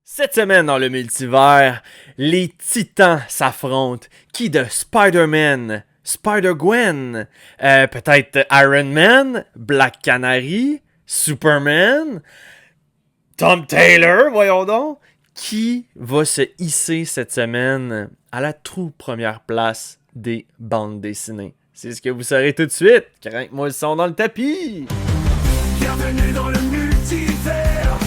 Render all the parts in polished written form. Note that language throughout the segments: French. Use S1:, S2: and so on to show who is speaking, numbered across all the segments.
S1: Cette semaine dans le multivers, les titans s'affrontent. Qui de Spider-Man, Spider-Gwen, peut-être Iron Man, Black Canary, Superman, Tom Taylor, voyons donc. Qui va se hisser cette semaine à la toute première place des bandes dessinées? C'est ce que vous saurez tout de suite. Crains-moi le son dans le tapis.
S2: Bienvenue dans le multivers.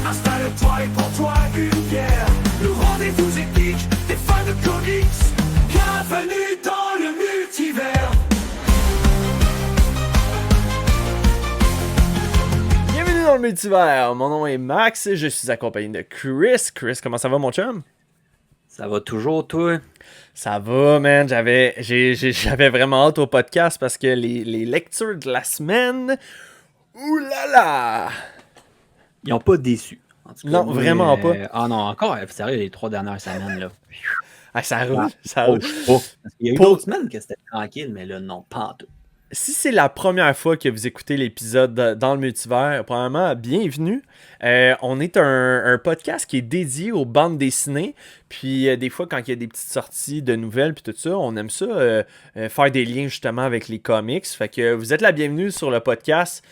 S2: Installe-toi et prends-toi une bière. Le rendez-vous épique des fans de comics. Bienvenue dans le multivers.
S1: Bienvenue dans le multivers. Mon nom est Max et je suis accompagné de Chris. Chris, comment ça va, mon chum?
S3: Ça va toujours, toi?
S1: Ça va, man. J'avais vraiment hâte au podcast parce que les lectures de la semaine, oulala!
S3: Ils n'ont pas déçu. En tout cas,
S1: Non,
S3: moi,
S1: vraiment pas.
S3: Ah non, encore, sérieux, les 3 dernières semaines, là.
S1: Ah, ça roule,
S3: Ah,
S1: ça roule.
S3: Parce qu'il y a eu
S1: Pour-
S3: d'autres semaines que c'était tranquille, mais là, non, pas en tout.
S1: Si c'est la première fois que vous écoutez l'épisode dans le multivers, premièrement, bienvenue. On est un podcast qui est dédié aux bandes dessinées. Puis des fois, quand il y a des petites sorties de nouvelles puis tout ça, on aime ça faire des liens justement avec les comics. Fait que vous êtes la bienvenue sur le podcast.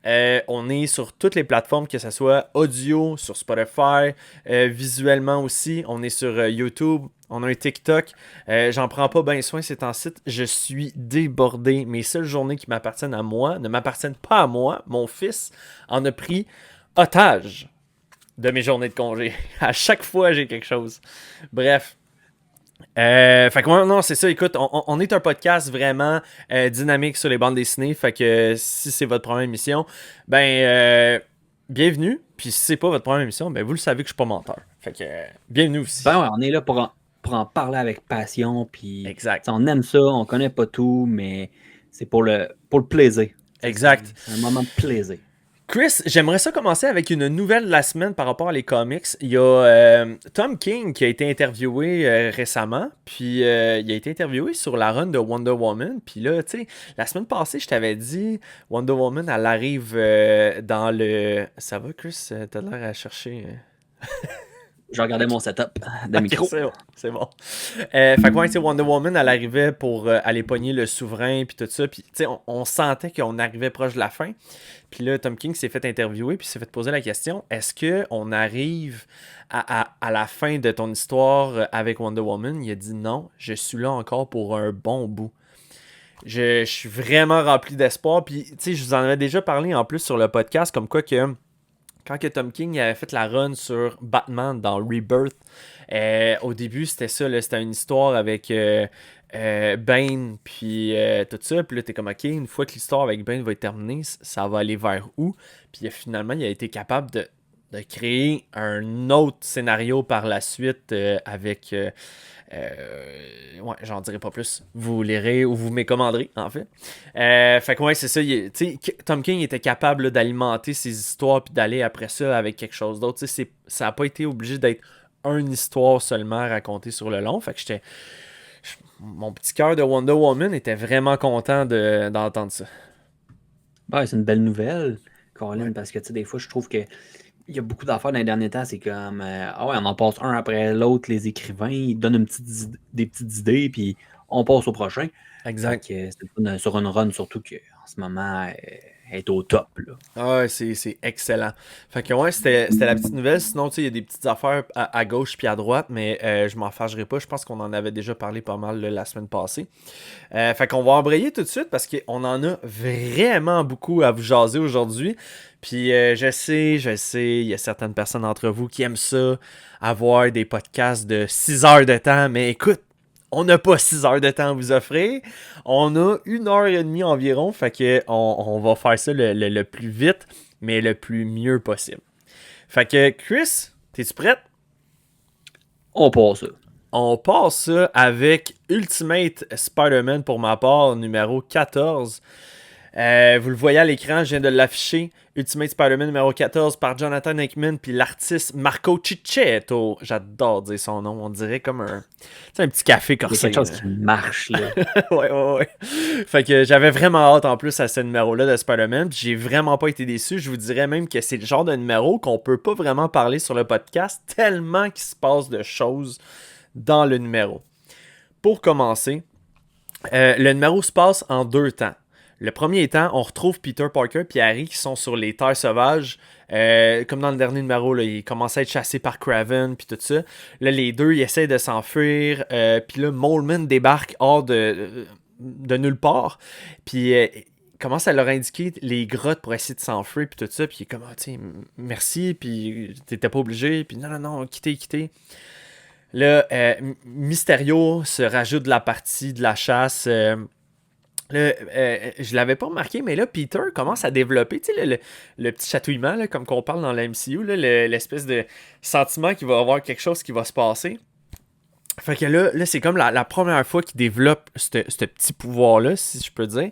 S1: On est sur toutes les plateformes, que ce soit audio, sur Spotify, visuellement aussi. On est sur YouTube, on a un TikTok. J'en prends pas bien soin ces temps-ci. Je suis débordé. Mes seules journées qui m'appartiennent à moi ne m'appartiennent pas à moi. Mon fils en a pris otage de mes journées de congé. À chaque fois, j'ai quelque chose. Bref. Fait que non, c'est ça, écoute, on est un podcast vraiment dynamique sur les bandes dessinées, fait que si c'est votre première émission, bienvenue, puis si c'est pas votre première émission, ben vous le savez que je suis pas menteur, fait que bienvenue aussi.
S3: Ben ouais, on est là pour en parler avec passion, puis
S1: Exact.
S3: on aime ça, on connaît pas tout, mais c'est pour le plaisir.
S1: Exact.
S3: C'est un moment de plaisir.
S1: Chris, j'aimerais ça commencer avec une nouvelle de la semaine par rapport à les comics. Il y a Tom King qui a été interviewé récemment, puis il a été interviewé sur la run de Wonder Woman. Puis là, tu sais, la semaine passée, je t'avais dit, Wonder Woman, elle arrive dans le... Ça va, Chris? T'as l'air à chercher...
S3: Je regardais mon setup de
S1: Ok,
S3: micro.
S1: c'est bon, c'est bon. Fait que ouais, tu sais, Wonder Woman, elle arrivait pour aller pogner le souverain, puis tout ça. Puis, tu sais, on sentait qu'on arrivait proche de la fin. Puis là, Tom King s'est fait interviewer, puis s'est fait poser la question, est-ce qu'on arrive à la fin de ton histoire avec Wonder Woman? Il a dit non, je suis là encore pour un bon bout. Je suis vraiment rempli d'espoir. Puis, tu sais, je vous en avais déjà parlé en plus sur le podcast, comme quoi que quand que Tom King avait fait la run sur Batman dans Rebirth, au début, c'était ça, là, c'était une histoire avec Bane, puis tout ça. Puis là, t'es comme, ok, une fois que l'histoire avec Bane va être terminée, ça va aller vers où? Puis finalement, il a été capable de créer un autre scénario par la suite avec... ouais, j'en dirai pas plus. Vous lirez ou vous m'écommanderez, en fait. Fait que ouais, c'est ça. Tom King était capable là, d'alimenter ses histoires puis d'aller après ça avec quelque chose d'autre. Ça n'a pas été obligé d'être une histoire seulement racontée sur le long. Fait que mon petit cœur de Wonder Woman était vraiment content d'entendre ça.
S3: Ben, c'est une belle nouvelle, Colin,
S1: Ouais.
S3: parce que, tu sais, des fois, je trouve que il y a beaucoup d'affaires dans les derniers temps, c'est comme ah ouais, on en passe un après l'autre, les écrivains, ils donnent des petites idées, puis on passe au prochain.
S1: Exact.
S3: Fait que c'est le fun, sur une run, surtout qu'en ce moment, elle est au top. Là.
S1: Ah ouais, c'est excellent. Fait que ouais, c'était la petite nouvelle. Sinon, tu sais, il y a des petites affaires à gauche puis à droite, mais je m'en fâcherai pas. Je pense qu'on en avait déjà parlé pas mal là, la semaine passée. Fait qu'on va embrayer tout de suite parce qu'on en a vraiment beaucoup à vous jaser aujourd'hui. Puis je sais, il y a certaines personnes d'entre vous qui aiment ça, avoir des podcasts de 6 heures de temps, mais écoute, on n'a pas 6 heures de temps à vous offrir. On a 1 heure et demie environ. Fait que on va faire ça le plus vite, mais le plus mieux possible. Fait que Chris, t'es-tu prête?
S3: On passe ça.
S1: On passe ça avec Ultimate Spider-Man pour ma part, numéro 14. Vous le voyez à l'écran, je viens de l'afficher. Ultimate Spider-Man numéro 14 par Jonathan Hickman puis l'artiste Marco Cicchetto. J'adore dire son nom. On dirait comme un petit café
S3: Il y a
S1: corsé.
S3: quelque chose qui marche, là.
S1: Ouais. Fait que j'avais vraiment hâte en plus à ce numéro-là de Spider-Man. J'ai vraiment pas été déçu. Je vous dirais même que c'est le genre de numéro qu'on peut pas vraiment parler sur le podcast tellement qu'il se passe de choses dans le numéro. Pour commencer, le numéro se passe en 2 temps. Le premier temps, on retrouve Peter Parker et Harry qui sont sur les terres sauvages. Comme dans le dernier numéro, là, ils commencent à être chassés par Kraven puis tout ça. Là, les deux, ils essaient de s'enfuir. Puis là, Moleman débarque hors de nulle part. Puis il commence à leur indiquer les grottes pour essayer de s'enfuir puis tout ça. Puis il est comme, merci, puis t'étais pas obligé. Puis non, quittez. Là, Mysterio se rajoute de la partie de la chasse. Là, je l'avais pas remarqué, mais là, Peter commence à développer, tu sais, le petit chatouillement, là, comme qu'on parle dans la MCU, là, l'espèce de sentiment qu'il va y avoir quelque chose qui va se passer. Fait que là c'est comme la première fois qu'il développe ce petit pouvoir-là, si je peux dire.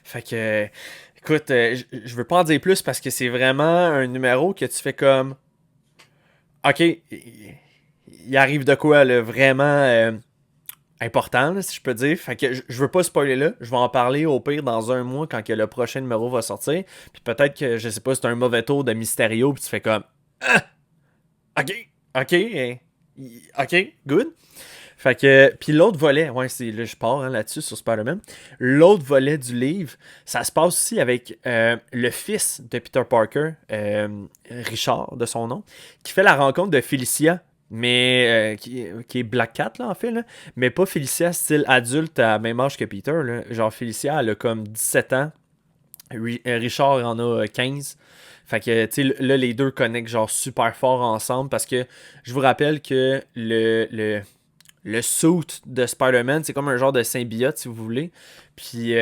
S1: Fait que, écoute, je veux pas en dire plus parce que c'est vraiment un numéro que tu fais comme... OK, il arrive de quoi, là, vraiment... important, là, si je peux dire. Fait que je veux pas spoiler là. Je vais en parler au pire dans 1 mois quand que le prochain numéro va sortir. Puis peut-être que, je sais pas, c'est un mauvais tour de Mysterio. Puis tu fais comme... Ah! OK, good. Fait que... Puis l'autre volet... Ouais, là, je pars là-dessus sur Spider-Man. L'autre volet du livre, ça se passe aussi avec le fils de Peter Parker, Richard, de son nom, qui fait la rencontre de Felicia, mais qui est Black Cat, là, en fait, là. Mais pas Felicia style adulte à même âge que Peter, là. Genre, Felicia, elle a comme 17 ans. Richard en a 15. Fait que, tu sais, là, les deux connectent genre super fort ensemble parce que je vous rappelle que le suit de Spider-Man, c'est comme un genre de symbiote, si vous voulez. Puis,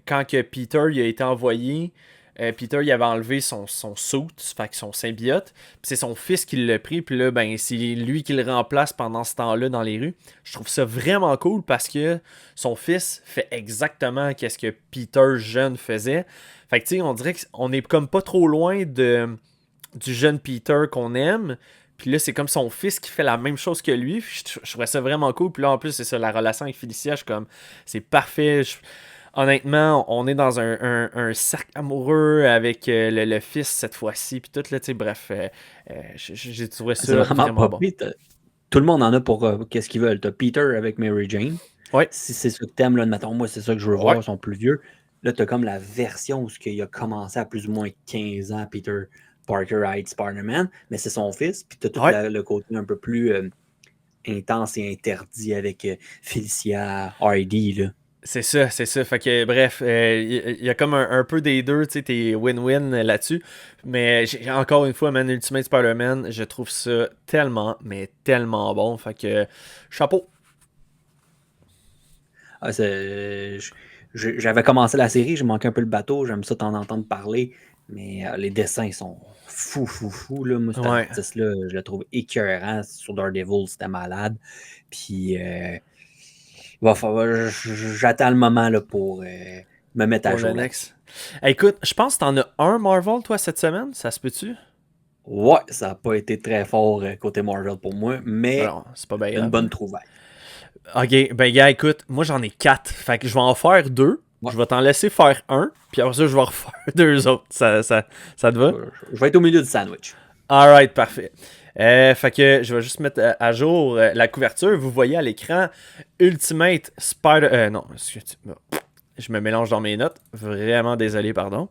S1: quand que Peter il a été envoyé... Peter, il avait enlevé son suit, fait que son symbiote. Puis c'est son fils qui l'a pris. Puis là, ben, c'est lui qui le remplace pendant ce temps-là dans les rues. Je trouve ça vraiment cool parce que son fils fait exactement ce que Peter jeune faisait. Fait que tu sais, on dirait qu'on est comme pas trop loin du jeune Peter qu'on aime. Puis là, c'est comme son fils qui fait la même chose que lui. Je trouvais ça vraiment cool. Puis là, en plus, c'est ça, la relation avec Felicia, je suis comme, c'est parfait. Honnêtement, on est dans un cercle amoureux avec le fils cette fois-ci. Puis tout, là, tu sais, bref, j'ai trouvé ça
S3: C'est vraiment pas
S1: bon.
S3: pire. Tout le monde en a pour qu'est-ce qu'ils veulent. T'as Peter avec Mary Jane.
S1: Ouais.
S3: Si c'est ça que t'aimes, là, admettons, moi, c'est ça que je veux voir, ils sont plus vieux. Là, t'as comme la version où il a commencé à plus ou moins 15 ans, Peter Parker à être Spider-Man, mais c'est son fils. Puis t'as tout le côté un peu plus intense et interdit avec Felicia Hardy, là.
S1: C'est ça. Fait que, bref, il y a comme un peu des deux, tu sais, t'es win-win là-dessus. Mais encore une fois, man, Ultimate Spider-Man, je trouve ça tellement, mais tellement bon. Fait que, chapeau.
S3: J'avais commencé la série, j'ai manqué un peu le bateau, j'aime ça t'en entendre parler, mais les dessins sont fou, là. Moi, cet artiste-là, je le trouve écœurant. Sur Daredevil, c'était malade. Puis... j'attends le moment là, pour me mettre à jour.
S1: Écoute, je pense que t'en as un Marvel, toi, cette semaine. Ça se peut-tu?
S3: Ouais, ça n'a pas été très fort côté Marvel pour moi, mais
S1: c'est pas bien
S3: une bonne trouvaille.
S1: Ok, ben gars, écoute, moi j'en ai 4. Fait que je vais en faire 2. Ouais. Je vais t'en laisser faire 1. Puis après ça, je vais refaire 2 autres. Ça te va?
S3: Je vais être au milieu du sandwich.
S1: Alright, parfait. Fait que je vais juste mettre à jour la couverture. Vous voyez à l'écran Ultimate Spider... non, excusez-moi. Je me mélange dans mes notes. Vraiment désolé, pardon.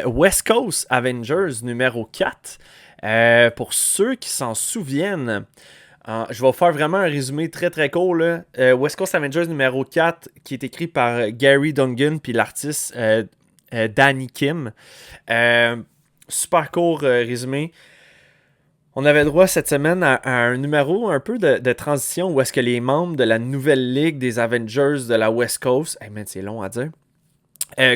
S1: West Coast Avengers numéro 4. Pour ceux qui s'en souviennent, je vais faire vraiment un résumé très très court. Là. West Coast Avengers numéro 4 qui est écrit par Gary Dungan puis l'artiste Danny Kim. Super court résumé. On avait droit cette semaine à un numéro un peu de transition où est-ce que les membres de la nouvelle ligue des Avengers de la West Coast, c'est long à dire,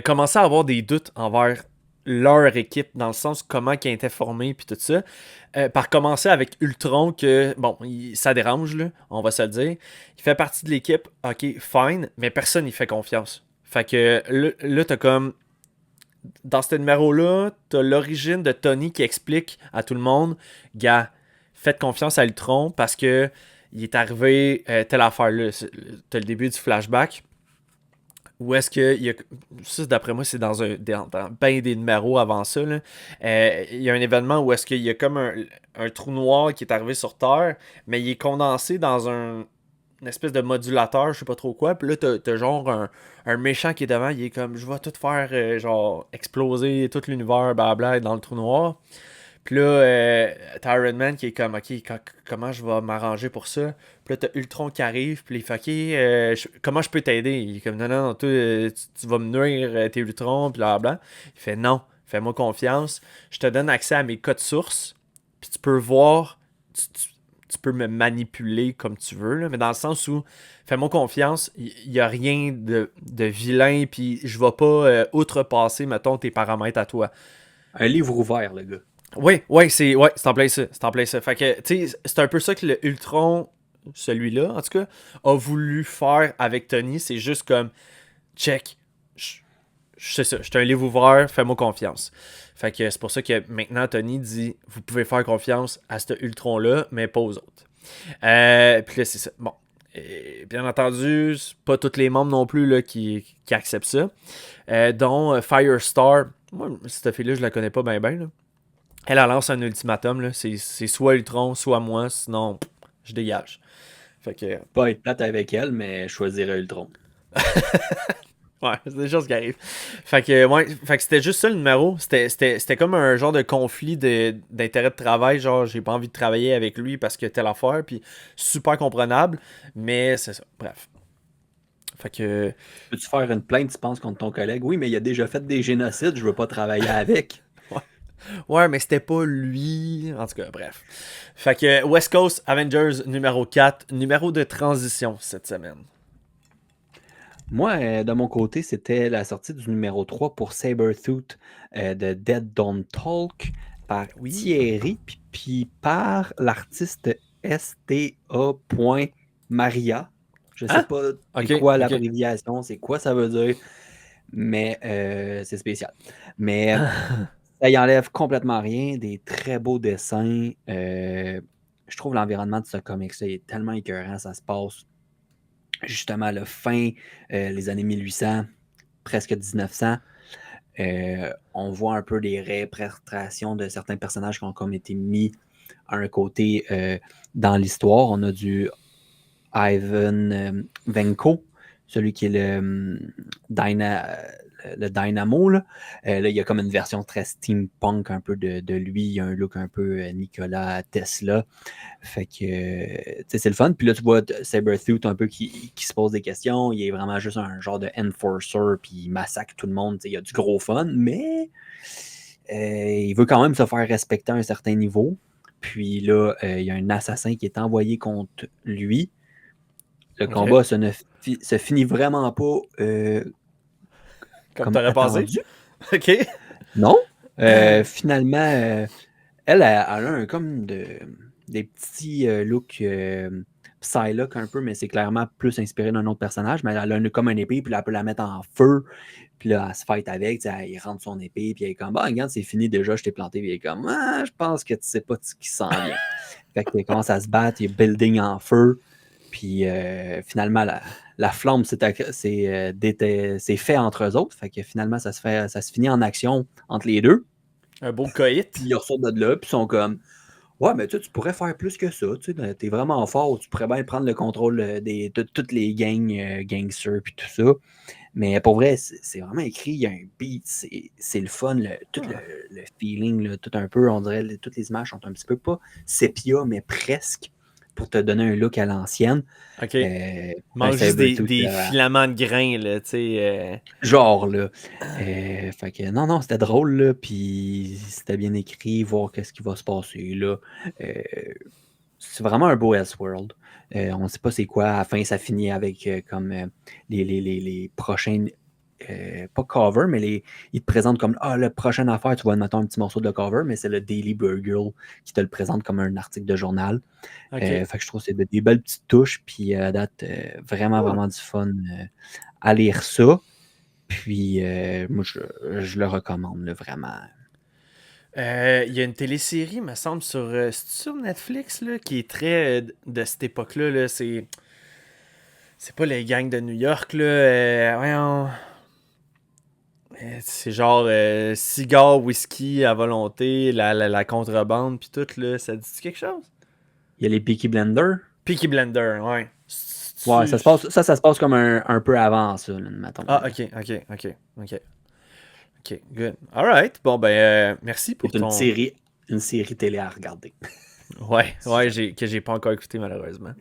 S1: commençaient à avoir des doutes envers leur équipe, dans le sens comment ils étaient formés puis tout ça. Par commencer avec Ultron, que, bon, ça dérange, là, on va se le dire. Il fait partie de l'équipe, ok, fine, mais personne n'y fait confiance. Fait que là t'as comme dans ce numéro-là, t'as l'origine de Tony qui explique à tout le monde, gars, faites confiance à Ultron parce que il est arrivé telle affaire là. T'as le début du flashback. Où est-ce que il y a. Ça, d'après moi, c'est dans ben des numéros avant ça. Là. Il y a un événement où est-ce qu'il y a comme un trou noir qui est arrivé sur Terre, mais il est condensé dans une espèce de modulateur, je sais pas trop quoi. Puis là, t'as genre un méchant qui est devant, il est comme je vais tout faire genre exploser tout l'univers, blabla, dans le trou noir. Puis là, t'as Iron Man qui est comme, ok, comment je vais m'arranger pour ça? Puis là, t'as Ultron qui arrive, puis il fait, ok, comment je peux t'aider? Il est comme, non, non, toi, tu vas me nuire, t'es Ultron, puis blablabla. Il fait, non, fais-moi confiance. Je te donne accès à mes codes sources, puis tu peux voir, tu peux me manipuler comme tu veux, là, mais dans le sens où, fais-moi confiance, il n'y a rien de vilain, puis je vais pas outrepasser, mettons, tes paramètres à toi.
S3: Un livre ouvert, le gars.
S1: Oui, c'est en plein ça. C'est en plein ça. Fait que, tu sais, c'est un peu ça que le Ultron, celui-là, en tout cas, a voulu faire avec Tony. C'est juste comme, check, je sais ça, je suis un livre ouvert, fais-moi confiance. Fait que c'est pour ça que maintenant, Tony dit, vous pouvez faire confiance à ce Ultron-là, mais pas aux autres. Puis là, c'est ça. Bon. Et bien entendu, c'est pas tous les membres non plus là, qui acceptent ça. Dont Firestar. Moi, cette fille-là, je la connais pas bien, là. Elle lance un ultimatum, là. C'est soit Ultron, soit moi, sinon, je dégage. Fait que.
S3: Pas être plate avec elle, mais choisir Ultron.
S1: Ouais, c'est des choses qui arrivent. Fait que c'était juste ça le numéro. C'était comme un genre de conflit d'intérêt de travail. Genre, j'ai pas envie de travailler avec lui parce que telle affaire. Puis super comprenable. Mais c'est ça. Bref. Fait que.
S3: Peux-tu faire une plainte, tu penses, contre ton collègue? Oui, mais il a déjà fait des génocides, je veux pas travailler avec.
S1: Ouais, mais c'était pas lui. En tout cas, bref. Fait que West Coast Avengers numéro 4, numéro de transition cette semaine.
S3: Moi, de mon côté, c'était la sortie du numéro 3 pour Sabretooth de Dead Don't Talk par Thierry, puis par l'artiste STA.Maria. Je sais pas c'est quoi l'abréviation, c'est quoi ça veut dire, mais c'est spécial. Mais ça y enlève complètement rien, des très beaux dessins. Je trouve l'environnement de ce comics-là est tellement écœurant, ça se passe justement à la fin, les années 1800, presque 1900. On voit un peu les réinterprétations de certains personnages qui ont comme été mis à un côté dans l'histoire. On a du Ivan Venko, celui qui est le Dynamo. Là. Là, il y a comme une version très steampunk un peu de lui. Il y a un look un peu Nikola Tesla. Fait que, c'est le fun. Puis là, tu vois Sabretooth un peu qui se pose des questions. Il est vraiment juste un genre de enforcer, puis il massacre tout le monde. Il y a du gros fun, mais il veut quand même se faire respecter à un certain niveau. Puis là, il y a un assassin qui est envoyé contre lui. Le combat se finit vraiment pas
S1: comme t'aurais pensé. OK.
S3: Non. Finalement, elle a comme des petits looks Psylocke un peu, mais c'est clairement plus inspiré d'un autre personnage. Mais elle a comme une épée, puis là, elle peut la mettre en feu. Puis là, elle se fight avec, il rentre son épée, puis elle est comme, bah, regarde, c'est fini déjà, je t'ai planté. Puis elle est comme, ah, je pense que tu sais pas ce qui s'en vient. Fait qu'elle commence à se battre, il y a building en feu. Puis finalement, la flamme c'est fait entre eux autres. Fait que finalement, ça se finit en action entre les deux.
S1: Un beau coït.
S3: Puis ils ressortent de là, puis ils sont comme, ouais, mais tu pourrais faire plus que ça. Tu sais, t'es vraiment fort. Tu pourrais bien prendre le contrôle de toutes les gangs, gangsters, puis tout ça. Mais pour vrai, c'est vraiment écrit. Il y a un beat. C'est le fun. Tout le feeling, là, tout un peu. On dirait toutes les images sont un petit peu pas sépia, mais presque. Pour te donner un look à l'ancienne.
S1: OK. Mange juste des filaments de grains, là, tu sais.
S3: Genre, là. Fait que non, c'était drôle, là, puis c'était bien écrit, voir qu'est-ce qui va se passer, là. C'est vraiment un beau Elseworld. On ne sait pas c'est quoi. À la fin, ça finit avec comme les prochains... pas cover, mais ils te présentent comme la prochaine affaire, tu vas mettre un petit morceau de cover, mais c'est le Daily Bugle qui te le présente comme un article de journal. Fait que je trouve que c'est des belles petites touches, puis à date, vraiment du fun à lire ça. Puis, moi, je le recommande, là, vraiment.
S1: Il y a une télésérie, me semble, c'est sur Netflix, là, qui est très de cette époque-là. Là, c'est pas les gangs de New York, là. Voyons. C'est genre cigare, whisky à volonté, la contrebande, puis tout, là. Ça dit quelque chose?
S3: Il y a les Peaky Blenders.
S1: Peaky Blender, ouais.
S3: Ouais, ça se passe comme un peu avant ça, là, mettons.
S1: Ah, ok. Ok, good. Alright. Bon, ben, merci pour
S3: C'est
S1: ton...
S3: une série télé à regarder.
S1: Ouais, que j'ai pas encore écouté, malheureusement.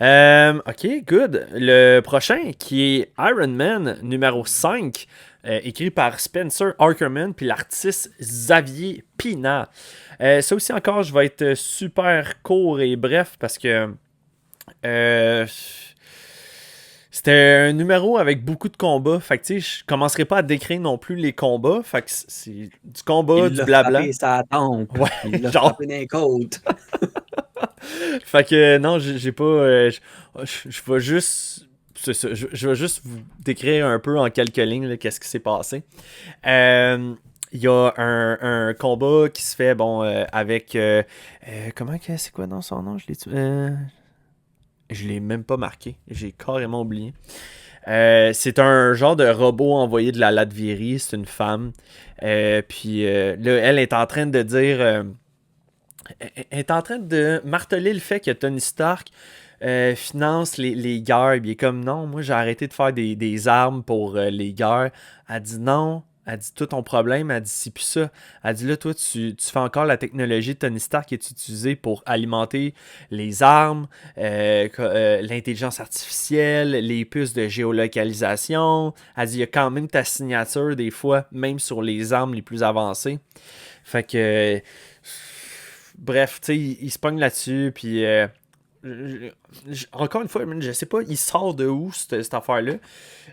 S1: Ok, good. Le prochain, qui est Iron Man numéro 5, écrit par Spencer Ackerman, puis l'artiste Xavier Pina. Ça aussi encore, je vais être super court et bref, parce que c'était un numéro avec beaucoup de combats. Fait que tu sais, je commencerai pas à décrire non plus les combats. Fait que c'est du combat, du blabla.
S3: Il l'a tempe.
S1: Ouais,
S3: Il l'a
S1: genre...
S3: frappé dans les côtes.
S1: Fait que non, j'ai pas. Je vais juste. C'est ça, je vais juste vous décrire un peu en quelques lignes là, qu'est-ce qui s'est passé. Il y a un combat qui se fait bon avec. C'est quoi dans son nom? Je l'ai même pas marqué. J'ai carrément oublié. C'est un genre de robot envoyé de la Latvérie. C'est une femme. Puis là, elle est en train de dire. Elle est en train de marteler le fait que Tony Stark finance les guerres. Il est comme non, moi j'ai arrêté de faire des armes pour les guerres. Elle dit non. Elle dit tout ton problème, elle dit c'est plus ça. Elle dit là, toi, tu fais encore la technologie de Tony Stark qui est utilisée pour alimenter les armes, l'intelligence artificielle, les puces de géolocalisation. Elle dit il y a quand même ta signature des fois, même sur les armes les plus avancées. Fait que bref, tu sais, il se pogne là-dessus, puis encore une fois, je sais pas, il sort de où cette affaire-là.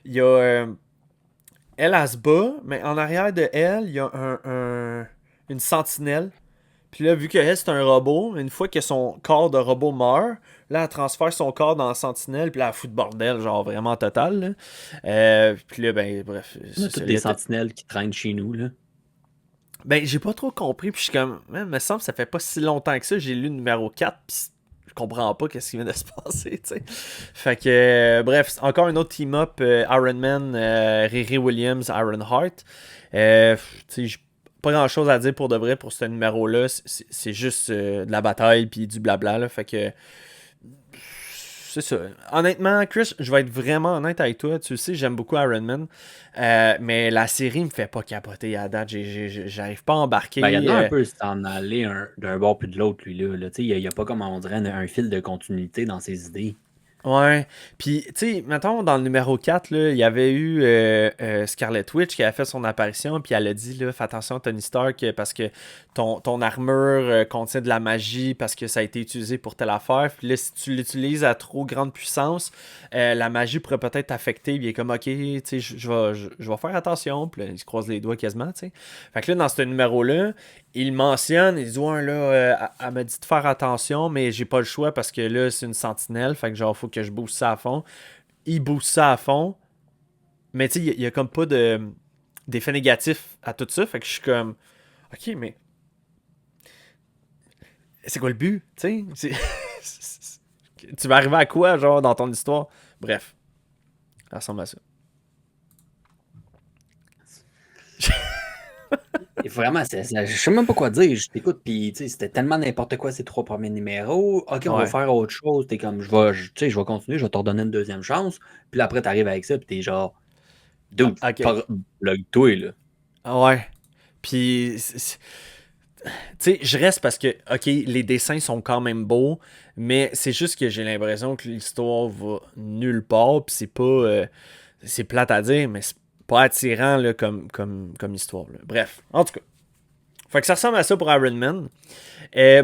S1: Il y a elle se bat, mais en arrière de elle, il y a une sentinelle. Puis là, vu qu'elle, c'est un robot, une fois que son corps de robot meurt, là, elle transfère son corps dans la sentinelle, puis là, elle fout de bordel, genre vraiment total. Puis là, ben, bref.
S3: On a toutes des sentinelles qui traînent chez nous, là.
S1: Ben, j'ai pas trop compris, puis je suis comme, me semble que ça fait pas si longtemps que ça, j'ai lu le numéro 4, puis je comprends pas qu'est-ce qui vient de se passer, tu sais. Fait que, bref, encore un autre team-up, Iron Man, Riri Williams, Iron Heart. Tu sais, j'ai pas grand-chose à dire pour de vrai pour ce numéro-là, c'est juste de la bataille, puis du blabla, là, fait que... C'est ça. Honnêtement, Chris, je vais être vraiment honnête avec toi. Tu sais, j'aime beaucoup Iron Man. Mais la série me fait pas capoter à date. J'arrive pas à embarquer.
S3: Ben, il y en a un peu s'en aller d'un bord puis de l'autre, lui-là. Là. Il n'y a pas, comme on dirait, un fil de continuité dans ses idées.
S1: Ouais. Puis, tu sais, mettons, dans le numéro 4, là, il y avait eu Scarlet Witch qui a fait son apparition, puis elle a dit, là, fais attention, Tony Stark, parce que ton armure contient de la magie, parce que ça a été utilisé pour telle affaire. Puis là, si tu l'utilises à trop grande puissance, la magie pourrait peut-être t'affecter. Puis il est comme, ok, tu sais, je vais faire attention. Puis là, il se croise les doigts quasiment, tu sais. Fait que là, dans ce numéro-là, il mentionne, il dit, ouais, là, elle m'a dit de faire attention, mais j'ai pas le choix parce que là, c'est une sentinelle. Fait que genre, faut que je booste ça à fond. Il booste ça à fond. Mais tu sais, il y a comme pas d'effet négatif à tout ça. Fait que je suis comme, ok, mais c'est quoi le but? Tu sais, tu vas arriver à quoi, genre, dans ton histoire? Bref, ça ressemble à ça.
S3: Et vraiment, je sais même pas quoi dire. Je t'écoute, puis c'était tellement n'importe quoi ces 3 premiers numéros. Ok, on va faire autre chose. T'es comme, je vais continuer, je vais te redonner une deuxième chance. Puis là, après, t'arrives avec ça, puis t'es genre, dude, plug-toi, là.
S1: Ouais. Puis, tu sais, je reste parce que, ok, les dessins sont quand même beaux, mais c'est juste que j'ai l'impression que l'histoire va nulle part, puis c'est pas... c'est plate à dire, mais c'est pas attirant là, comme histoire. Là. Bref, en tout cas. Fait que ça ressemble à ça pour Iron Man.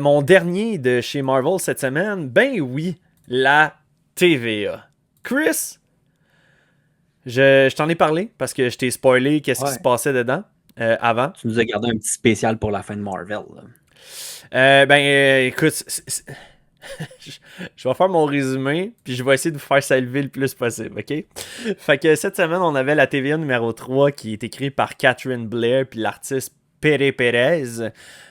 S1: Mon dernier de chez Marvel cette semaine, ben oui, la TVA. Chris, je t'en ai parlé parce que je t'ai spoilé qu'est-ce qui se passait dedans avant.
S3: Tu nous as gardé un petit spécial pour la fin de Marvel. Là.
S1: Écoute, je vais faire mon résumé, puis je vais essayer de vous faire s'élever le plus possible, ok? Fait que cette semaine, on avait la TVA numéro 3 qui est écrite par Catherine Blair, puis l'artiste Pere Perez.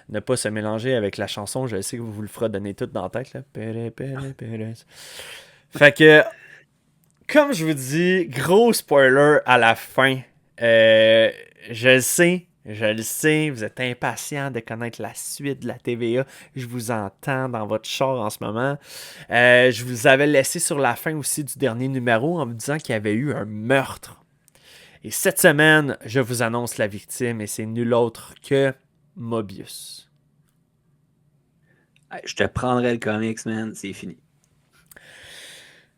S1: Ne pas se mélanger avec la chanson, je sais que vous le ferez donner tout dans la tête, là. Pere Perez. Fait que, comme je vous dis, gros spoiler à la fin. Je le sais, vous êtes impatient de connaître la suite de la TVA. Je vous entends dans votre char en ce moment. Je vous avais laissé sur la fin aussi du dernier numéro en me disant qu'il y avait eu un meurtre. Et cette semaine, je vous annonce la victime et c'est nul autre que Mobius.
S3: Je te prendrai le comics, man. C'est fini.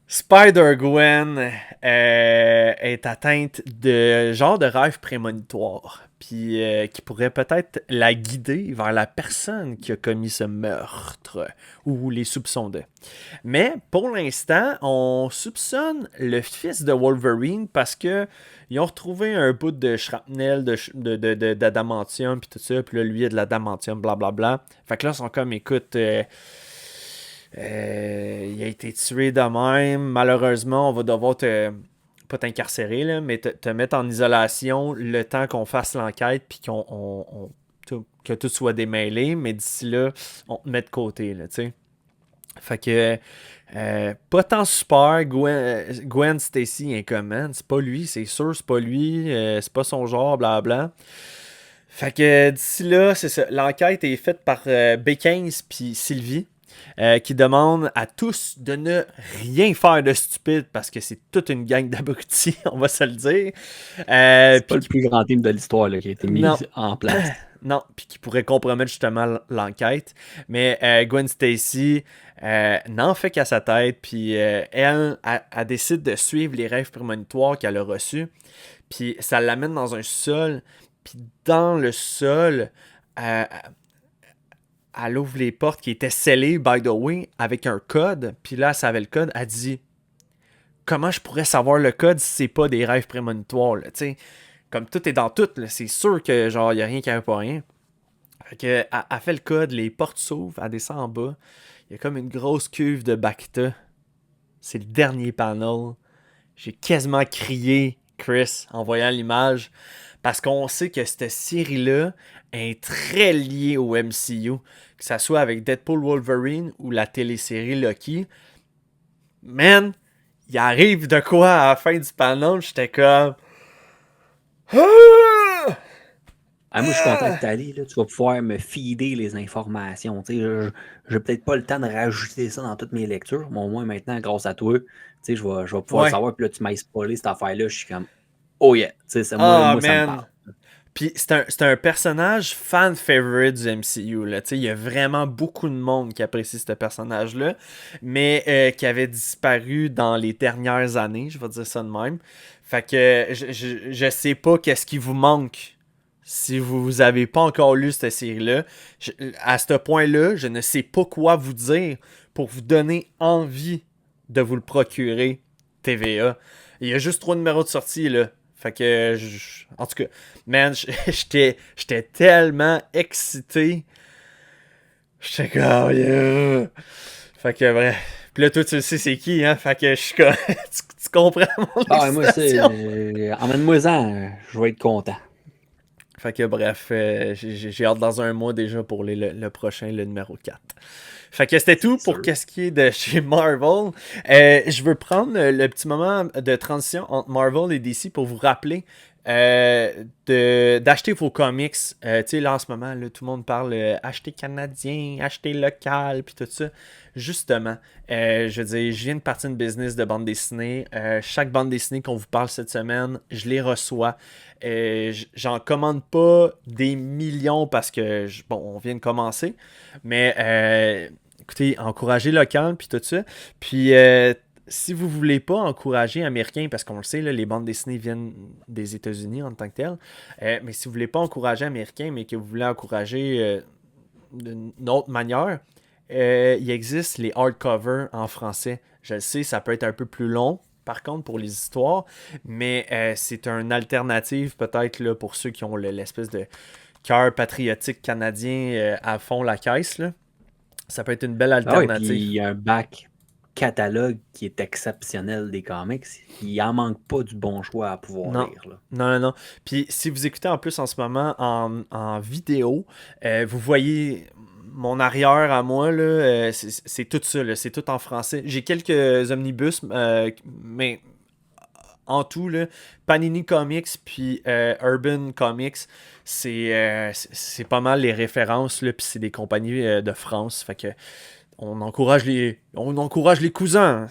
S1: Spider-Gwen est atteinte de genre de rêve prémonitoire, puis qui pourrait peut-être la guider vers la personne qui a commis ce meurtre ou les soupçons de. Mais pour l'instant, on soupçonne le fils de Wolverine parce que ils ont retrouvé un bout de shrapnel d'adamantium puis tout ça, puis là lui il a de l'adamantium, blablabla. Fait que là ils sont comme écoute. Il a été tué de même. Malheureusement, on va devoir pas t'incarcérer, là, mais te mettre en isolation le temps qu'on fasse l'enquête puis que tout soit démêlé. Mais d'ici là, on te met de côté, là, tu sais. Fait que pas tant super. Gwen Stacy est comment? C'est pas lui, c'est sûr, c'est pas lui. C'est pas son genre, blabla. Fait que d'ici là, c'est ça. L'enquête est faite par B15 puis Sylvie. Qui demande à tous de ne rien faire de stupide parce que c'est toute une gang d'abrutis, on va se le dire.
S3: C'est pas le plus grand team de l'histoire là, qui a été mis en place.
S1: Non, puis qui pourrait compromettre justement l'enquête. Mais Gwen Stacy n'en fait qu'à sa tête, puis elle décide de suivre les rêves prémonitoires qu'elle a reçus. Puis ça l'amène dans un sol, puis dans le sol... elle ouvre les portes qui étaient scellées, by the way, avec un code. Puis là, elle savait le code. Elle dit comment je pourrais savoir le code si c'est pas des rêves prémonitoires, là, t'sais? Comme tout est dans tout, là, c'est sûr que genre, il n'y a rien qui n'arrive pas rien. Fait que, elle fait le code, les portes s'ouvrent, elle descend en bas. Il y a comme une grosse cuve de Bacta. C'est le dernier panel. J'ai quasiment crié, Chris, en voyant l'image. Parce qu'on sait que cette série-là est très liée au MCU. Que ça soit avec Deadpool Wolverine ou la télésérie Loki. Man, il arrive de quoi à la fin du panel? J'étais comme...
S3: Moi, je suis content que tu allé. Tu vas pouvoir me feeder les informations. Je n'ai peut-être pas le temps de rajouter ça dans toutes mes lectures, mais au moins maintenant, grâce à toi, je vais pouvoir savoir. Puis là, tu m'as spoilé cette affaire-là. Je suis comme, oh yeah. Moi, ça me parle.
S1: Puis c'est un personnage fan favorite du MCU. Il y a vraiment beaucoup de monde qui apprécie ce personnage-là, mais qui avait disparu dans les dernières années, je vais dire ça de même. Fait que je sais pas qu'est-ce qui vous manque si vous avez pas encore lu cette série-là. À ce point-là, je ne sais pas quoi vous dire pour vous donner envie de vous le procurer, TVA. Il y a juste 3 numéros de sortie, là. Fait que, en tout cas, man, j'étais tellement excité. J'étais comme, yeah. Fait que, bref. Puis là, toi, tu le sais c'est qui, hein? Fait que je suis comme, tu comprends mon
S3: moi, c'est... emmène-moi-en, je vais être content.
S1: Fait que, bref, j'ai hâte dans un mois déjà pour le prochain, le numéro 4. Fait que c'était tout pour qu'est-ce qui est de chez Marvel. Je veux prendre le petit moment de transition entre Marvel et DC pour vous rappeler d'acheter vos comics. Tu sais, là en ce moment, là, tout le monde parle acheter canadien, acheter local, puis tout ça. Justement, je veux dire, je viens de partir une business de bande dessinée. Chaque bande dessinée qu'on vous parle cette semaine, je les reçois. J'en commande pas des millions parce que, on vient de commencer. Mais, écoutez, encouragez local, puis tout ça. Puis, si vous voulez pas encourager américain, parce qu'on le sait, là, les bandes dessinées viennent des États-Unis en tant que telles, mais si vous voulez pas encourager américain, mais que vous voulez encourager d'une autre manière, il existe les hardcovers en français. Je le sais, ça peut être un peu plus long, par contre, pour les histoires, mais c'est une alternative peut-être là, pour ceux qui ont l'espèce de cœur patriotique canadien à fond la caisse, là. Ça peut être une belle
S3: Ah oui, puis
S1: alternative.
S3: il y a un back catalogue qui est exceptionnel des comics. Il en manque pas du bon choix à pouvoir
S1: Non.
S3: lire. Là.
S1: Non, non, non. Puis si vous écoutez en plus en ce moment en vidéo, vous voyez mon arrière à moi, là, c'est tout ça, là, c'est tout en français. J'ai quelques omnibus, mais en tout, là, Panini Comics puis Urban Comics, c'est pas mal les références, là, puis c'est des compagnies de France. Fait que on encourage les cousins.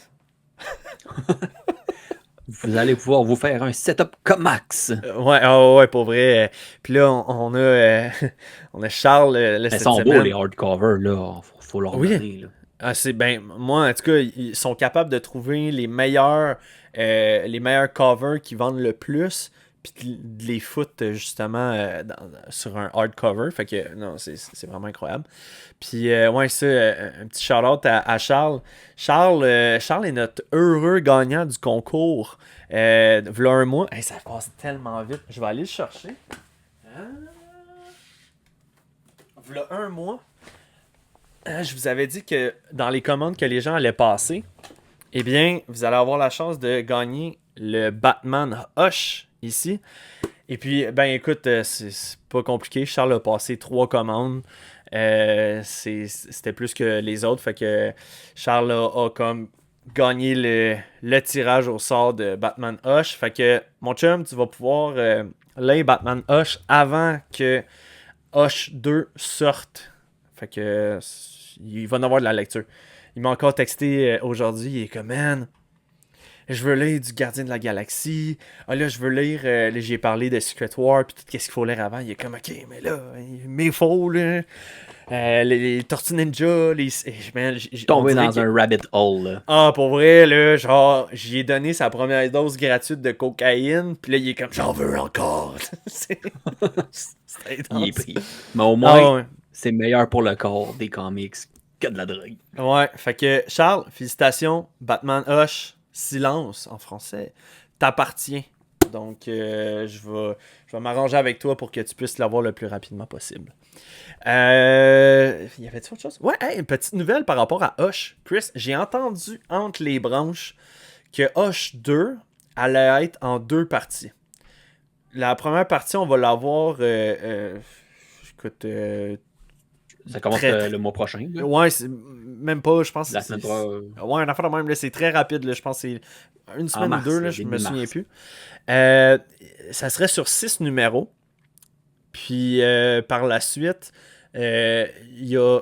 S3: Vous allez pouvoir vous faire un setup Comax.
S1: Ouais, ah ouais, pour vrai. Puis là, on a, on a Charles là,
S3: Ils
S1: cette
S3: sont beaux,
S1: semaine.
S3: les hardcovers, là. Faut leur
S1: Oui.
S3: donner. Là.
S1: Ah, c'est ben, moi, en tout cas, ils sont capables de trouver les meilleurs covers qui vendent le plus, puis de les foutre justement sur un hardcover. Fait que non, c'est vraiment incroyable. Puis ouais, ça, un petit shout-out à Charles. Charles est notre heureux gagnant du concours. V'là un mois. Hey, ça passe tellement vite. Je vais aller le chercher. V'là un mois. Je vous avais dit que dans les commandes que les gens allaient passer, eh bien, vous allez avoir la chance de gagner le Batman Hush ici. Et puis, ben écoute, c'est pas compliqué. Charles a passé 3 commandes. C'était plus que les autres. Fait que Charles a comme gagné le tirage au sort de Batman Hush. Fait que, mon chum, tu vas pouvoir lire Batman Hush avant que Hush 2 sorte. Fait que il va en avoir de la lecture. Il m'a encore texté aujourd'hui. Il est comme, man, je veux lire du Gardien de la Galaxie. Ah là, je veux lire. Là, j'ai parlé de Secret War. Puis tout ce qu'il faut lire avant. Il est comme, ok, mais là, mais faux, là. Les Tortues Ninja. Man,
S3: Tombé dans un rabbit hole. Là.
S1: Ah, pour vrai, là, genre, j'y ai donné sa première dose gratuite de cocaïne. Puis là, il est comme, j'en veux encore. C'est
S3: Il est pris. Mais au moins.
S1: Ah, ouais.
S3: C'est meilleur pour le corps des comics que de la drogue.
S1: Ouais, fait que Charles, félicitations. Batman Hush, silence en français, t'appartient. Donc, je vais m'arranger avec toi pour que tu puisses l'avoir le plus rapidement possible. Y avait-tu autre chose? Ouais, hey, une petite nouvelle par rapport à Hush. Chris, j'ai entendu entre les branches que Hush 2 allait être en 2 parties. La première partie, on va l'avoir... écoute...
S3: Ça commence le mois prochain. Là.
S1: Ouais, c'est même pas, je pense.
S3: La semaine
S1: ouais, un affaire de même, là, c'est très rapide. Là, je pense que c'est une semaine
S3: mars,
S1: ou 2, là, je me souviens
S3: mars.
S1: plus. Ça serait sur 6 numéros. Puis par la suite, il y a.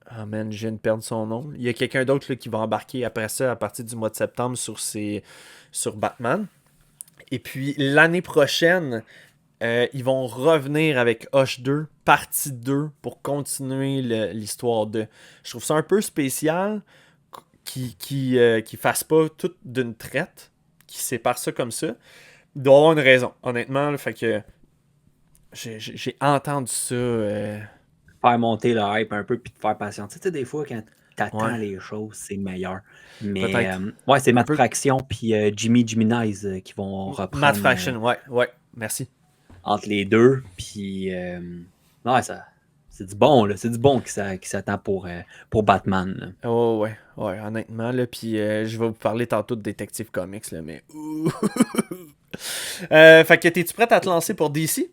S1: Ah man, je viens de perdre son nom. Il y a quelqu'un d'autre là, qui va embarquer après ça à partir du mois de septembre sur Batman. Et puis l'année prochaine. Ils vont revenir avec Hush 2, partie 2, pour continuer l'histoire de. Je trouve ça un peu spécial qui fasse pas tout d'une traite, qui sépare ça comme ça. Il doit avoir une raison, honnêtement. Là, fait que j'ai entendu ça.
S3: Faire monter le hype un peu puis te faire patienter. Tu sais, des fois, quand t'attends
S1: Ouais.
S3: les choses, c'est meilleur. Mais
S1: Peut-être.
S3: ouais, c'est Matt
S1: peu-
S3: Fraction puis Jimmy Nice qui vont reprendre.
S1: Matt Fraction, ouais, merci.
S3: Entre les deux. Puis, ouais, c'est du bon, là. C'est du bon qui s'attend pour Batman. Là.
S1: Oh, ouais, honnêtement, là. Puis je vais vous parler tantôt de Detective Comics, là, mais. Fait que t'es-tu prête à te lancer pour DC?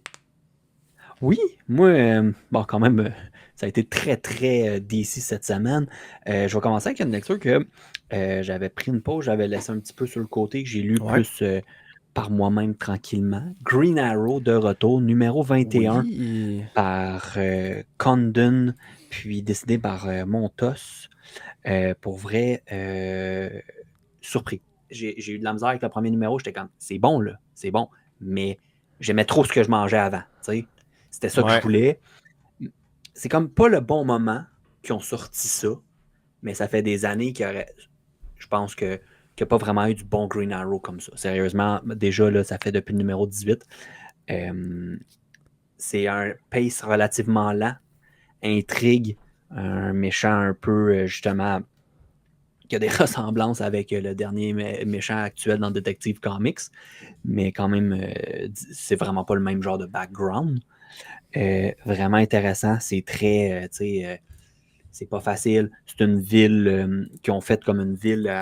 S3: Oui, moi, bon, quand même, ça a été très, très DC cette semaine. Je vais commencer avec une lecture que j'avais pris une pause, j'avais laissé un petit peu sur le côté, que j'ai lu plus par moi-même tranquillement. Green Arrow de retour, numéro 21, par Condon, puis décidé par Montos. Pour vrai, surpris. J'ai eu de la misère avec le premier numéro, j'étais comme, c'est bon, là, c'est bon, mais j'aimais trop ce que je mangeais avant, tu sais. C'était ça que je voulais. C'est comme pas le bon moment qu'ils ont sorti ça, mais ça fait des années qu'il y aurait. Je pense qu'il n'y a pas vraiment eu du bon Green Arrow comme ça. Sérieusement, déjà, là, ça fait depuis le numéro 18. C'est un pace relativement lent, intrigue, un méchant un peu, justement, qui a des ressemblances avec le dernier méchant actuel dans Detective Comics, mais quand même, c'est vraiment pas le même genre de background. Vraiment intéressant, c'est très, c'est pas facile. C'est une ville qu'ils ont faite comme une ville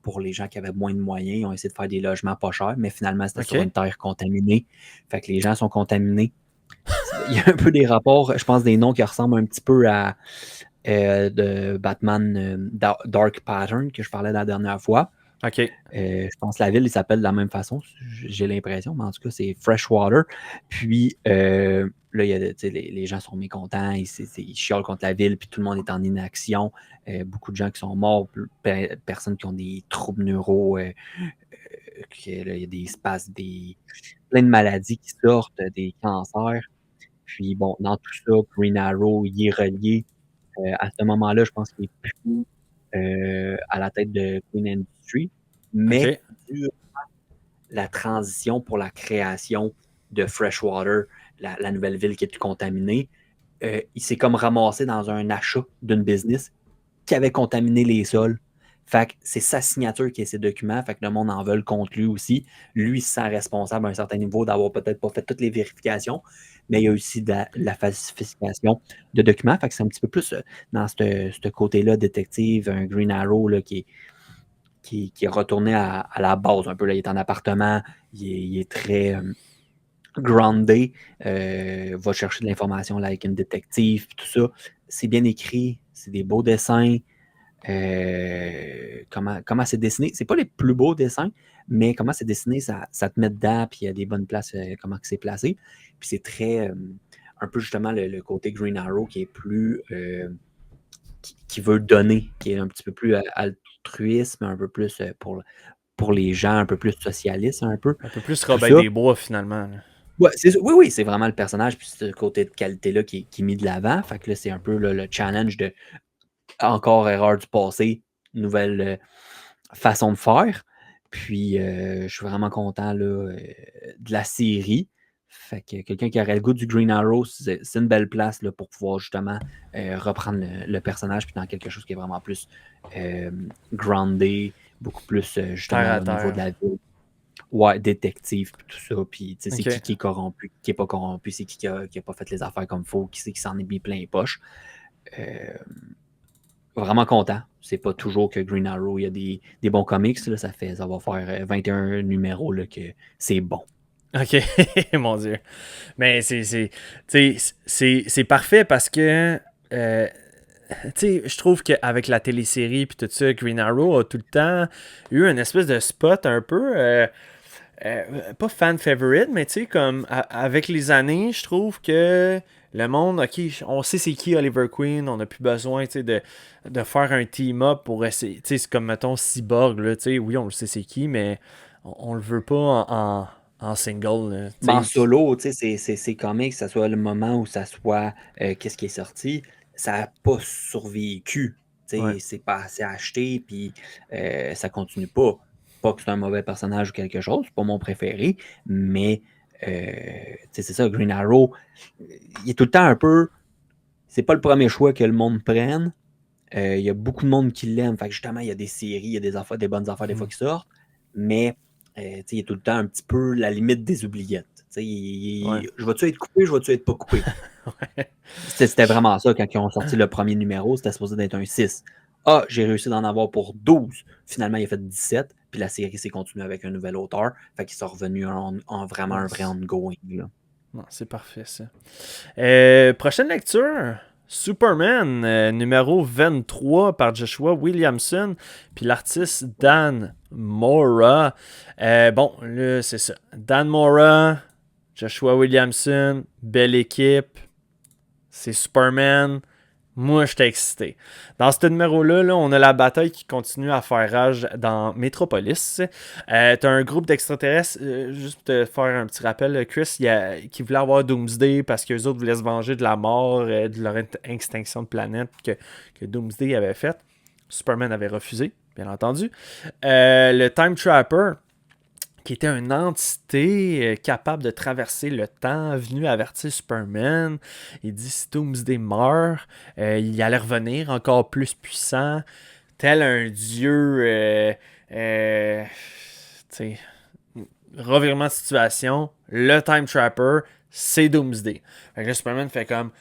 S3: pour les gens qui avaient moins de moyens. Ils ont essayé de faire des logements pas chers, mais finalement, c'était sur une
S1: OK.
S3: terre contaminée. Fait que les gens sont contaminés. Il y a un peu des rapports, je pense, des noms qui ressemblent un petit peu à de Batman Dark Pattern que je parlais la dernière fois.
S1: OK.
S3: Je pense que la ville, il s'appelle de la même façon, j'ai l'impression, mais en tout cas, c'est Freshwater. Puis là, les gens sont mécontents, ils chiolent contre la ville, puis tout le monde est en inaction. Beaucoup de gens qui sont morts, personnes qui ont des troubles neuro, là, il y a des spasmes, plein de maladies qui sortent, des cancers. Puis bon, dans tout ça, Green Arrow, il est relié. À ce moment-là, je pense qu'il est plus à la tête de Queen Industry, mais
S1: OK.
S3: durant la transition pour la création de Freshwater, la nouvelle ville qui est plus contaminée, il s'est comme ramassé dans un achat d'une business qui avait contaminé les sols. Fait que c'est sa signature qui est ces documents, fait que le monde en veut contre lui aussi. Lui, il se sent responsable à un certain niveau d'avoir peut-être pas fait toutes les vérifications, mais il y a aussi de la falsification de documents. Fait que c'est un petit peu plus dans ce côté-là, détective, un Green Arrow là, qui est retourné à la base un peu. Là, il est en appartement, il est très groundé, va chercher de l'information là, avec une détective, tout ça. C'est bien écrit, c'est des beaux dessins. Comment c'est dessiné. C'est pas les plus beaux dessins, mais comment c'est dessiné, ça te met dedans, puis il y a des bonnes places, comment c'est placé. Puis c'est très, un peu justement le côté Green Arrow qui est plus, qui veut donner, qui est un petit peu plus altruisme, un peu plus pour les gens, un peu plus socialiste, un peu.
S1: Un peu plus
S3: Tout
S1: Robin
S3: ça.
S1: des Bois, finalement. Là.
S3: Ouais, oui, c'est vraiment le personnage, puis ce côté de qualité-là qui est mis de l'avant. Fait que là, c'est un peu le challenge de encore erreur du passé, nouvelle façon de faire. Puis, je suis vraiment content là, de la série. Fait que quelqu'un qui aurait le goût du Green Arrow, c'est une belle place là, pour pouvoir justement reprendre le personnage puis dans quelque chose qui est vraiment plus groundé, beaucoup plus
S1: Terre
S3: justement
S1: à
S3: au niveau de
S1: terre.
S3: la ville. Ouais, détective, puis tout ça. Puis, tu sais, c'est
S1: OK.
S3: qui est corrompu, qui est pas corrompu, c'est qui a pas fait les affaires comme il faut, qui c'est qui s'en est mis plein les poches. Euh, Vraiment content. C'est pas toujours que Green Arrow, il y a des bons comics. Là, ça va faire 21 numéros là, que c'est bon.
S1: OK. Mon Dieu. Mais c'est parfait parce que je trouve qu'avec la télésérie puis tout ça, Green Arrow a tout le temps eu une espèce de spot un peu pas fan favorite, mais tu sais, comme avec les années, je trouve que le monde, ok, on sait c'est qui Oliver Queen, on n'a plus besoin de faire un team-up pour essayer. Tu sais, c'est comme mettons Cyborg, là, tu sais, oui, on le sait c'est qui, mais on le veut pas en single, là,
S3: Mais en
S1: tu sais.
S3: solo, tu sais, c'est comics, que ce soit le moment où ça soit qu'est-ce qui est sorti, ça n'a pas survécu. Tu
S1: Ouais.
S3: sais, c'est pas assez acheté, puis ça continue pas. Pas que c'est un mauvais personnage ou quelque chose, c'est pas mon préféré, mais tu sais, c'est ça, Green Arrow, il est tout le temps un peu. C'est pas le premier choix que le monde prenne. Il y a beaucoup de monde qui l'aime. Fait que justement, il y a des séries, il y a des affaires, des bonnes affaires des fois
S1: Mhm.
S3: qui sortent. Mais il est tout le temps un petit peu la limite des oubliettes.
S1: Ouais.
S3: Je vais-tu être coupé, je vais-tu être pas coupé?
S1: Ouais.
S3: C'était vraiment ça quand ils ont sorti le premier numéro, c'était supposé d'être un 6. Ah, j'ai réussi d'en avoir pour 12. Finalement, il a fait 17. Puis la série s'est continuée avec un nouvel auteur. Fait qu'ils sont revenus en vraiment un vrai
S1: Nice.
S3: ongoing. Là.
S1: Non, c'est parfait ça. Prochaine lecture. Superman, numéro 23 par Joshua Williamson, puis l'artiste Dan Mora. Bon, là, c'est ça. Dan Mora, Joshua Williamson, belle équipe. C'est Superman. Moi, j'étais excité. Dans ce numéro-là, là, on a la bataille qui continue à faire rage dans Metropolis. T'as un groupe d'extraterrestres, juste pour te faire un petit rappel, Chris, qui voulait avoir Doomsday parce qu'eux autres voulaient se venger de la mort, de leur extinction de planète que Doomsday avait faite. Superman avait refusé, bien entendu. Le Time Trapper, qui était une entité capable de traverser le temps, venu avertir Superman. Il dit si Doomsday meurt, il allait revenir encore plus puissant, tel un dieu. Tu sais, revirement de situation. Le Time Trapper, c'est Doomsday. Fait que là, Superman fait comme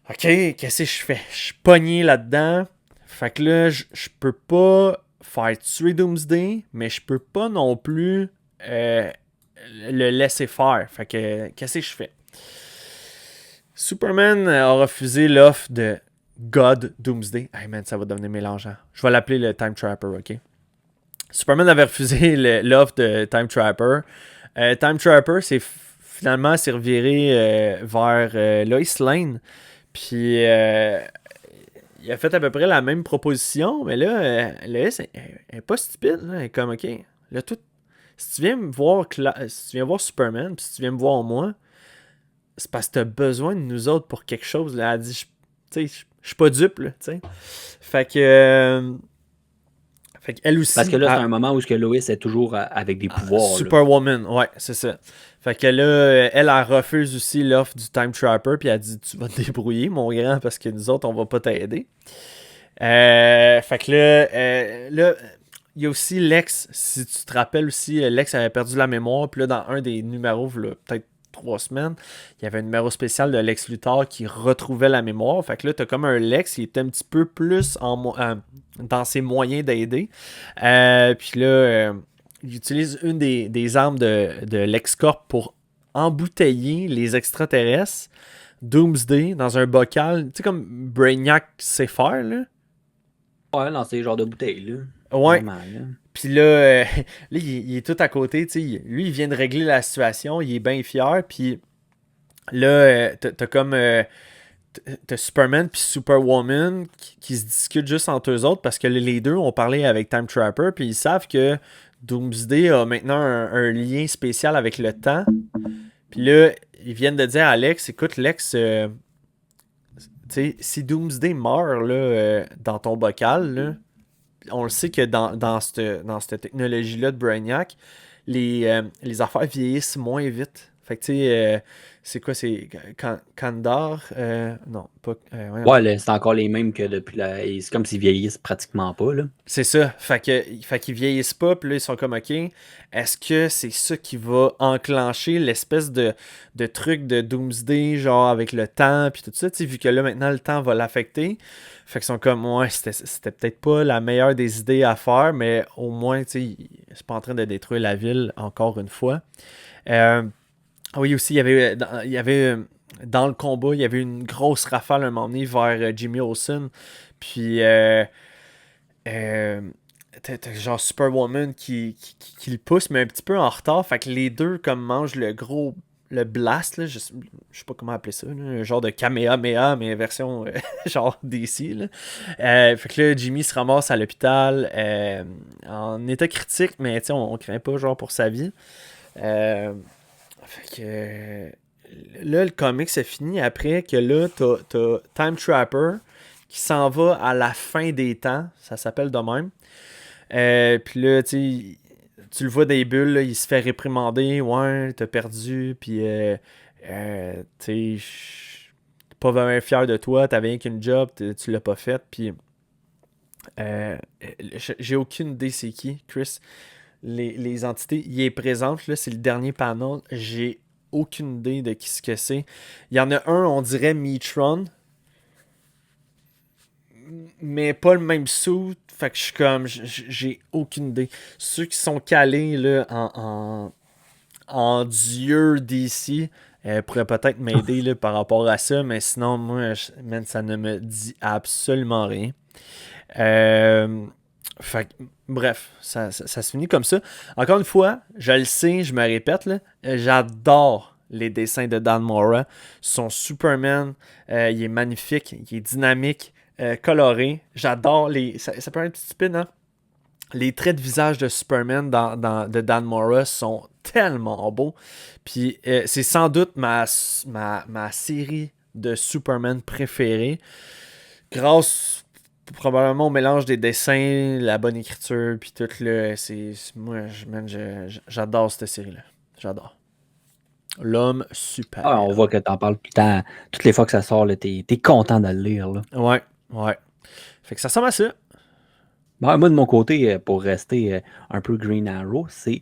S1: OK, qu'est-ce que je fais? Je suis pogné là-dedans. Fait que là, je peux pas faire tuer Doomsday, mais je peux pas non plus le laisser faire. Fait que, qu'est-ce que je fais? Superman a refusé l'offre de God Doomsday. Hey man, ça va devenir mélangeant. Je vais l'appeler le Time Trapper, OK? Superman avait refusé l'offre de Time Trapper. Time Trapper, finalement s'est reviré vers Lois Lane. Puis il a fait à peu près la même proposition, mais là, Lois elle est pas stupide. Là. Elle est comme, OK, là, si tu viens me voir, si tu viens voir Superman, puis si tu viens me voir moi, c'est parce que t'as besoin de nous autres pour quelque chose. Là. Elle dit, tu sais, je suis pas dupe, là, tu sais. Fait que... Fait qu'elle aussi.
S3: Parce que là, c'est un moment où Lois est toujours avec des pouvoirs.
S1: Superwoman, ouais, c'est ça. Fait que là, elle refuse aussi l'offre du Time Trapper, puis elle dit tu vas te débrouiller, mon grand, parce que nous autres, on va pas t'aider. Fait que là, il y a aussi Lex, si tu te rappelles aussi, Lex avait perdu la mémoire, puis là, dans un des numéros, peut-être 3 semaines, il y avait un numéro spécial de Lex Luthor qui retrouvait la mémoire. Fait que là, t'as comme un Lex qui est un petit peu plus dans ses moyens d'aider. Puis là, il utilise une des armes de LexCorp pour embouteiller les extraterrestres Doomsday dans un bocal. Tu sais, comme Brainiac sait faire, là.
S3: Ouais, dans ces genres de bouteilles, là.
S1: Ouais.
S3: Normal, là.
S1: Puis là, il est tout à côté, tu sais. Lui, il vient de régler la situation, il est bien fier. Puis là, t'as comme... t'as Superman puis Superwoman qui se discutent juste entre eux autres parce que les deux ont parlé avec Time Trapper, puis ils savent que Doomsday a maintenant un lien spécial avec le temps. Puis là, ils viennent de dire à Lex, écoute Lex, tu sais, si Doomsday meurt là, dans ton bocal, là, on le sait que dans cette technologie-là de Brainiac, les affaires vieillissent moins vite. Fait que tu sais, c'est quoi, c'est Kandar? Non, pas...
S3: ouais, là, c'est encore les mêmes que depuis c'est comme s'ils vieillissent pratiquement pas, là.
S1: C'est ça. Fait qu'ils vieillissent pas, puis là, ils sont comme, OK, est-ce que c'est ça qui va enclencher l'espèce de truc de Doomsday, genre avec le temps, puis tout ça, tu sais, vu que là, maintenant, le temps va l'affecter. Fait qu'ils sont comme, ouais, c'était peut-être pas la meilleure des idées à faire, mais au moins, tu sais, c'est pas en train de détruire la ville, encore une fois. Oui, aussi, il y avait dans le combat, il y avait une grosse rafale un moment donné vers Jimmy Olsen. Puis, t'as genre Superwoman qui le pousse, mais un petit peu en retard. Fait que les deux, comme, mangent le blast, là, je sais pas comment appeler ça, là, un genre de Kamehameha, mais version genre DC. Là. Fait que là, Jimmy se ramasse à l'hôpital en état critique, mais on craint pas genre pour sa vie. Fait que là, le comic c'est fini après que là, t'as Time Trapper qui s'en va à la fin des temps. Ça s'appelle de même. Puis là, tu le vois des bulles, là, il se fait réprimander. Ouais, t'as perdu. Puis, tu sais, pas vraiment fier de toi. T'avais rien qu'une job, tu l'as pas faite. Puis, j'ai aucune idée c'est qui, Chris. Les entités, il est présent, là, c'est le dernier panel. J'ai aucune idée de qui ce que c'est. Il y en a un, on dirait Metron, mais pas le même suit. Fait que je suis comme, j'ai aucune idée. Ceux qui sont calés là, en dieu d'ici pourraient peut-être m'aider là, par rapport à ça, mais sinon, moi, ça ne me dit absolument rien. Fait que, bref, ça se finit comme ça. Encore une fois, je le sais, je me répète, là, j'adore les dessins de Dan Mora. Son Superman, il est magnifique, il est dynamique, coloré. J'adore les... Ça peut être un petit stupide, hein? Les traits de visage de Superman de Dan Mora sont tellement beaux. Puis c'est sans doute ma série de Superman préférée. Grâce probablement au mélange des dessins, la bonne écriture, puis tout là, moi, j'adore cette série-là. J'adore. L'homme super.
S3: Ah, on voit que t'en parles tout le temps. Toutes les fois que ça sort, t'es content de le lire, là.
S1: Ouais. Fait que ça ressemble à ça.
S3: Moi, de mon côté, pour rester un peu Green Arrow, c'est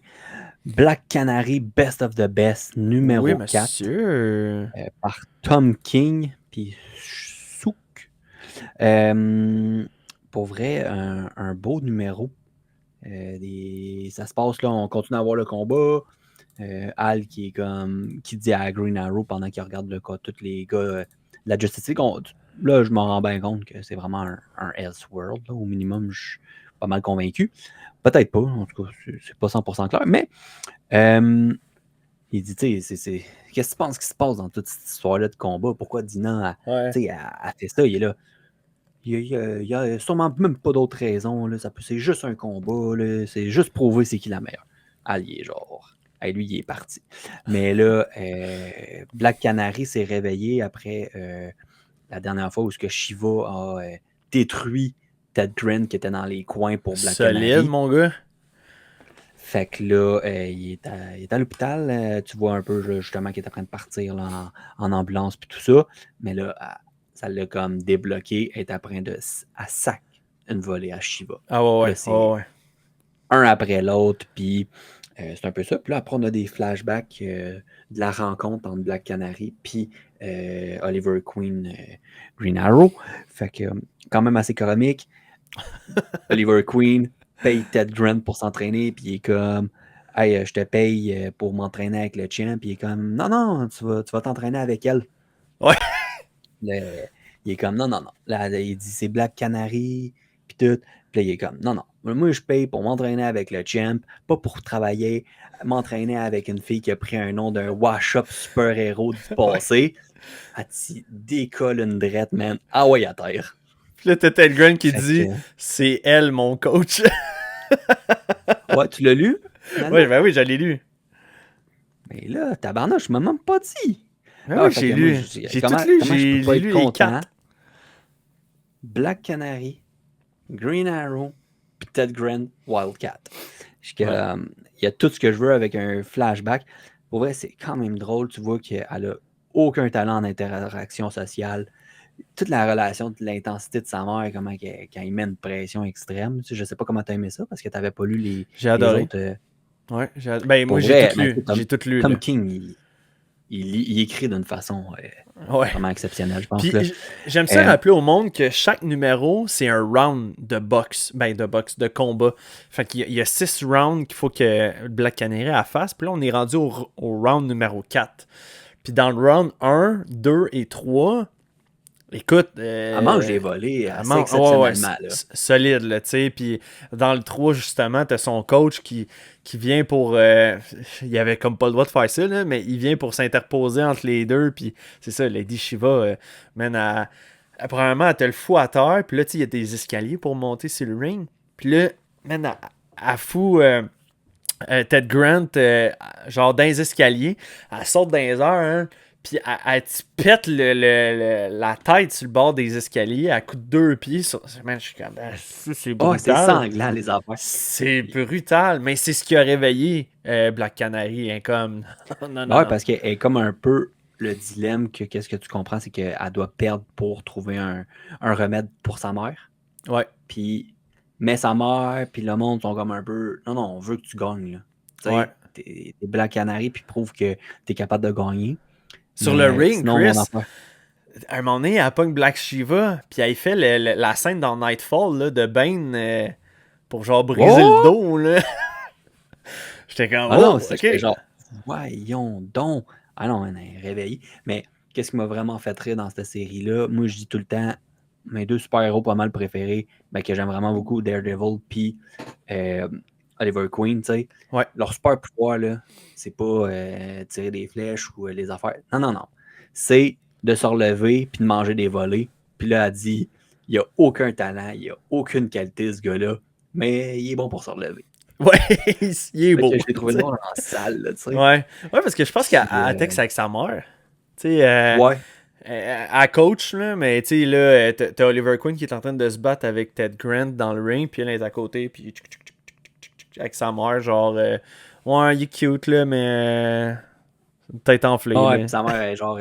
S3: Black Canary Best of the Best numéro 4
S1: monsieur.
S3: par Tom King. Puis Pour vrai, un beau numéro. Ça se passe là, on continue à voir le combat. Al qui dit à Green Arrow pendant qu'il regarde le cas, tous les gars de la Justice League. Là, je m'en rends bien compte que c'est vraiment un Elseworld. Là, au minimum, je suis pas mal convaincu. Peut-être pas, en tout cas, c'est pas 100% clair. Mais il dit, tu sais, qu'est-ce que tu penses qui se passe dans toute cette histoire-là de combat? Pourquoi Dina a fait ça? Il est là. Il y a sûrement même pas d'autres raisons. Là. C'est juste un combat. Là. C'est juste prouver c'est qui la meilleure. Allié, genre. Hey, lui, il est parti. Mais là, Black Canary s'est réveillé après la dernière fois où Shiva a détruit Ted Grant qui était dans les coins pour Black Canary.
S1: Solide, mon gars.
S3: Fait que là, il est à l'hôpital. Tu vois un peu justement qu'il est en train de partir là, en ambulance puis tout ça. Mais là, ça l'a comme débloqué. Elle est en train à sac une volée à Shiva.
S1: Ah ouais,
S3: là, c'est
S1: ouais.
S3: un après l'autre. Puis c'est un peu ça. Puis là, après, on a des flashbacks de la rencontre entre Black Canary puis Oliver Queen, Green Arrow. Fait que quand même assez comique. Oliver Queen paye Ted Grant pour s'entraîner, puis il est comme hey, je te paye pour m'entraîner avec le champ, puis il est comme non, tu vas t'entraîner avec elle.
S1: Ouais.
S3: Il est comme non. Là, il dit c'est Black Canary, puis tout. Puis là, il est comme non. Moi, je paye pour m'entraîner avec le champ, pas pour travailler, m'entraîner avec une fille qui a pris un nom d'un wash-up super-héros du passé. Elle t'y décolle une drette, man. Ah ouais, à terre.
S1: Puis là, t'as Ted Grant qui dit c'est elle, mon coach.
S3: Ouais, tu l'as lu?
S1: Oui, ben oui, je l'ai lu.
S3: Mais là, tabarnak, je m'en même pas dit.
S1: Ben oui, j'ai lu. J'ai tout lu, j'ai lu les 4.
S3: Black Canary, Green Arrow, puis Ted Grant, Wildcat. Il y a tout ce que je veux avec un flashback. Pour vrai, c'est quand même drôle. Tu vois qu'elle a aucun talent en interaction sociale. Toute la relation, l'intensité de sa mère, comment quand il met une pression extrême. Je sais pas comment tu as aimé ça parce que tu n'avais pas lu les autres.
S1: Ouais, ben moi j'ai tout lu. J'ai tout lu.
S3: Tom King, il écrit d'une façon vraiment exceptionnelle, je pense.
S1: Puis, j'aime ça rappeler au monde que chaque numéro, c'est un round de boxe. Ben, de combat. Fait qu'il y a 6 rounds qu'il faut que Black Canary fasse. Puis là, on est rendu au round numéro 4. Puis dans le round 1, 2 et 3, écoute...
S3: elle mange des volets assez exceptionnellement.
S1: Solide, là, tu sais. Puis dans le 3, justement, t'as son coach qui vient pour... il avait comme pas le droit de faire ça, là, mais il vient pour s'interposer entre les deux. Puis c'est ça, Lady Shiva, premièrement, elle te le fout à terre. Puis là, tu sais, il y a des escaliers pour monter sur le ring. Puis là, elle fout... Ted Grant, genre dans les escaliers, elle saute dans les airs, hein, puis elle te pète la tête sur le bord des escaliers à coup de 2 pieds. Je suis comme, c'est brutal.
S3: C'est sanglant, les affaires.
S1: C'est brutal, mais c'est ce qui a réveillé Black Canary. Hein, comme... non,
S3: parce qu'elle est comme un peu le dilemme que qu'est-ce que tu comprends, c'est qu'elle doit perdre pour trouver un remède pour sa mère.
S1: Ouais.
S3: Puis... Mais sa mère, puis le monde sont comme un peu... Non, on veut que tu gagnes. Là. Ouais. T'es Black Canary, puis prouve que t'es capable de gagner.
S1: Sur le ring, Chris, à un moment donné, elle pogne Black Shiva, puis elle fait la scène dans Nightfall là, de Bane pour genre briser le dos. Là. J'étais comme...
S3: c'est genre... Voyons donc. Ah non, on est réveillé. Mais qu'est-ce qui m'a vraiment fait rire dans cette série-là? Moi, je dis tout le temps... Mes 2 super-héros pas mal préférés, que j'aime vraiment beaucoup, Daredevil puis Oliver Queen, tu sais.
S1: Ouais.
S3: Leur super pouvoir, là, c'est pas tirer des flèches ou les affaires. Non. C'est de se relever puis de manger des volets. Puis là, elle dit, il a aucun talent, il a aucune qualité, ce gars-là, mais il est bon pour se relever.
S1: Ouais, il est beau.
S3: Je l'ai trouvé drôle en salle, tu sais.
S1: Ouais, parce que je pense qu'elle texte avec sa mère. Tu sais,
S3: ouais.
S1: Elle coach, là, mais tu sais, là, t'as Oliver Queen qui est en train de se battre avec Ted Grant dans le ring, puis elle est à côté, puis avec sa mère, genre, ouais, il est cute, là, mais tête enflée.
S3: Ouais, puis sa mère est genre,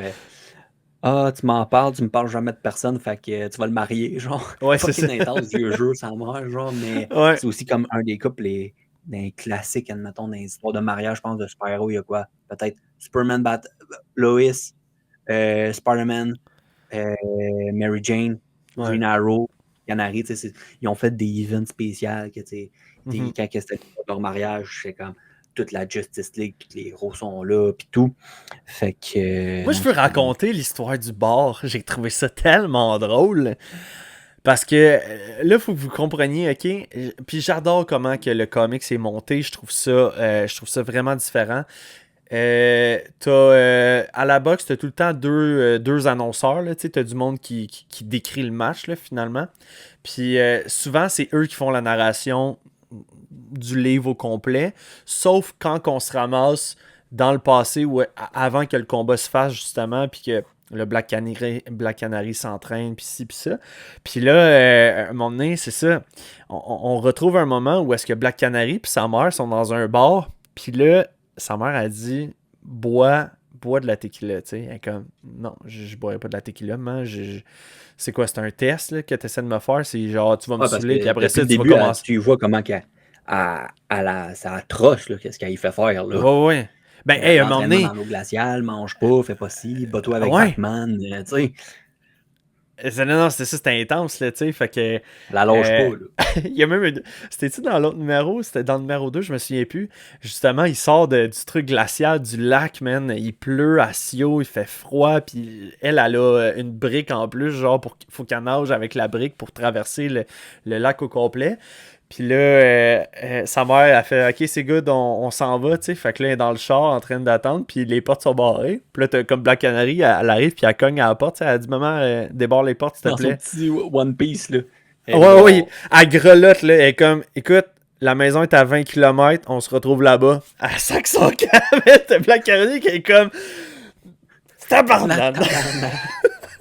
S3: tu m'en parles, tu me parles jamais de personne, fait que tu vas le marier, genre.
S1: Ouais, c'est ça.
S3: C'est intense, vieux jeu, sa mère, genre, mais c'est aussi comme un des couples, des classiques, admettons, dans les histoires de mariage, je pense, de super-héros, il y a quoi? Peut-être Superman, Lois, Spider-Man, Mary Jane, Green Arrow, Canary, ils ont fait des events spéciaux que, quand c'était leur mariage, c'est comme toute la Justice League, puis les héros sont là, puis tout. Fait que.
S1: Moi, je veux raconter l'histoire du bar. J'ai trouvé ça tellement drôle. Parce que là, il faut que vous compreniez, ok? Puis j'adore comment que le comics est monté. Je trouve ça vraiment différent. À la boxe, t'as tout le temps deux annonceurs. Tu as du monde qui décrit le match, là, finalement. Puis souvent, c'est eux qui font la narration du livre au complet. Sauf quand on se ramasse dans le passé, ou avant que le combat se fasse, justement, puis que le Black Canary s'entraîne, puis ci, puis ça. Puis là, à un moment donné, c'est ça. On retrouve un moment où est-ce que Black Canary puis sa mère sont dans un bar. Puis là, sa mère a dit « Bois de la tequila. » Tu sais, elle est comme « Non, je boirai pas de la tequila, man. C'est quoi, c'est un test là, que tu essaies de me faire? C'est genre, tu vas me saouler, puis après ça, tu vas commencer. »
S3: Tu vois comment ça atroce, qu'est-ce qu'elle fait faire. Là.
S1: Ouais. Ben, hey, un moment donné.
S3: Dans l'eau glaciale, mange pas, fais pas ci, bats-toi avec Batman, tu sais.
S1: Non, c'était intense, là, tu sais, fait que...
S3: La lâche pas, là.
S1: Il y a même... C'était-tu dans l'autre numéro? C'était dans le numéro 2, je me souviens plus. Justement, il sort du truc glacial, du lac, man. Il pleut à Sio, il fait froid, puis elle a une brique en plus, genre, faut qu'elle nage avec la brique pour traverser le lac au complet. Puis là, sa mère a fait « Ok, c'est good, on s'en va, tu sais. » Fait que là, elle est dans le char en train d'attendre, puis les portes sont barrées. Puis là, t'as comme Black Canary, elle arrive, puis elle cogne à la porte. Elle a dit « Maman, débarre les portes, s'il te plaît. »
S3: Dans son petit One Piece, là.
S1: Oui. Elle grelotte, là. Elle est comme « Écoute, la maison est à 20 km, on se retrouve là-bas. » Elle sac son camp. T'as Black Canary qui est comme « Tabarnak! »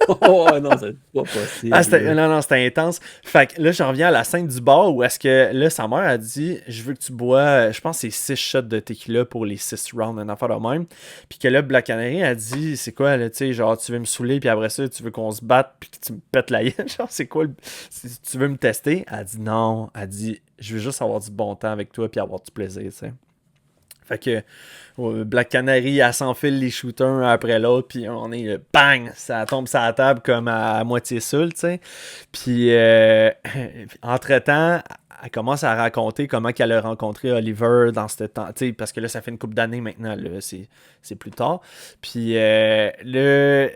S3: Oh non, c'est pas possible.
S1: Non, c'était intense. Fait que là, j'en reviens à la scène du bar où est-ce que là, sa mère a dit je veux que tu bois, je pense que c'est 6 shots de tequila pour les 6 rounds, une affaire de même. Puis que là, Black Canary a dit c'est quoi, là, tu sais, genre, tu veux me saouler, puis après ça, tu veux qu'on se batte, puis que tu me pètes la gueule. Genre, c'est quoi, tu veux me tester? Elle a dit non. Elle a dit je veux juste avoir du bon temps avec toi, puis avoir du plaisir, tu sais. Fait que Black Canary, elle s'enfile les shooters un après l'autre, puis on est bang, ça tombe sur la table comme à moitié seul, tu sais. Puis entre-temps, elle commence à raconter comment qu'elle a rencontré Oliver dans ce temps, tu sais, parce que là, ça fait une couple d'années maintenant, là, c'est plus tard. Puis non,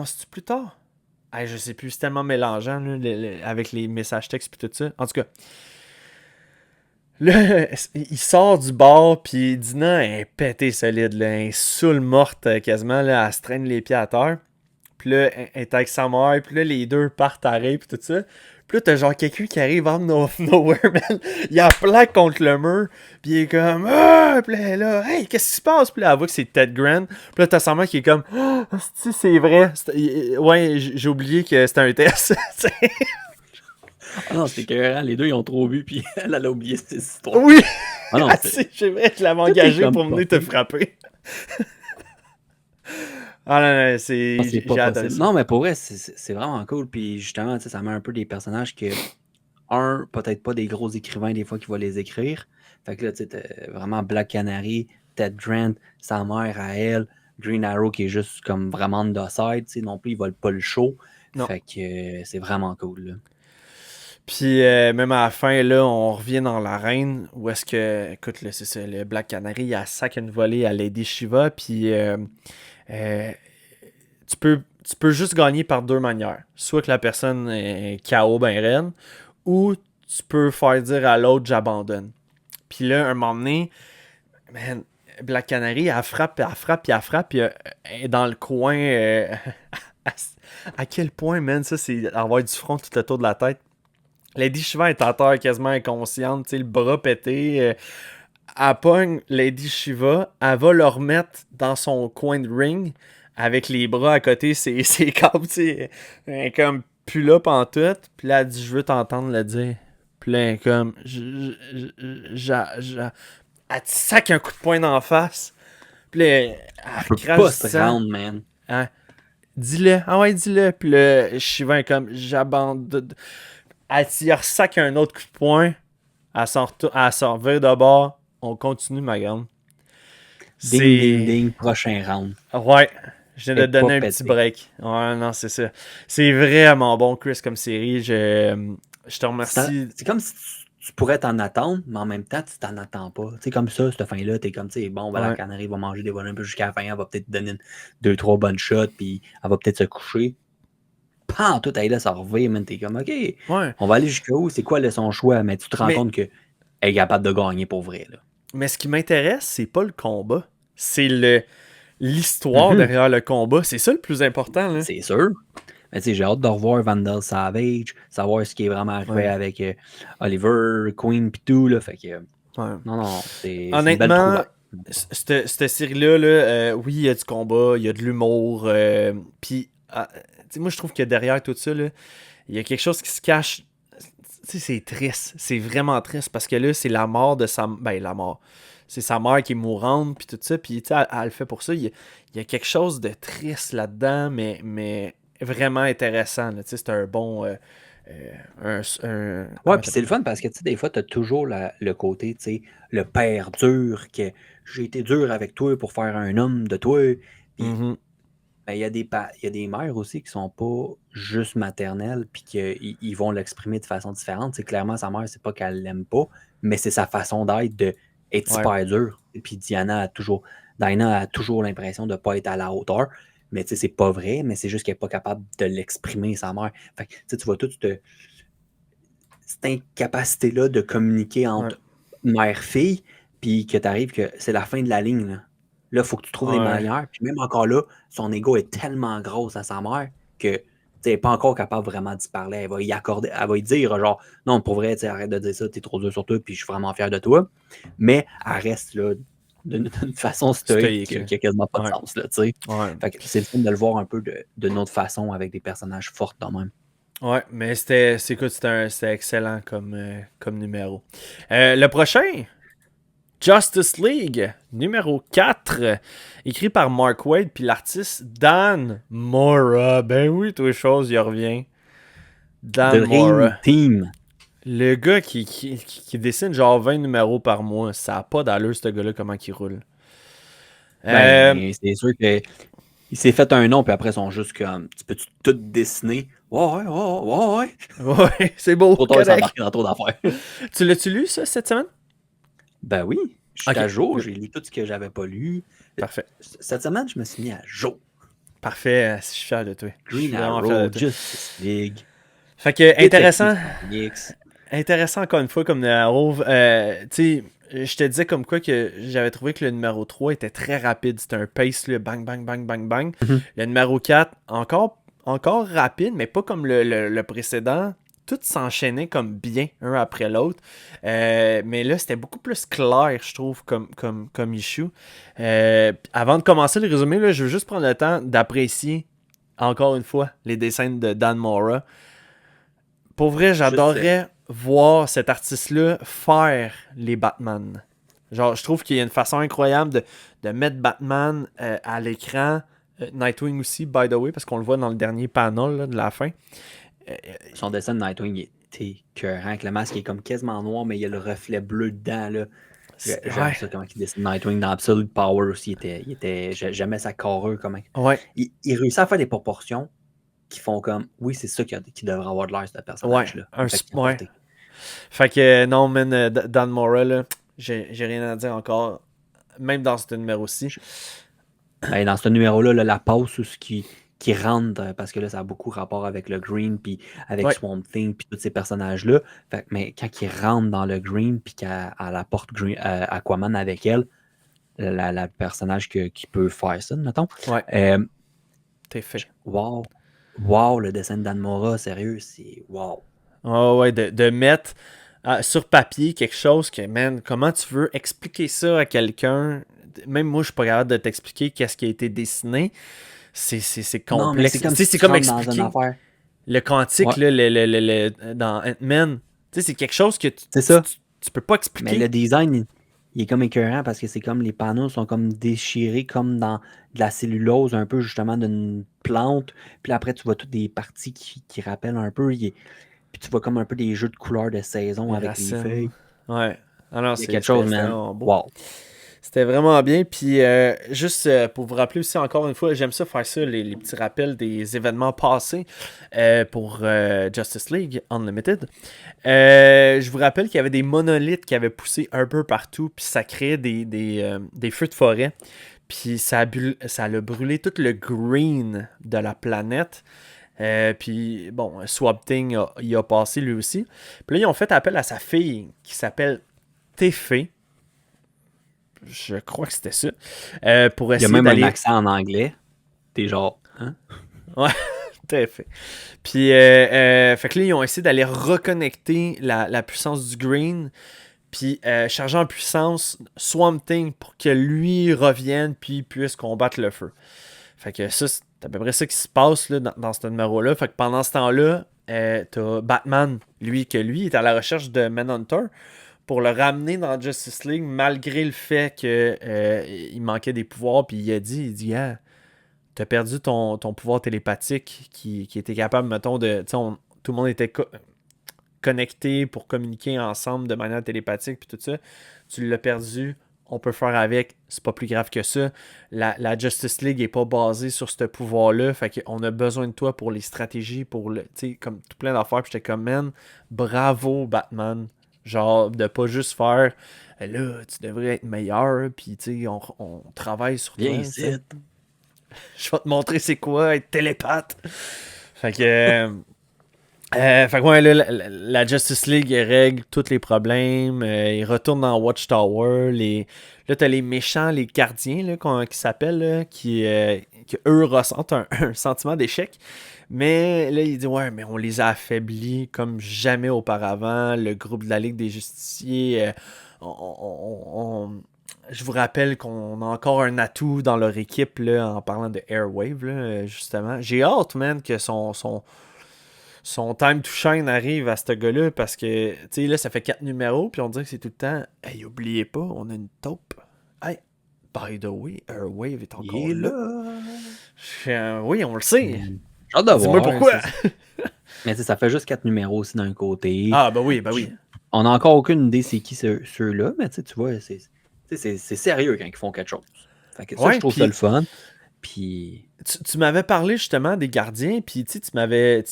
S1: c'est-tu plus tard? Je sais plus, c'est tellement mélangeant là, avec les messages textes et tout ça. En tout cas, là, il sort du bar, puis Dina est pétée solide, là, elle est saoule morte quasiment, là, elle se traîne les pieds à terre. Puis là, elle est avec sa mère, puis là, les deux partent à rire, puis tout ça. Puis là, t'as genre quelqu'un qui arrive out of nowhere, man. Il a plaque contre le mur, puis il est comme « Ah! » Puis là, « Hey, qu'est-ce qui se passe? » Puis là, elle voit que c'est Ted Grant. Puis là, t'as sa mère qui est comme « Ah, c'est vrai. Ouais, j'ai oublié que c'était un test. »
S3: Ah non, c'est que les deux, ils ont trop bu, puis elle a oublié cette histoire.
S1: Oui!
S3: Ah non,
S1: c'est vrai, je l'avais engagé pour venir te frapper. Non, c'est
S3: j'ai adoré ça. Non, mais pour vrai, c'est vraiment cool. Puis justement, ça met un peu des personnages que, peut-être pas des gros écrivains des fois qui vont les écrire. Fait que là, tu sais, t'as vraiment Black Canary, Ted Grant, sa mère à elle, Green Arrow qui est juste comme vraiment de side, tu sais, non plus, ils volent pas le show. Non. Fait que c'est vraiment cool, là.
S1: Puis même à la fin, là, on revient dans l'arène où est-ce que, écoute, là, c'est ça, le Black Canary, il a sac une volée à Lady Shiva, puis tu peux juste gagner par deux manières. Soit que la personne est KO ben raide, ou tu peux faire dire à l'autre j'abandonne. Puis là, un moment donné, man, Black Canary, elle frappe, puis elle est dans le coin. À quel point, man, ça, c'est avoir du front tout autour de la tête. Lady Shiva est à terre quasiment inconsciente, tu sais, le bras pété. Elle pogne Lady Shiva, elle va le remettre dans son coin de ring avec les bras à côté, ses câbles, tu sais, comme plus là pantoute. Puis là, elle dit, je veux t'entendre le dire. Puis là, comme, elle te sac un coup de poing d'en face. Puis là, elle
S3: crache du sang. Man.
S1: Hein? Dis-le, ah ouais, dis-le. Puis là, Shiva est comme, j'abandonne. Elle tire sac un autre coup de poing. Elle s'en revient de bord. On continue, ma grande.
S3: Ding, ding, ding, prochain round.
S1: Ouais. Je viens de te donner un petit break. Ouais, non, c'est ça. C'est vraiment bon, Chris, comme série. Je te remercie.
S3: C'est comme si tu pourrais t'en attendre, mais en même temps, tu t'en attends pas. Tu sais, comme ça, cette fin-là, t'es comme, tu sais, bon, la Canarie va manger des bonhommes jusqu'à la fin, elle va peut-être te donner 2-3 bonnes shots, puis elle va peut-être se coucher. Pan, tout, elle là, ça revient, man. T'es comme, OK, on va aller jusqu'où? C'est quoi son choix? Mais tu te rends compte qu'elle est capable de gagner pour vrai, là.
S1: Mais ce qui m'intéresse, c'est pas le combat. C'est l'histoire derrière le combat. C'est ça le plus important, là.
S3: C'est sûr. Mais tu sais, j'ai hâte de revoir Vandal Savage, savoir ce qui est vraiment arrivé avec Oliver, Queen pis tout, là. Fait que. Non, c'est
S1: honnêtement, cette série-là, là, oui, il y a du combat, il y a de l'humour. Puis, moi, je trouve que derrière tout ça, là, il y a quelque chose qui se cache. Tu sais, c'est triste. C'est vraiment triste parce que là, c'est la mort de sa. Ben, la mort. C'est sa mère qui est mourante, puis tout ça. Puis, tu sais, elle le fait pour ça. Il y a quelque chose de triste là-dedans, mais vraiment intéressant. Tu sais, c'est un bon.
S3: Ouais, puis c'est le fun parce que, tu sais, des fois, tu as toujours le côté, tu sais, le père dur, que j'ai été dur avec toi pour faire un homme de toi. Puis, ben, il y a des mères aussi qui sont pas juste maternelles, puis qu'ils vont l'exprimer de façon différente. C'est clairement, sa mère, c'est pas qu'elle l'aime pas, mais c'est sa façon d'être, super dure. Et puis Diana a toujours l'impression de pas être à la hauteur. Mais tu sais, c'est pas vrai, mais c'est juste qu'elle n'est pas capable de l'exprimer, sa mère. Fait que, tu vois toute cette incapacité-là de communiquer entre mère-fille, puis que tu arrives que c'est la fin de la ligne, là. Là, il faut que tu trouves des manières. Puis même encore là, son ego est tellement gros à sa mère que tu n'est pas encore capable vraiment d'y parler. Elle va y dire genre, non, pour vrai, arrête de dire ça, t'es trop dur sur toi, puis je suis vraiment fier de toi. Mais elle reste là d'une façon stoïque qui a quasiment pas de sens, là, tu sais. Fait que c'est le fun de le voir un peu d'une autre façon avec des personnages forts quand même.
S1: Ouais, mais c'était excellent comme numéro. Le prochain, Justice League, numéro 4, écrit par Mark Waid, puis l'artiste Dan Mora. Ben oui, toutes les choses, il revient. Dan Mora.
S3: Team.
S1: Le gars qui dessine genre 20 numéros par mois, ça n'a pas d'allure, ce gars-là, comment il roule.
S3: Ben, c'est sûr qu'il s'est fait un nom, puis après, ils sont juste comme, tu peux tout dessiner? Ouais.
S1: Ouais, c'est beau.
S3: Trop ça marque dans trop d'affaires.
S1: Tu l'as-tu lu, ça, cette semaine?
S3: Ben oui, je suis à jour, j'ai lu tout ce que j'avais pas lu.
S1: Parfait.
S3: Cette semaine, je me suis mis à jour.
S1: Parfait, je suis fier de toi.
S3: Green Arrow, Justice League.
S1: Fait que, intéressant. Intéressant encore une fois comme numéro. Tu sais, je te disais comme quoi que j'avais trouvé que le numéro 3 était très rapide. C'était un pace, là, bang, bang, bang, bang, bang. Le numéro 4, encore rapide, mais pas comme le précédent. Tout s'enchaînait comme bien, un après l'autre. Mais là, c'était beaucoup plus clair, je trouve, comme issue. Avant de commencer le résumé, là, je veux juste prendre le temps d'apprécier, encore une fois, les dessins de Dan Mora. Pour vrai, j'adorerais voir cet artiste-là faire les Batman. Genre, je trouve qu'il y a une façon incroyable de mettre Batman à l'écran. Nightwing aussi, by the way, parce qu'on le voit dans le dernier panel là, de la fin.
S3: Son dessin de Nightwing était écœurant, que le masque est comme quasiment noir, mais il y a le reflet bleu dedans. Là. J'aime ça, comment il dessine Nightwing dans Absolute Power aussi. J'aimais sa carrure. Comment... Il réussit à faire des proportions qui font comme, oui, c'est ça qui devrait avoir de l'air, ce personnage-là.
S1: Fait que, non, man, Dan Mora, là, j'ai rien à dire encore, même dans ce numéro-ci.
S3: Ben, dans ce numéro-là, la pause, ce qui rentre, parce que là, ça a beaucoup rapport avec le Green, puis avec Swamp Thing, puis tous ces personnages-là. Fait, mais quand il rentre dans le Green, puis qu'elle apporte Aquaman avec elle, la personnage qui peut faire ça, mettons.
S1: T'es fait.
S3: Wow, le dessin de Dan Mora, sérieux, c'est wow.
S1: De mettre sur papier quelque chose que, man, comment tu veux expliquer ça à quelqu'un? Même moi, je suis pas capable de t'expliquer qu'est-ce qui a été dessiné. C'est complexe. C'est comme expliquer le quantique là, dans Ant-Man. C'est quelque chose que tu peux pas expliquer.
S3: Mais le design, il est comme écœurant parce que c'est comme les panneaux sont comme déchirés comme dans de la cellulose un peu justement d'une plante. Puis après, tu vois toutes des parties qui rappellent un peu. Puis tu vois comme un peu des jeux de couleurs de saison avec les feuilles.
S1: Ouais. Alors,
S3: c'est quelque chose, man.
S1: Wow. C'était vraiment bien. Puis juste pour vous rappeler aussi encore une fois, j'aime ça faire ça, les petits rappels des événements passés pour Justice League Unlimited. Je vous rappelle qu'il y avait des monolithes qui avaient poussé un peu partout, puis ça créait des feux de forêt. Puis ça a brûlé tout le green de la planète. Puis bon, Swamp Thing y a passé lui aussi. Puis là, ils ont fait appel à sa fille qui s'appelle Téfé. Je crois que c'était ça. Pour
S3: Il y a
S1: essayer
S3: même un
S1: d'aller.
S3: accent en anglais. T'es genre, hein?
S1: Ouais, Téfé. Puis, fait que là, ils ont essayé d'aller reconnecter la puissance du green. Puis, charger en puissance Swamp Thing pour que lui revienne puis puisse combattre le feu. Fait que ça, c'est à peu près ça qui se passe là, dans ce numéro-là. Fait que pendant ce temps-là, t'as Batman, lui est à la recherche de Manhunter pour le ramener dans Justice League malgré le fait qu'il manquait des pouvoirs. Puis il dit, ah, t'as perdu ton pouvoir télépathique qui était capable, mettons, de. Tout le monde était connecté pour communiquer ensemble de manière télépathique, puis tout ça. Tu l'as perdu. On peut faire avec, c'est pas plus grave que ça. La Justice League est pas basée sur ce pouvoir-là, fait qu'on a besoin de toi pour les stratégies, pour le, tu sais, comme tout plein d'affaires. Puis j'étais comme, man, bravo Batman. Genre, de pas juste faire, là, tu devrais être meilleur, puis tu sais, on travaille sur
S3: Viens
S1: toi.
S3: ici.
S1: Je vais te montrer c'est quoi être télépathe. Fait que... fait que ouais, là, la Justice League règle tous les problèmes. Ils retournent dans Watchtower. Là, t'as les méchants, les gardiens là, qui s'appellent, là, qui eux ressentent un sentiment d'échec. Mais là, il dit ouais, mais on les a affaiblis comme jamais auparavant. Le groupe de la Ligue des Justiciers, je vous rappelle qu'on a encore un atout dans leur équipe là, en parlant de Airwave, là, justement. J'ai hâte, man, que son time to shine arrive à ce gars-là parce que, tu sais, là, ça fait 4 numéros, puis on dirait que c'est tout le temps, hey, oubliez pas, on a une taupe. Hey, by the way, Airwave est encore
S3: Il est
S1: là. Oui, on le sait.
S3: J'ai hâte de
S1: Dis-moi
S3: voir.
S1: pourquoi.
S3: Mais tu sais, ça fait juste 4 numéros aussi d'un côté.
S1: Ah, ben oui, ben oui.
S3: On n'a encore aucune idée c'est qui ceux-là, mais tu vois, c'est sérieux quand ils font quelque chose. Fait que ça,
S1: Ouais,
S3: je trouve
S1: puis
S3: ça le fun. Puis.
S1: Tu m'avais parlé justement des gardiens, puis tu m'avais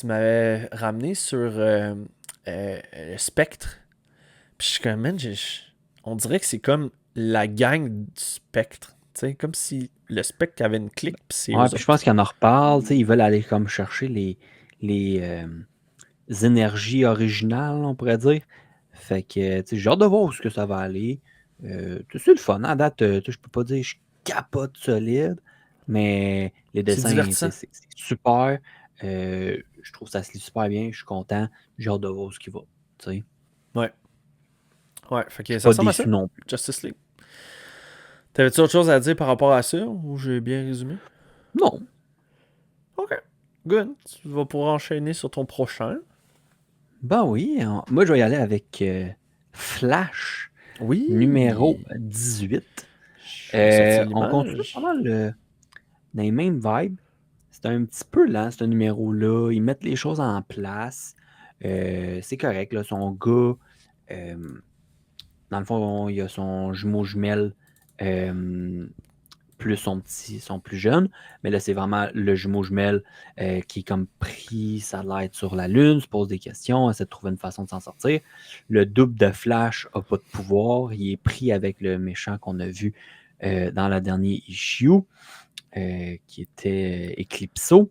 S1: ramené sur le Spectre. Puis je suis comme, man, on dirait que c'est comme la gang du Spectre. Tu sais, comme si le Spectre avait une clique, puis c'est
S3: Ouais,
S1: eux
S3: puis je
S1: autres.
S3: pense qu'ils en reparlent. Ils veulent aller comme chercher les énergies originales, on pourrait dire. Fait que j'ai hâte de voir où est-ce que ça va aller. C'est le fun. À date, je peux pas dire que je capote solide, mais les
S1: C'est
S3: dessins,
S1: divertissant.
S3: c'est super. Je trouve que ça se lit super bien. Je suis content. J'ai hâte de voir ce qui va. T'sais.
S1: Ouais. Ouais, fait que ça
S3: Pas
S1: ressemble à ça,
S3: déçu non plus.
S1: Justice League. T'avais-tu autre chose à dire par rapport à ça, ou j'ai bien résumé?
S3: Non.
S1: Ok, good. Tu vas pouvoir enchaîner sur ton prochain.
S3: Ben oui. Moi, je vais y aller avec Flash,
S1: Oui.
S3: numéro 18.
S1: Je vais sortir
S3: On continue
S1: l'image.
S3: pas mal dans les mêmes vibes. C'est un petit peu lent, ce numéro-là. Ils mettent les choses en place. C'est correct, là. Son gars, dans le fond, il a son jumeau jumelle plus son plus jeune. Mais là, c'est vraiment le jumeau jumelle qui est comme pris, ça a l'air sur la Lune, se pose des questions, essaie de trouver une façon de s'en sortir. Le double de Flash n'a pas de pouvoir. Il est pris avec le méchant qu'on a vu dans la dernière issue. Qui était Eclipso.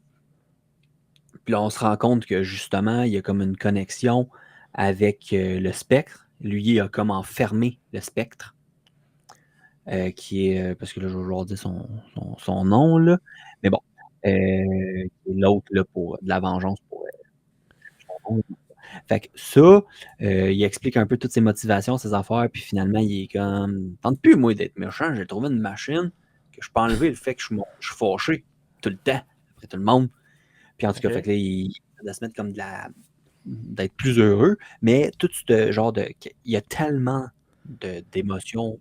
S3: Puis là, on se rend compte que justement, il y a comme une connexion avec le spectre. Lui, il a comme enfermé le spectre. Qui est. Parce que là, je vais leur dire son nom, là. Mais bon. L'autre, là, pour de la vengeance pour son nom. Fait que ça, il explique un peu toutes ses motivations, ses affaires, puis finalement, il est comme. Tente plus, moi, d'être méchant. J'ai trouvé une machine que je peux enlever le fait que je suis fâché tout le temps, après tout le monde. Puis en tout cas, fait que là, il va se mettre comme d'être plus heureux, mais tout ce genre de. Il y a tellement d'émotions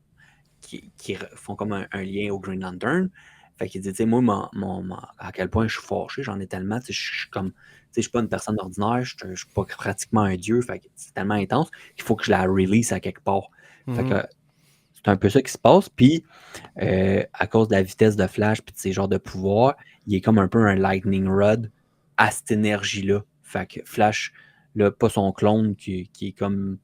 S3: qui font comme un lien au Green Lantern. Fait qu'il dit, tu sais, moi, à quel point je suis fâché, j'en ai tellement, tu sais, je suis comme, tu sais, je suis pas une personne ordinaire, je suis pas pratiquement un dieu, fait que c'est tellement intense qu'il faut que je la release à quelque part. Fait que C'est un peu ça qui se passe. Puis, à cause de la vitesse de Flash puis de ses genres de pouvoirs, il est comme un peu un lightning rod à cette énergie-là. Fait que Flash, là, pas son clone qui est comme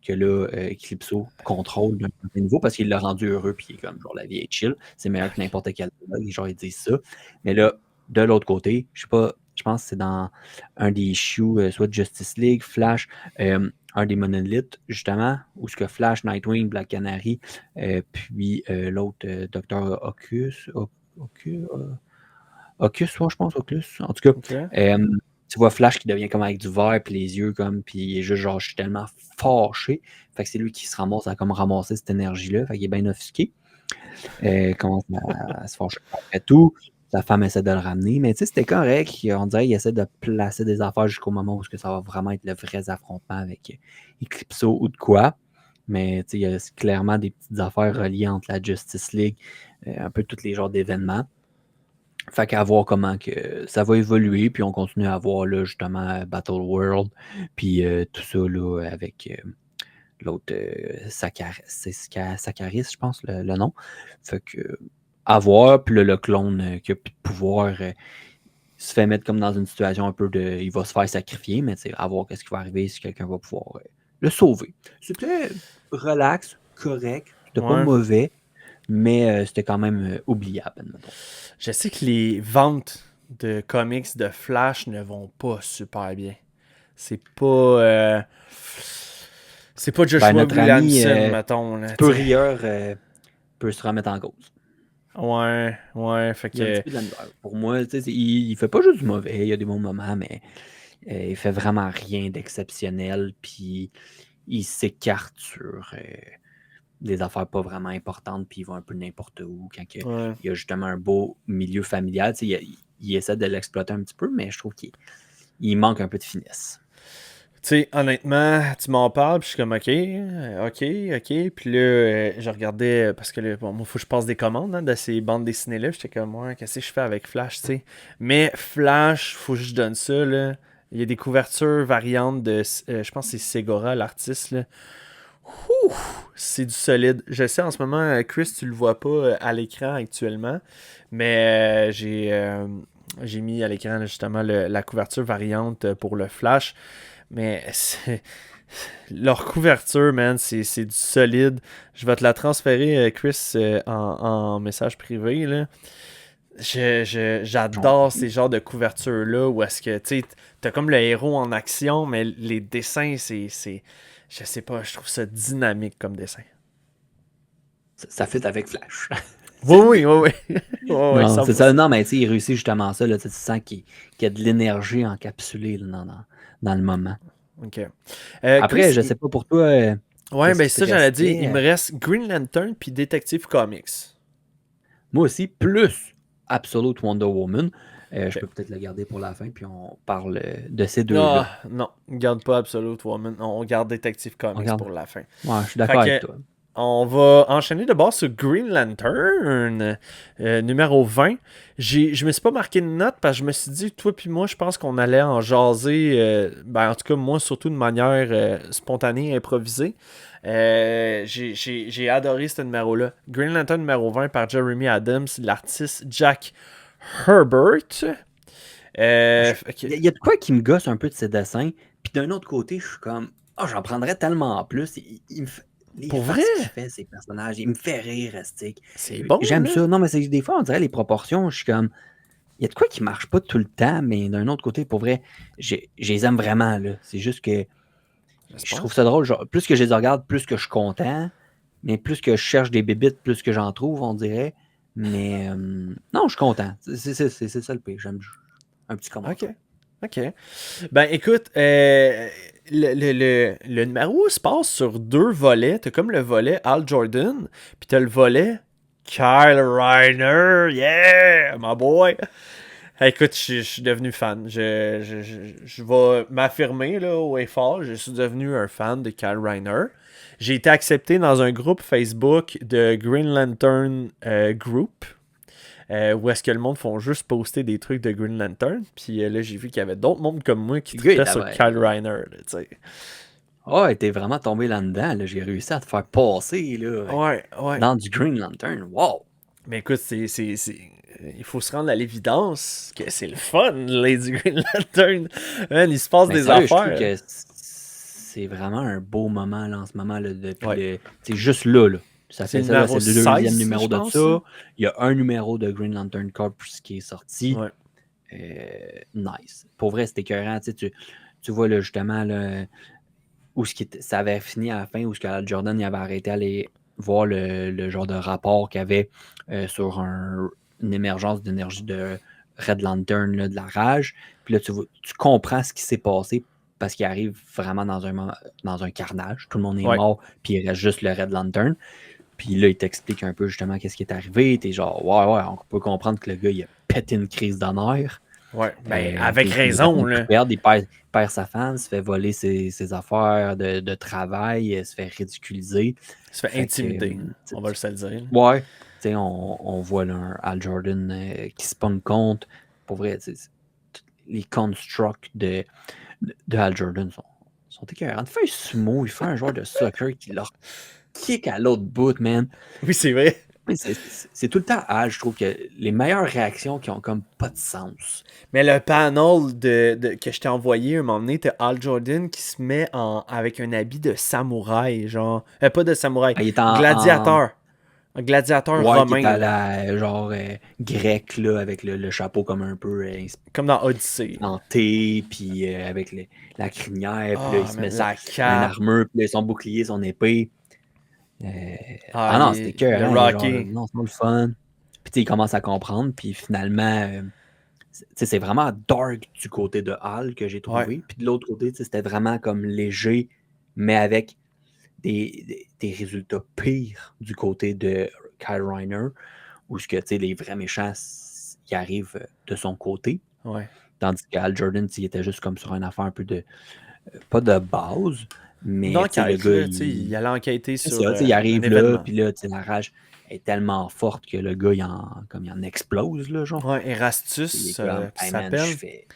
S3: que là, Eclipso contrôle d'un certain niveau parce qu'il l'a rendu heureux puis il est comme genre la vie est chill. C'est meilleur que n'importe quel genre ils disent ça. Mais là, de l'autre côté, je sais pas, je pense que c'est dans un des issues, soit Justice League, Flash, un des monolithes, justement, où ce que Flash, Nightwing, Black Canary, puis l'autre, Dr. Ocus, ouais, je pense, Ocus. En tout cas,
S1: Ok.
S3: tu vois Flash qui devient comme avec du verre, puis les yeux comme, puis il est juste genre, je suis tellement fâché. Fait que c'est lui qui se ramasse à comme ramasser cette énergie-là. Fait qu'il est bien offusqué. Commence à se fâcher après tout. Sa femme essaie de le ramener, mais tu sais, c'était correct. On dirait qu'il essaie de placer des affaires jusqu'au moment où ça va vraiment être le vrai affrontement avec Eclipso ou de quoi. Mais tu sais, il y a clairement des petites affaires reliées entre la Justice League, un peu tous les genres d'événements. Fait qu'à voir comment que ça va évoluer, puis on continue à voir là, justement Battle World, puis tout ça là, avec l'autre Sakaris, je pense, le nom. Fait que à voir, puis là, le clone qui a plus de pouvoir se fait mettre comme dans une situation un peu de. Il va se faire sacrifier, mais à voir qu'est-ce qui va arriver si quelqu'un va pouvoir le sauver. C'était relax, correct, c'était pas
S1: Ouais.
S3: mauvais, mais c'était quand même oubliable, admettons.
S1: Je sais que les ventes de comics de Flash ne vont pas super bien. C'est pas. C'est pas Joshua
S3: Notre ami
S1: Williamson, mettons. Là,
S3: peu
S1: t'sais.
S3: rieur peut se remettre en cause.
S1: Ouais, fait
S3: Il y a un
S1: que.
S3: petit peu de la misère. Pour moi, il fait pas juste du mauvais, il y a des bons moments, mais il fait vraiment rien d'exceptionnel, puis il s'écarte sur des affaires pas vraiment importantes, puis il va un peu n'importe où quand
S1: Ouais.
S3: il y a justement un beau milieu familial. Il essaie de l'exploiter un petit peu, mais je trouve qu'il manque un peu de finesse.
S1: Tu sais, honnêtement, tu m'en parles, puis je suis comme, ok. Puis là, je regardais, parce que là, bon, moi, faut que je passe des commandes de ces bandes dessinées-là. J'étais comme, ouais, qu'est-ce que je fais avec Flash, tu sais. Mais Flash, faut que je donne ça, là. Il y a des couvertures variantes de, je pense que c'est Segura, l'artiste, là. Ouh, c'est du solide. Je sais, en ce moment, Chris, tu le vois pas à l'écran actuellement, mais j'ai mis à l'écran, justement, la couverture variante pour le Flash. Mais leur couverture, man, c'est du solide. Je vais te la transférer, Chris, en message privé, là. J'adore ces genres de couvertures-là où est-ce que, tu sais, t'as comme le héros en action, mais les dessins, je sais pas, je trouve ça dynamique comme dessin.
S3: Ça fit avec Flash.
S1: Oui. Ouais,
S3: Non, c'est
S1: 100%.
S3: ça. Non, mais il réussit justement ça. Là, tu sens qu'il y a de l'énergie encapsulée là, dans le moment.
S1: Ok.
S3: Après,
S1: Chris,
S3: je sais pas pour toi,
S1: ouais,
S3: qu'est-ce
S1: ben
S3: qui te
S1: ça, j'allais dire,
S3: restait.
S1: il me reste Green Lantern puis Detective Comics.
S3: Moi aussi, plus Absolute Wonder Woman. Je
S1: Ok.
S3: peux peut-être le garder pour la fin, puis on parle de ces deux-là.
S1: Ah, non, garde pas Absolute Woman. On garde Detective
S3: On
S1: Comics
S3: regarde.
S1: pour la fin.
S3: Ouais, je suis
S1: Fait
S3: d'accord avec
S1: que,
S3: toi.
S1: on va enchaîner de base sur Green Lantern, numéro 20. Je me suis pas marqué de note parce que je me suis dit, toi puis moi, je pense qu'on allait en jaser, ben en tout cas, moi, surtout de manière spontanée, improvisée. J'ai adoré ce numéro-là. Green Lantern numéro 20 par Jeremy Adams, l'artiste Jack Herbert. Ok.
S3: Il y a de quoi qui me gosse un peu de ces dessins. Puis d'un autre côté, je suis comme, j'en prendrais tellement en plus. Les
S1: Pour vrai,
S3: faces qu'il fait, ces personnages, il me fait rire, Astic.
S1: c'est bon,
S3: J'aime
S1: là.
S3: ça. Non, mais c'est des fois, on dirait les proportions, je suis comme, il y a de quoi qui marche pas tout le temps, mais d'un autre côté, pour vrai, je les aime vraiment, là. C'est juste que je
S1: J'espère.
S3: trouve ça drôle. Genre, plus que je les regarde, plus que je suis content. Mais plus que je cherche des bébites, plus que j'en trouve, on dirait. Mais non, je suis content. C'est ça le pire. J'aime un petit
S1: Ok.
S3: commentaire.
S1: Ok. Ben écoute, le numéro se passe sur deux volets. T'as comme le volet Al Jordan, puis t'as le volet Kyle Reiner. Yeah, my boy. Écoute, je suis devenu fan. Je vais m'affirmer là, haut et fort. Je suis devenu un fan de Kyle Reiner. J'ai été accepté dans un groupe Facebook de Green Lantern Group. Où est-ce que le monde font juste poster des trucs de Green Lantern. Puis là, j'ai vu qu'il y avait d'autres mondes comme moi qui
S3: Le gars, il
S1: tripaient
S3: est
S1: sur
S3: vrai.
S1: Kyle Reiner. Là,
S3: Ouais, t'es vraiment tombé là-dedans. Là. J'ai réussi à te faire passer là,
S1: Ouais.
S3: dans du Green Lantern. Wow!
S1: Mais écoute, il faut se rendre à l'évidence que c'est le fun, Lady Green Lantern. Man, il se passe
S3: Mais
S1: des
S3: sérieux, je trouve
S1: affaires.
S3: que c'est vraiment un beau moment là, en ce moment. Là, depuis
S1: Ouais.
S3: le. C'est juste là. Ça
S1: C'est
S3: fait
S1: le
S3: ça, là,
S1: numéro
S3: c'est le deuxième
S1: 16,
S3: numéro
S1: je
S3: de
S1: pense.
S3: ça. Il y a un numéro de Green Lantern Corps qui est sorti.
S1: Ouais.
S3: Nice. Pour vrai, c'était écœurant. Tu vois là, justement là, où ça avait fini à la fin, où ce que Hal Jordan il avait arrêté d'aller voir le genre de rapport qu'il y avait sur une émergence d'énergie de Red Lantern, là, de la rage. Puis là, tu comprends ce qui s'est passé parce qu'il arrive vraiment dans un carnage. Tout le monde est
S1: Ouais.
S3: mort, puis il reste juste le Red Lantern. Puis là, il t'explique un peu justement qu'est-ce qui est arrivé. T'es genre, ouais, on peut comprendre que le gars, il a pété une crise d'honneur.
S1: Ouais. Ben, avec
S3: Il est
S1: raison,
S3: parti
S1: là.
S3: perdre, il perd sa femme, se fait voler ses affaires de travail, se fait ridiculiser.
S1: Il se fait intimider.
S3: Que,
S1: On va se le dire.
S3: ouais, on voit là, un Hal Jordan qui se pogne compte. Pour vrai, les constructs de Hal Jordan sont écœurants. Il fait un sumo, il fait un joueur de soccer qui leur kick à l'autre bout, man.
S1: Oui, c'est vrai.
S3: Mais c'est tout le temps Hal, je trouve que les meilleures réactions qui ont comme pas de sens.
S1: Mais le panel que je t'ai envoyé un moment donné, t'as Hal Jordan qui se met avec un habit de samouraï, genre. Pas de samouraï,
S3: Ah, il est
S1: gladiateur. Un gladiateur
S3: ouais, qui est
S1: romain,
S3: à
S1: là.
S3: la genre grec, là, avec le chapeau comme un peu
S1: Comme dans Odyssey.
S3: en T, puis avec la crinière, puis là, il se met
S1: la
S3: une
S1: cape.
S3: armure, puis là, son bouclier, son épée.
S1: Ah,
S3: Non, c'était cœur,
S1: le
S3: hein, genre,
S1: Rocky.
S3: non, c'est pas le fun. Puis tu sais, il commence à comprendre, puis finalement, c'est vraiment dark du côté de Hal que j'ai
S1: Ouais.
S3: trouvé. Puis de l'autre côté, c'était vraiment comme léger, mais avec des résultats pires du côté de Kyle Reiner, où ce que, les vrais méchants, ils arrivent de son côté.
S1: Ouais.
S3: Tandis qu'Hal Jordan, il était juste comme sur une affaire un peu de. Pas de base, mais
S1: Une
S3: le
S1: enquête,
S3: gars,
S1: là, il allait enquêter
S3: c'est
S1: sur
S3: ça, il
S1: un
S3: arrive là,
S1: événement.
S3: puis là, la rage est tellement forte que le gars, il en explose, là, genre.
S1: Ouais,
S3: Il est
S1: Erastus,
S3: comme,
S1: qui
S3: hey man, je
S1: s'appelle.
S3: fais.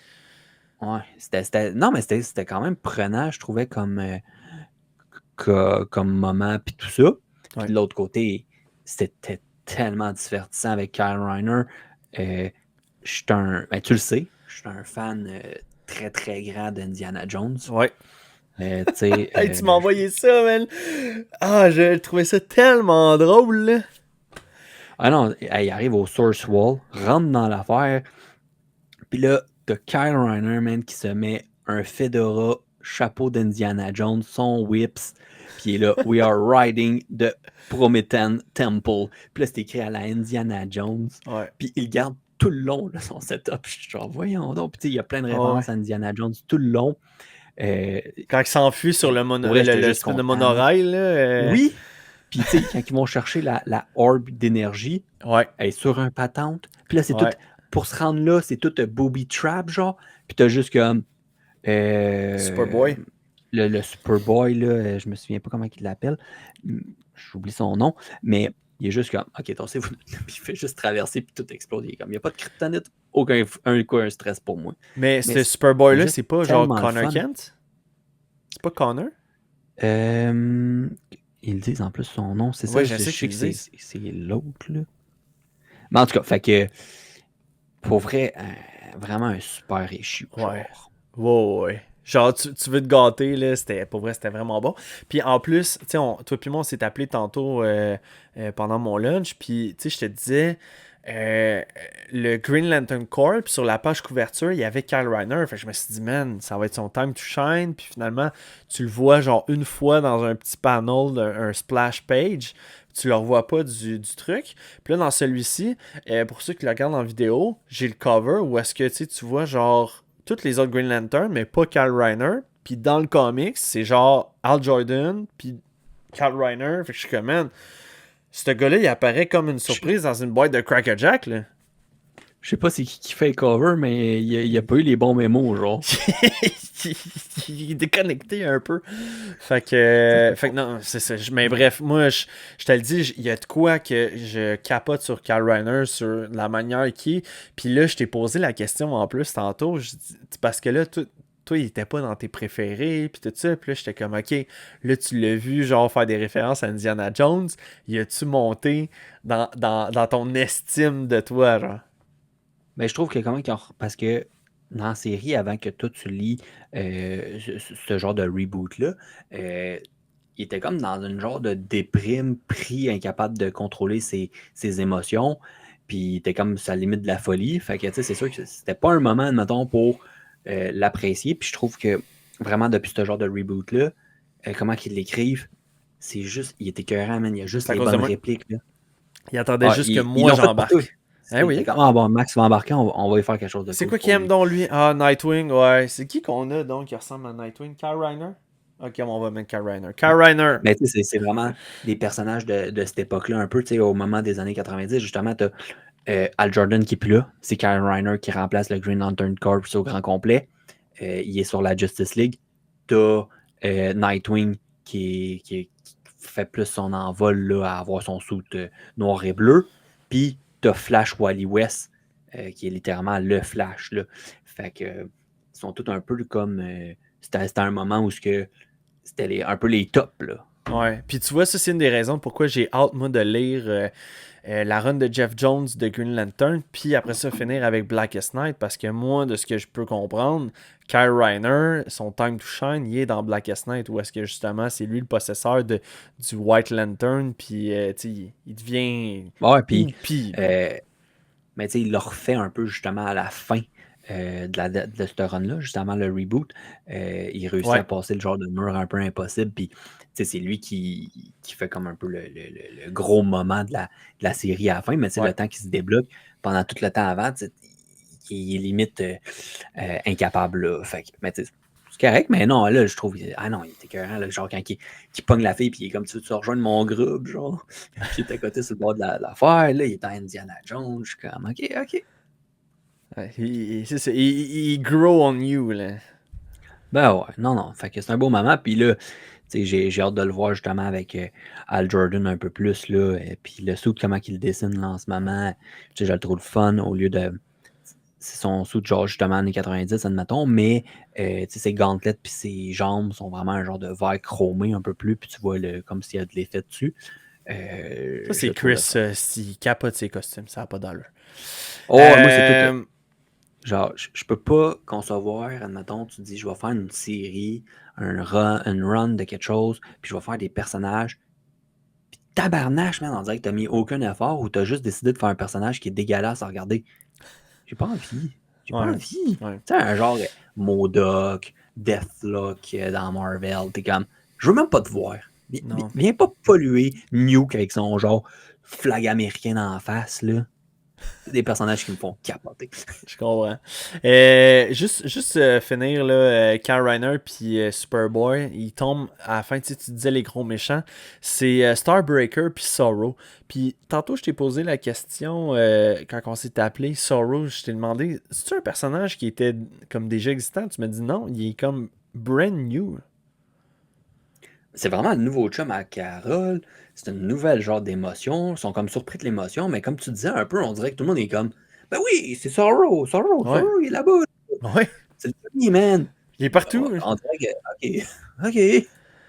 S3: Ouais, non, mais c'était quand même prenant, je trouvais, comme moment, puis tout ça. Puis
S1: Ouais.
S3: de l'autre côté, c'était tellement divertissant avec Kyle Reiner. Tu le sais, je suis un fan très, très grand d'Indiana Jones.
S1: Ouais.
S3: Tu sais,
S1: Hey, tu m'as envoyé ça, man. Ah, je trouvais ça tellement drôle, là.
S3: ah non, il arrive au Source Wall, rentre dans l'affaire, puis là, t'as Kyle Reiner, man, qui se met un fedora, chapeau d'Indiana Jones, son whips, puis il est là, We are riding the Promethean Temple. Puis là, c'est écrit à la Indiana Jones,
S1: Ouais.
S3: puis il garde tout le long, là, son setup. Je suis genre, voyons donc, puis il y a plein de
S1: Ouais.
S3: références à Indiana Jones tout le long.
S1: Quand il s'enfuit sur le
S3: Pour vrai, j'étais juste
S1: l'espèce de
S3: content.
S1: monorail, là.
S3: Oui! Puis, tu sais, quand ils vont chercher la orbe d'énergie,
S1: Ouais.
S3: elle est sur un patente. Puis là, c'est
S1: Ouais.
S3: tout. Pour se rendre là, c'est tout booby trap, genre. Puis t'as juste comme.
S1: Superboy.
S3: Le Superboy, là, je me souviens pas comment il l'appelle. J'oublie son nom. Mais il est juste comme. Ok, vous. Puis il fait juste traverser, puis tout explose. Il est comme. Il n'y a pas de kryptonite. Aucun un stress pour moi.
S1: Mais ce Superboy-là,
S3: juste
S1: c'est pas genre
S3: tellement le
S1: Connor
S3: fun.
S1: Kent? C'est pas Connor?
S3: Ils disent en plus son nom, c'est
S1: Ouais,
S3: ça.
S1: je sais
S3: sais
S1: qu'ils
S3: que
S1: disent.
S3: c'est l'autre, là. Mais en tout cas, fait que. Pour vrai, vraiment un super issue.
S1: Ouais. Ouais. Genre, tu veux te gâter, là, pour vrai, c'était vraiment bon. Puis en plus, tu sais, toi puis moi, on s'est appelé tantôt pendant mon lunch, puis tu sais, je te disais, le Green Lantern Corps, sur la page couverture, il y avait Kyle Reiner, fait que je me suis dit, man, ça va être son time to shine, puis finalement, tu le vois genre une fois dans un petit panel, un splash page, tu le revois pas du truc. Puis là, dans celui-ci, pour ceux qui le regardent en vidéo, j'ai le cover où est-ce que tu vois genre toutes les autres Green Lantern, mais pas Kyle Reiner. Puis dans le comics, c'est genre Hal Jordan, puis Kyle Reiner. Fait que je suis comme, man, ce gars-là, il apparaît comme une surprise dans une boîte de Cracker Jack, là.
S3: Je sais pas c'est qui fait le cover, mais il a pas eu les bons mémos, genre.
S1: Il est déconnecté un peu. Fait que non, c'est ça. Mais bref, moi, je te le dis, il y a de quoi que je capote sur Kyle Reiner, sur la manière qu'il est. Puis là, je t'ai posé la question en plus tantôt. Parce que là, toi, il était pas dans tes préférés, puis tout ça. Puis là, j'étais comme, OK, là, tu l'as vu, genre, faire des références à Indiana Jones. Y a-tu monté dans ton estime de toi, genre?
S3: Mais je trouve que comment qu'ils ont. Parce que dans la série, avant que toi tu lis ce genre de reboot-là, il était comme dans une genre de déprime, pris, incapable de contrôler ses émotions. Puis il était comme sa limite de la folie. Fait que tu sais, c'est sûr que c'était pas un moment, admettons, pour l'apprécier. Puis je trouve que vraiment depuis ce genre de reboot-là, comment qu'ils l'écrivent, c'est juste. Il était écœurant, man. Il y a juste
S1: C'est à
S3: les
S1: cause de
S3: bonnes
S1: moi.
S3: répliques. Là.
S1: Il attendait
S3: Ah,
S1: juste que
S3: ils
S1: moi,
S3: l'ont fait pour toi.
S1: j'embarque. Eh
S3: Il était
S1: oui.
S3: comme, ah bon, Max va embarquer, on va y faire quelque chose de
S1: C'est
S3: cool
S1: quoi
S3: pour
S1: qui aime
S3: lui.
S1: donc lui? Ah, Nightwing, ouais. C'est qui qu'on a donc qui ressemble à Nightwing? Kyle Reiner? Ok, on va mettre Kyle Reiner. Kyle Reiner!
S3: Mais tu sais, c'est vraiment des personnages de cette époque-là, un peu, tu sais, au moment des années 90, justement, tu as Al Jordan qui est plus là. C'est Kyle Reiner qui remplace le Green Lantern Corps au grand complet. Il est sur la Justice League. Tu as Nightwing qui fait plus son envol là, à avoir son suit noir et bleu. Puis tu as Flash Wally West, qui est littéralement le Flash. Là. Fait que ils sont tous un peu comme. C'était un moment où c'était un peu les tops. Là.
S1: Ouais. Puis tu vois, ça, c'est une des raisons pourquoi j'ai hâte, moi, de lire la run de Jeff Jones de Green Lantern, puis après ça, finir avec Blackest Night, parce que moi, de ce que je peux comprendre, Kyle Reiner, son time to shine, il est dans Blackest Night, où est-ce que justement, c'est lui le possesseur du White Lantern, puis tu sais, il devient
S3: Ouais, puis.
S1: OP.
S3: Mais tu sais, il l'a refait un peu justement à la fin de ce run-là, justement le reboot. Il réussit à
S1: Ouais.
S3: passer le genre de mur un peu impossible. Puis c'est lui qui fait comme un peu le gros moment de la série à la fin. Mais c'est
S1: Ouais.
S3: le temps qui se débloque pendant tout le temps avant, il est limite incapable. Là. Fait que, mais c'est correct, mais non, là, je trouve. Ah non, il était écœurant, là, genre quand il pogne la fille, puis il est comme tu veux rejoindre mon groupe, genre. Puis il est à côté sur le bord de l'affaire, là, il est en Indiana Jones, je suis comme, ok.
S1: Ouais, il grow on you, là.
S3: Ben ouais, non, fait que c'est un beau moment, puis là, tu sais, j'ai hâte de le voir justement avec Al Jordan un peu plus, là, et puis le suit, comment il le dessine là, en ce moment, tu sais, je le trouve le fun, au lieu de, c'est son suit genre justement années 90, admettons, mais tu sais, ses gantelets puis ses jambes sont vraiment un genre de vert chromé un peu plus, puis tu vois comme s'il y a de l'effet dessus.
S1: Ça,
S3: Je
S1: c'est
S3: trouve le
S1: Chris,
S3: fun.
S1: s'il capote ses costumes, ça n'a pas d'allure.
S3: Oh, moi, c'est tout.
S1: Euh,
S3: Genre, je peux pas concevoir, admettons, tu dis, je vais faire une série, une run de quelque chose, puis je vais faire des personnages. Puis tabarnache, man, on dirait que t'as mis aucun effort ou t'as juste décidé de faire un personnage qui est dégueulasse à regarder. J'ai pas envie. J'ai pas
S1: ouais,
S3: envie.
S1: ouais.
S3: Tu sais, un genre MODOK, Deathlock dans Marvel, t'es comme, je veux même pas te voir.
S1: Non.
S3: Viens pas polluer Nuke avec son genre flag américain en face, là. C'est des personnages qui me font capoter.
S1: Je comprends. Juste finir, là, Kyle Reiner puis Superboy, ils tombent à la fin, tu sais, tu disais les gros méchants, c'est Starbreaker puis Sorrow. Puis tantôt, je t'ai posé la question, quand on s'est appelé Sorrow, je t'ai demandé, c'est-tu un personnage qui était comme déjà existant? Tu m'as dit non, il est comme brand new.
S3: C'est vraiment un nouveau chum à Carole. C'est une nouvelle genre d'émotion. Ils sont comme surpris de l'émotion, mais comme tu disais un peu, on dirait que tout le monde est comme, ben oui, c'est
S1: Ouais,
S3: Sorrow, il est là-bas.
S1: ouais,
S3: C'est le premier, man.
S1: il est partout.
S3: On dirait que, ok,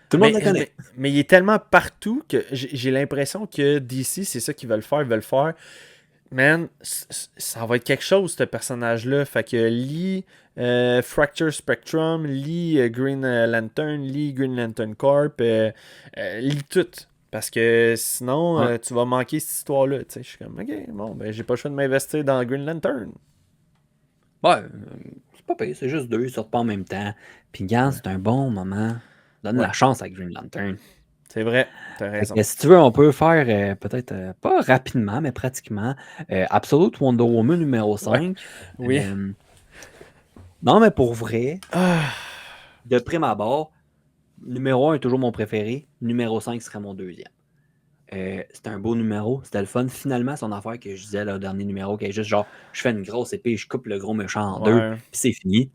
S3: tout le monde le connaît.
S1: Mais il est tellement partout que j'ai l'impression que DC, c'est ça qu'ils veulent faire. Ils veulent faire. Man, ça va être quelque chose, ce personnage-là. Fait que lis Fracture Spectrum, lis Green Lantern, lis Green Lantern Corp, lis tout. Parce que sinon,
S3: Ouais.
S1: tu vas manquer cette histoire-là. Tu sais, je suis comme, ok, bon, ben j'ai pas le choix de m'investir dans Green Lantern.
S3: Ouais, c'est pas pire, c'est juste deux, ils sortent pas en même temps. Puis, gars,
S1: Ouais,
S3: c'est un bon moment. Donne
S1: ouais,
S3: la chance à Green Lantern.
S1: c'est vrai, t'as
S3: Fait
S1: raison.
S3: que si tu veux, on peut faire peut-être pas rapidement, mais pratiquement Absolute Wonder Woman numéro
S1: Ouais,
S3: 5.
S1: oui.
S3: Non, mais pour vrai,
S1: Ah,
S3: de prime abord, numéro 1 est toujours mon préféré. Numéro 5 serait mon deuxième. C'était un beau numéro, c'était le fun. Finalement, son affaire que je disais là, au dernier numéro, qui est juste genre, je fais une grosse épée, je coupe le gros méchant en deux,
S1: ouais,
S3: puis c'est fini.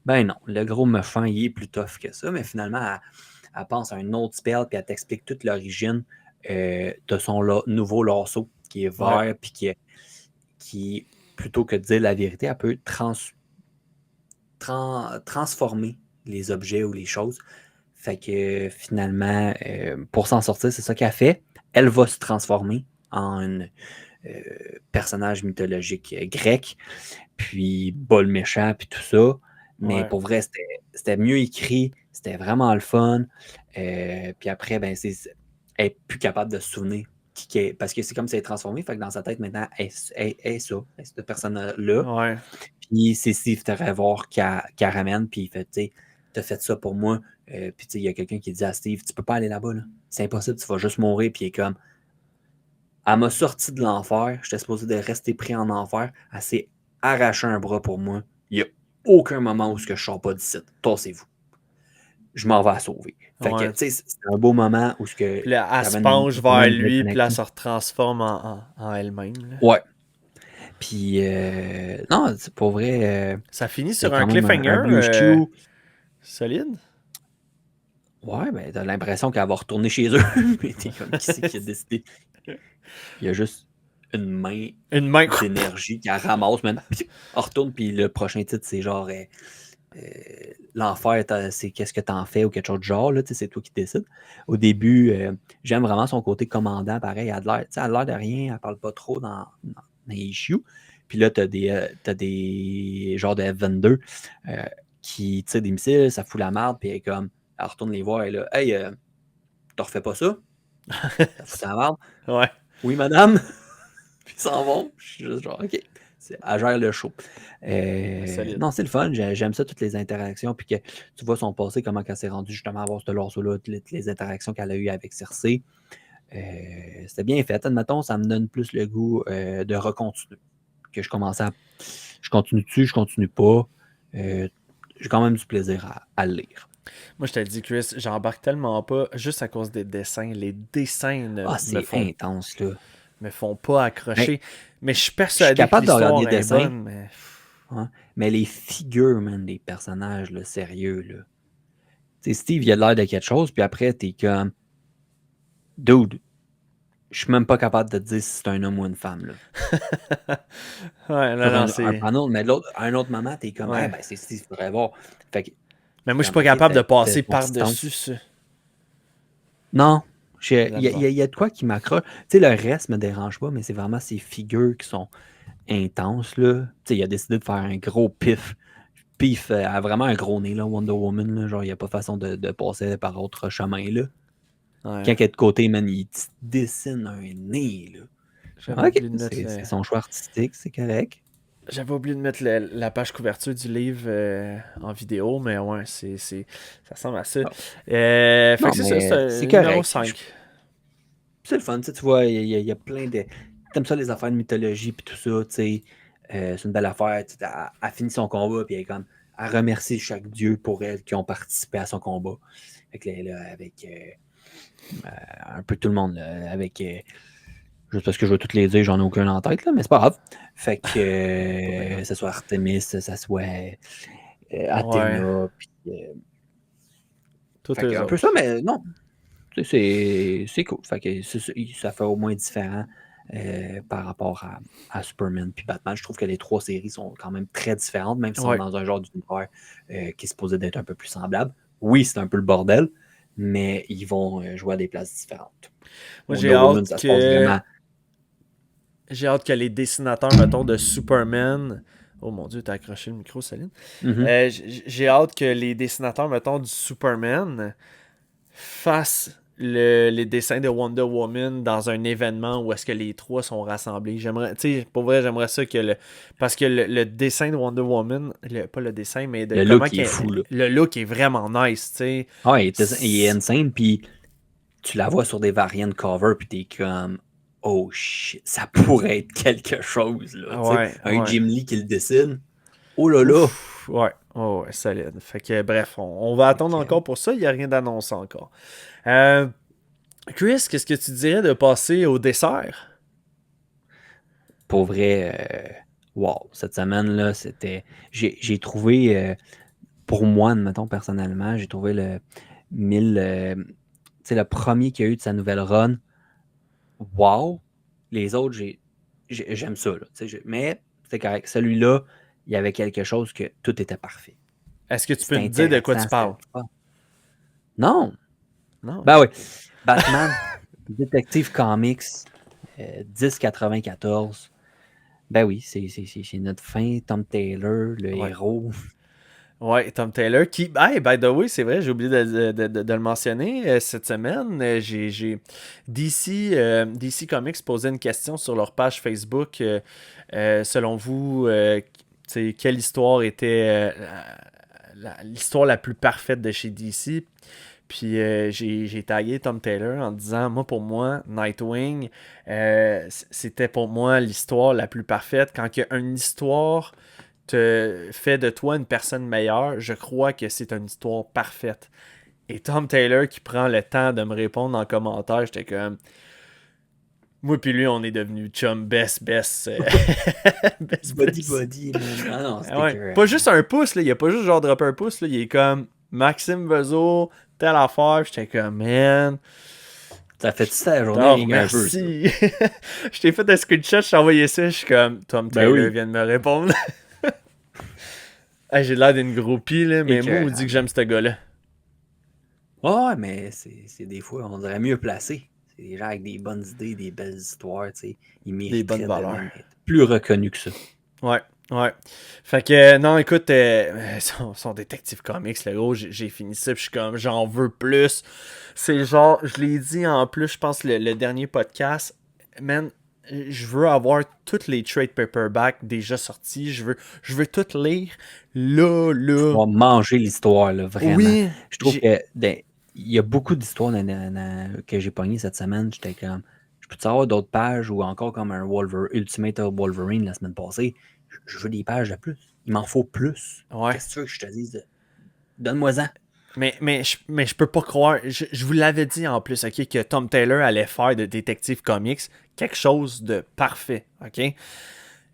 S3: Ben non, le gros méchant, il est plus tough que ça, mais finalement, elle pense à un autre spell, puis elle t'explique toute l'origine de son nouveau lasso, qui est
S1: ouais,
S3: vert, puis qui, plutôt que de dire la vérité, elle peut transformer les objets ou les choses. Fait que finalement, pour s'en sortir, c'est ça qu'elle fait. Elle va se transformer en un personnage mythologique grec, puis bol méchant, puis tout ça. Mais
S1: Ouais.
S3: pour vrai, c'était mieux écrit, c'était vraiment le fun. Puis après, ben, elle n'est plus capable de se souvenir parce que c'est comme si elle est transformée. Fait que dans sa tête, maintenant, elle est ça, elle est cette personne-là.
S1: Ouais.
S3: Puis c'est Steve Trevor qui ramène, puis il fait, tu sais, t'as fait ça pour moi. Puis tu sais, il y a quelqu'un qui dit à Steve, tu peux pas aller là-bas, là. C'est impossible, tu vas juste mourir. Puis il est comme, elle m'a sorti de l'enfer, j'étais supposé de rester pris en enfer, elle s'est arraché un bras pour moi. Il n'y a aucun moment où je ne sors pas d'ici. Tassez-vous. Je m'en vais la sauver. Fait que,
S1: Ouais.
S3: tu sais, c'est un beau moment où
S1: Puis là, elle se
S3: t'avais
S1: penche
S3: vraiment
S1: vers
S3: une belle
S1: lui, puis là, elle
S3: connexion.
S1: se retransforme en elle-même. Là.
S3: Ouais. Puis, non, c'est pour vrai,
S1: Ça finit
S3: c'est
S1: sur un
S3: quand même un
S1: cliffhanger
S3: blue shoe.
S1: solide.
S3: Ouais, ben, t'as l'impression qu'elle va retourner chez eux. Mais t'es comme, qui c'est qui a décidé? Il y a juste une main
S1: Une main.
S3: d'énergie qui ramasse, man. Elle retourne, puis le prochain titre, c'est genre l'enfer, c'est qu'est-ce que t'en fais ou quelque chose de genre, là, c'est toi qui décides. Au début, j'aime vraiment son côté commandant, pareil, elle a l'air de rien, elle parle pas trop dans les issues. Puis là, t'as des genres de F-22 qui tirent des missiles, ça fout la merde, puis elle retourne les voir, et là, hey, t'en refais pas ça? Ça fout la merde?
S1: Ouais.
S3: Oui, madame. Puis ils s'en vont. Je suis juste genre, OK. Elle gère le show.
S1: Solide.
S3: Non, c'est le fun. J'aime ça, toutes les interactions. Puis que tu vois son passé, comment elle s'est rendue justement à avoir ce lasso-là, toutes les interactions qu'elle a eues avec Cersei. C'était bien fait. Admettons, ça me donne plus le goût de recontinuer. Que je commençais à. Je continue dessus, je continue pas. J'ai quand même du plaisir à le lire.
S1: Moi, je te dis, Chris, j'embarque tellement pas juste à cause des dessins. Les dessins
S3: Ah, c'est intense, là.
S1: me font pas
S3: Mais
S1: accrocher. Mais je suis
S3: je suis
S1: persuadé que
S3: capable de regarder
S1: l'histoire
S3: les
S1: est
S3: dessins.
S1: bonne. Mais...
S3: Hein, mais les figures, man, des personnages, là, sérieux, là. Tu sais, Steve, il a l'air de quelque chose, puis après, t'es comme, dude, je suis même pas capable de te dire si c'est un homme ou une femme, là.
S1: ouais, non,
S3: Sur
S1: non,
S3: un
S1: c'est...
S3: panneau, mais à un autre moment, t'es comme,
S1: Ouais.
S3: ben, c'est Steve Trevor. Fait que,
S1: Mais moi, je suis
S3: comme,
S1: pas
S3: ok,
S1: capable de
S3: tu fais
S1: passer
S3: ton petit temps.
S1: par-dessus ça.
S3: Non,
S1: J'ai de
S3: il
S1: la
S3: y,
S1: misère.
S3: y a de quoi qui m'accroche. Tu sais, le reste me dérange pas, mais c'est vraiment ces figures qui sont intenses, là. Tu sais, il a décidé de faire un gros pif. Pif, a vraiment un gros nez, là, Wonder Woman, là. Genre, il n'y a pas façon de passer par autre chemin, là. Quand
S1: Ouais.
S3: elle est de côté, man, il te dessine un nez, là.
S1: J'avais
S3: OK,
S1: oublié de mettre
S3: c'est son choix artistique, c'est correct.
S1: J'avais oublié de mettre la page couverture du livre en vidéo, mais ouais, ça ressemble à ça.
S3: Ah.
S1: Fait
S3: Non,
S1: que c'est ça, c'est
S3: mais
S1: un
S3: c'est
S1: numéro
S3: correct.
S1: 5.
S3: C'est le fun, tu sais, tu vois, il y a plein de... T'aimes ça, les affaires de mythologie, puis tout ça, tu sais. C'est une belle affaire. Tu sais, elle finit son combat, puis elle est comme... Elle remercie chaque dieu pour elle qui ont participé à son combat. Fait que là, avec un peu tout le monde, là, avec... juste parce que je veux toutes les dire, j'en ai aucun en tête, là, mais c'est pas grave. Fait que ce soit Artemis, ça soit
S1: Ouais,
S3: Athéna, puis...
S1: tous
S3: fait que
S1: eux
S3: un peu
S1: autres.
S3: ça, mais non. Tu sais, c'est cool. Fait que ça fait au moins différent par rapport à Superman puis Batman. Je trouve que les trois séries sont quand même très différentes, même si on est
S1: Ouais.
S3: dans un genre d'univers qui est supposé d'être un peu plus semblable. Oui, c'est un peu le bordel, mais ils vont jouer à des places différentes.
S1: Moi,
S3: Wonder Woman, ça se passe vraiment.
S1: j'ai hâte que les dessinateurs, mettons, de Superman. Oh mon dieu, t'as accroché le micro, Saline.
S3: Mhm.
S1: J'ai hâte que les dessinateurs, mettons, du Superman fassent les dessins de Wonder Woman dans un événement où est-ce que les trois sont rassemblés. J'aimerais, tu sais, pour vrai, j'aimerais ça que parce que le dessin de Wonder Woman, pas le dessin, mais de
S3: Le
S1: comment
S3: look il est fou, là.
S1: le look est vraiment nice, tu sais.
S3: Ah, il est insane, puis tu la vois sur des variantes cover, puis t'es comme, oh shit, ça pourrait être quelque chose, là. Tu sais,
S1: Ouais,
S3: un
S1: ouais.
S3: Jim Lee qui le dessine. Oh là là!
S1: Ouf, ouais, oh, ouais, solide. Fait que bref, on va attendre encore pour ça. Il n'y a rien d'annoncé encore. Chris, qu'est-ce que tu dirais de passer au dessert?
S3: Pour vrai, wow, cette semaine-là, c'était. J'ai trouvé, pour moi, admettons, personnellement, j'ai trouvé le 1000. Tu sais, le premier qu'il y a eu de sa nouvelle run. Wow! Les autres, j'aime ça, là. Tu sais, mais c'est correct. Celui-là, il y avait quelque chose que tout était parfait.
S1: Est-ce que tu peux
S3: C'était
S1: me dire de quoi tu
S3: intéressant,
S1: parles?
S3: c'était le fun. Non.
S1: Non.
S3: Ben oui. Batman, Detective Comics, 1094. Ben oui, c'est notre fin. Tom Taylor, le
S1: Ouais.
S3: héros.
S1: Ouais, Tom Taylor, qui, hey, by the way, c'est vrai, j'ai oublié de le mentionner cette semaine. J'ai DC Comics posait une question sur leur page Facebook. Selon vous, quelle histoire était l'histoire la plus parfaite de chez DC? Puis j'ai tagué Tom Taylor en disant, moi, pour moi, Nightwing, c'était pour moi l'histoire la plus parfaite. Quand il y a une histoire te fait de toi une personne meilleure, je crois que c'est une histoire parfaite. Et Tom Taylor qui prend le temps de me répondre en commentaire, j'étais comme... Moi puis lui, on est devenus chum best. Best.
S3: Body, man. Ah non, c'était
S1: Ouais.
S3: que.
S1: Pas juste un pouce, là. Il a pas juste genre drop un pouce, là. Il est comme Maxime Vezo, telle affaire. J'étais comme, man...
S3: Ça fait toute la journée
S1: Oh,
S3: avec un peu. Ça.
S1: merci. Je t'ai fait un screenshot, je t'ai envoyé ça. Je suis comme, Tom
S3: Ben
S1: Taylor
S3: oui.
S1: vient de me répondre. Hey, j'ai l'air d'une groupie, là, mais moi, on dit que j'aime ce gars-là.
S3: Ouais, mais c'est des fois, on dirait mieux placé. C'est des gens avec des bonnes idées, des belles histoires, tu sais. Ils mériteraient
S1: bonnes valeurs.
S3: être plus reconnus que ça.
S1: Ouais. Fait que, non, écoute, son Détective Comics, le gros, j'ai fini ça, puis je suis comme, j'en veux plus. C'est genre, je l'ai dit en plus, je pense, le dernier podcast, man, je veux avoir toutes les trade paperbacks déjà sortis, je veux tout lire, là.
S3: On va manger l'histoire, là, vraiment.
S1: Oui,
S3: Je trouve que il y a beaucoup d'histoires que j'ai pognées cette semaine. J'étais comme, je peux-tu avoir d'autres pages ou encore comme un Ultimate Wolverine la semaine passée? Je veux des pages de plus. Il m'en faut plus.
S1: Ouais.
S3: Qu'est-ce que tu veux que je te dise? Donne-moi-en.
S1: Mais je peux pas croire. Je vous l'avais dit en plus, ok, que Tom Taylor allait faire de Detective Comics quelque chose de parfait, ok?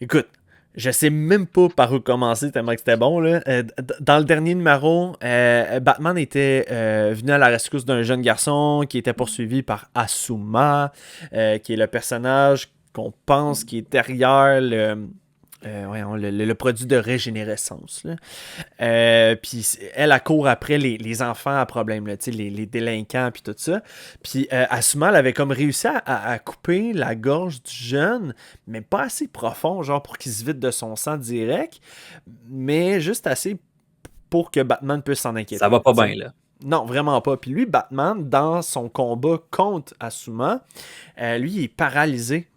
S1: Écoute, je sais même pas par où commencer tellement que c'était bon, là. Dans le dernier numéro, Batman était venu à la rescousse d'un jeune garçon qui était poursuivi par Asuma, qui est le personnage qu'on pense qui est derrière le produit de régénérescence. Puis elle court après les enfants à problème, là, les délinquants puis tout ça. Puis Asuma, elle avait comme réussi à couper la gorge du jeune, mais pas assez profond, genre pour qu'il se vide de son sang direct, mais juste assez pour que Batman puisse s'en inquiéter.
S3: Ça va pas bien, là.
S1: Non, vraiment pas. Puis lui, Batman, dans son combat contre Asuma, lui, il est paralysé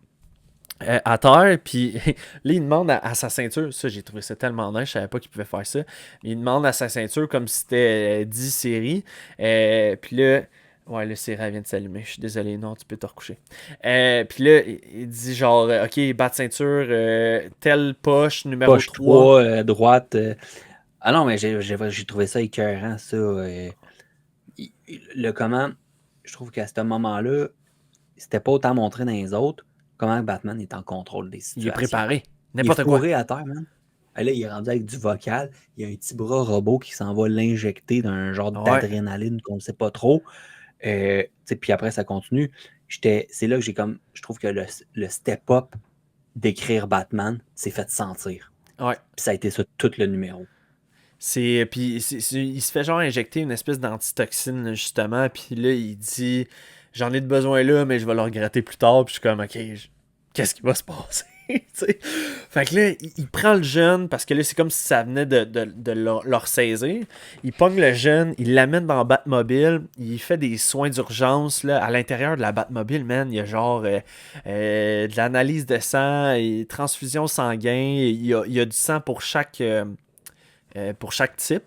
S1: à terre, puis là, il demande à sa ceinture, ça, j'ai trouvé ça tellement nice, je savais pas qu'il pouvait faire ça, il demande à sa ceinture comme si c'était 10 séries, puis là, ouais, le série vient de s'allumer, je suis désolé, non, tu peux te recoucher. Puis là, il dit genre, ok, bat de ceinture, telle poche, numéro
S3: Poche
S1: 3.
S3: 3, droite. Ah non, mais j'ai trouvé ça écœurant, ça. Le comment, je trouve qu'à ce moment-là, c'était pas autant montré dans les autres comment Batman est en contrôle des situations.
S1: Il est préparé,
S3: Il est
S1: n'importe quoi.
S3: fourré à terre, man. Là, il est rendu avec du vocal. Il y a un petit bras robot qui s'en va l'injecter d'un genre d'adrénaline qu'on ne sait pas trop. Puis après, ça continue. C'est là que je trouve que le step-up d'écrire Batman s'est fait sentir.
S1: Ouais.
S3: Puis ça a été ça tout le numéro.
S1: Il se fait genre injecter une espèce d'antitoxine, justement, puis là, il dit j'en ai de besoin là, mais je vais le regretter plus tard, puis je suis comme, ok, qu'est-ce qui va se passer? Fait que là, il prend le jeune, parce que là, c'est comme si ça venait de leur saisir. Il pogne le jeune, il l'amène dans la Batmobile, il fait des soins d'urgence, là, à l'intérieur de la Batmobile, man, il y a genre de l'analyse de sang, et transfusion sanguine, il y a du sang pour chaque type,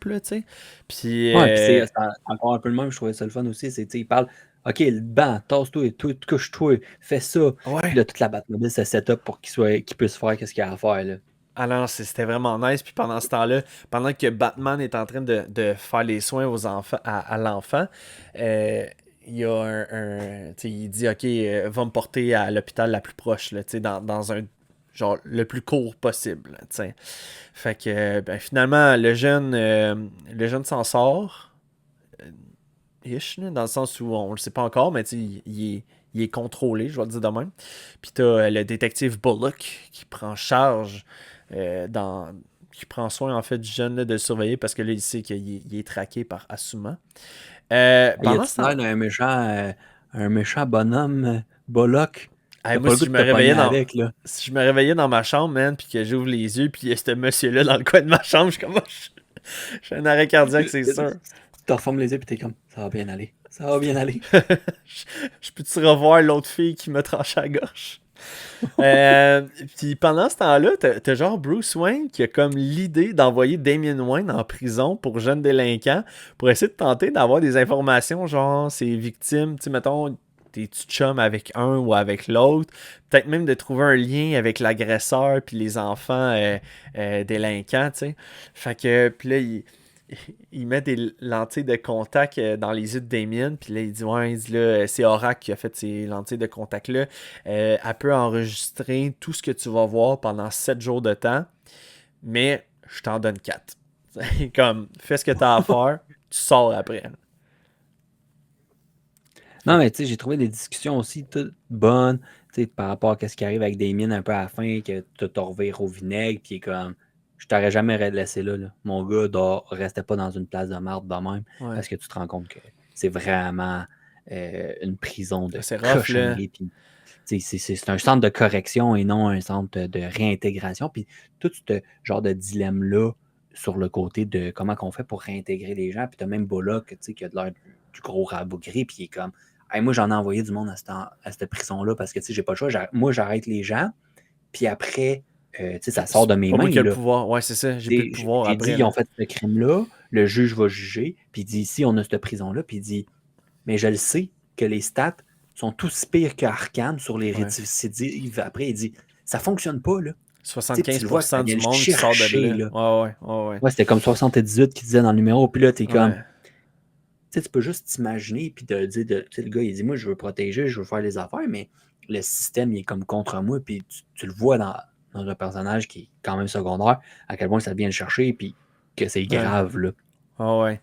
S1: là, tu sais. Puis,
S3: Ouais, puis c'est encore un peu le même, je trouvais ça le fun aussi. Il parle, OK, le banc, tasse-toi, couche-toi, fais ça.
S1: Ouais.
S3: Puis là, toute la Batmobile, c'est set-up pour qu'il puisse faire ce qu'il a à faire, là.
S1: Alors, c'était vraiment nice. Puis pendant ce temps-là, pendant que Batman est en train de faire les soins aux enfants, à l'enfant, il y a il dit, OK, va me porter à l'hôpital la plus proche, là, dans un genre le plus court possible. T'sais. Fait que finalement, le jeune s'en sort. Ish, dans le sens où on le sait pas encore, mais il est contrôlé, je vais le dire de même. Puis t'as le détective Bullock qui prend charge qui prend soin, en fait, du jeune, là, de le surveiller parce que là, il sait qu'il est traqué par Asuma.
S3: Il
S1: Pendant
S3: a-tu
S1: ce temps,
S3: l'air un méchant bonhomme, Bollock?
S1: hey,
S3: T'as
S1: moi,
S3: pas le goût de te pogner avec, là.
S1: si je me réveillais dans ma chambre, man, puis que j'ouvre les yeux, puis il y a ce monsieur-là dans le coin de ma chambre, je suis comme, oh, j'ai un arrêt cardiaque, c'est sûr.
S3: Tu te reformes les yeux, puis t'es comme, ça va bien aller. Ça va bien aller.
S1: Je peux-tu revoir l'autre fille qui m'a tranché la gorge? Puis pendant ce temps-là, t'as genre Bruce Wayne qui a comme l'idée d'envoyer Damian Wayne en prison pour jeunes délinquants pour essayer de tenter d'avoir des informations, genre ses victimes, tu sais, mettons, t'es-tu chum avec un ou avec l'autre, peut-être même de trouver un lien avec l'agresseur puis les enfants délinquants, tu sais. Fait que, puis là, il met des lentilles de contact dans les yeux de Damien, puis là, il dit, ouais, il dit, là, c'est Oracle qui a fait ces lentilles de contact-là. Elle peut enregistrer tout ce que tu vas voir pendant 7 jours de temps, mais je t'en donne 4. Comme, fais ce que tu as à faire, tu sors après.
S3: Non, mais tu sais, j'ai trouvé des discussions aussi toutes bonnes, tu sais, par rapport à ce qui arrive avec Damien un peu à la fin, que tu te revires au vinaigre, puis comme, je t'aurais jamais laissé là, là. Mon gars, restait pas dans une place de marde de même,
S1: Ouais.
S3: parce que tu te rends compte que c'est vraiment une prison de
S1: C'est rough, là.
S3: cochonnerie. Puis, tu sais, c'est un centre de correction et non un centre de réintégration. Puis tout ce genre de dilemme-là sur le côté de comment on fait pour réintégrer les gens. Puis tu as même Bullock, tu sais, qui a de l'air du gros rabougri, puis il est comme, hey, moi, j'en ai envoyé du monde à cette prison-là parce que, tu sais, j'ai pas le choix. Moi, j'arrête les gens, puis après, tu sais, ça sort de mes
S1: Pas moi
S3: mains.
S1: qui ai le
S3: Là.
S1: pouvoir. Ouais, c'est ça. J'ai plus de pouvoir
S3: J'ai
S1: après.
S3: dit, ils ont fait ce crime-là, le juge va juger, puis il dit, ici, on a cette prison-là, puis il dit, mais je le sais que les stats sont tous pires qu'Arkham sur les récidives. Après, il dit, ça fonctionne pas, là.
S1: 75% du monde qui sort de là.
S3: Ouais, c'était comme 78 qui disait dans le numéro, puis là, t'es comme...
S1: Ouais.
S3: Tu sais, tu peux juste t'imaginer, puis te dire, tu sais, le gars, il dit, moi, je veux protéger, je veux faire les affaires, mais le système, il est comme contre moi, puis tu le vois dans un personnage qui est quand même secondaire, à quel point ça vient le chercher, puis que c'est grave, là.
S1: Ah ouais.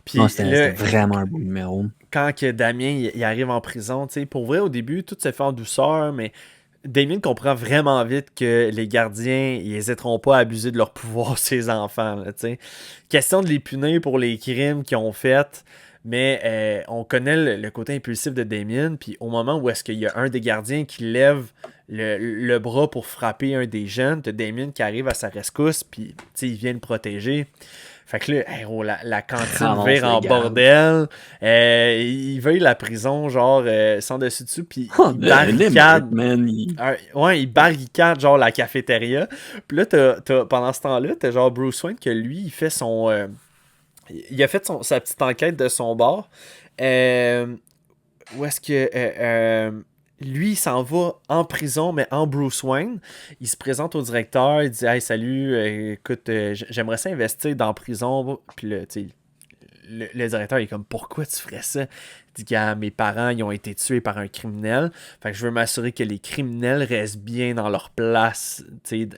S1: Puis
S3: non, c'était vraiment un beau numéro.
S1: Quand que Damien il arrive en prison, tu sais, pour vrai, au début, tout se fait en douceur, mais Damien comprend vraiment vite que les gardiens, ils n'hésiteront pas à abuser de leur pouvoir sur ses enfants, là, tu sais. Question de les punir pour les crimes qu'ils ont faits, mais on connaît le côté impulsif de Damien, puis au moment où est-ce qu'il y a un des gardiens qui lève le bras pour frapper un des jeunes, t'as Damien qui arrive à sa rescousse, puis tu sais, il vient le protéger. Fait que là, la cantine vire en bordel. Il veut la prison, genre, sans dessus-dessous, puis il barricade. Il barricade, genre, la cafétéria. Puis là, pendant ce temps-là, t'as genre Bruce Wayne que lui, il fait son... il a fait sa petite enquête de son bar. Où est-ce que... lui, il s'en va en prison, mais en Bruce Wayne. Il se présente au directeur, il dit « Hey, salut, écoute, j'aimerais ça investir dans la prison. » Puis là, tu sais, le directeur, il est comme « Pourquoi tu ferais ça? » Il dit que mes parents, ils ont été tués par un criminel. Fait que je veux m'assurer que les criminels restent bien dans leur place, tu sais,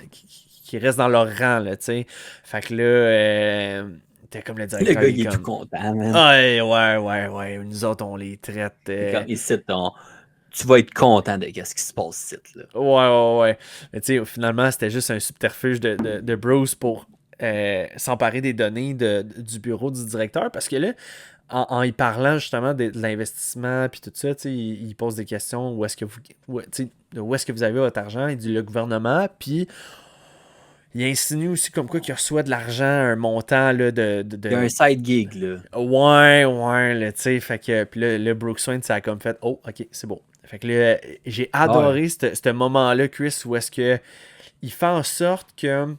S1: qu'ils restent dans leur rang, là, tu sais. Fait que là... t'es comme le directeur.
S3: Le gars, il est tout content, man.
S1: Ouais. Nous autres, on les traite...
S3: Comme ici, tu vas être content de ce qui se passe ici. Là.
S1: Ouais. Mais tu sais, finalement, c'était juste un subterfuge de Bruce pour s'emparer des données du bureau du directeur. Parce que là, en y parlant justement de l'investissement puis tout ça, tu sais, il pose des questions. Où est-ce que vous avez votre argent? Il dit le gouvernement. Puis il insinue aussi comme quoi qu'il reçoit de l'argent, un montant là, de... Il
S3: y a un side gig, là.
S1: Ouais, là, tu sais. Fait que, puis là, le Bruce Wayne, ça a comme fait, oh, ok, c'est bon. Fait que là, j'ai adoré ce moment-là, Chris, où est-ce que il fait en sorte que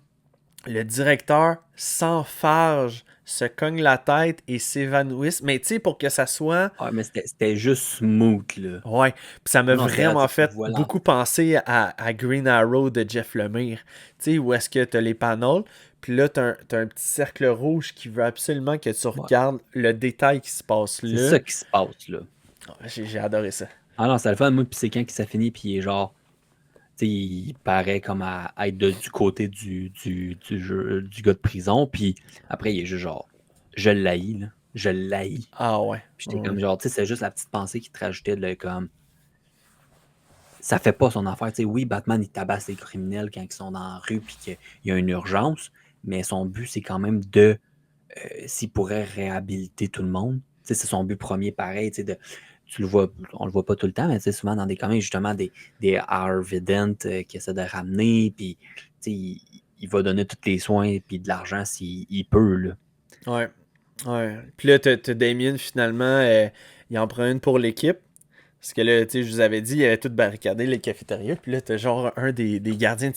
S1: le directeur s'enfarge, se cogne la tête et s'évanouisse. Mais tu sais, pour que ça soit...
S3: Ouais, mais c'était juste smooth, là.
S1: Ouais, puis ça m'a vraiment fait beaucoup penser à Green Arrow de Jeff Lemire. Tu sais, où est-ce que t'as les panels, puis là, t'as un petit cercle rouge qui veut absolument que tu regardes le détail qui se passe là.
S3: C'est ça qui se passe, là.
S1: J'ai adoré ça.
S3: Ah non, c'est le fun, moi, puis c'est quand ça finit, puis il est genre... Tu sais, il paraît comme à être du côté du gars de prison, puis après, il est juste genre... Je l'haïs, là. Je l'haïs.
S1: Ah ouais.
S3: Puis j'étais comme genre, tu sais, c'est juste la petite pensée qui te rajoutait de comme... Ça fait pas son affaire. Tu sais, oui, Batman, il tabasse les criminels quand ils sont dans la rue, puis qu'il y a une urgence, mais son but, c'est quand même de, s'il pourrait réhabiliter tout le monde. Tu sais, c'est son but premier, pareil. Tu sais, tu le vois, on le voit pas tout le temps, mais tu sais, souvent dans des comics, justement, des Harvident qui essaient de ramener, puis tu sais, il va donner tous les soins puis de l'argent s'il peut, là.
S1: Ouais. Ouais. Puis là, t'as Damien, finalement, il en prend une pour l'équipe. Parce que là, tu sais, je vous avais dit, il avait tout barricadé les cafétérias. Puis là, t'as genre un des gardiens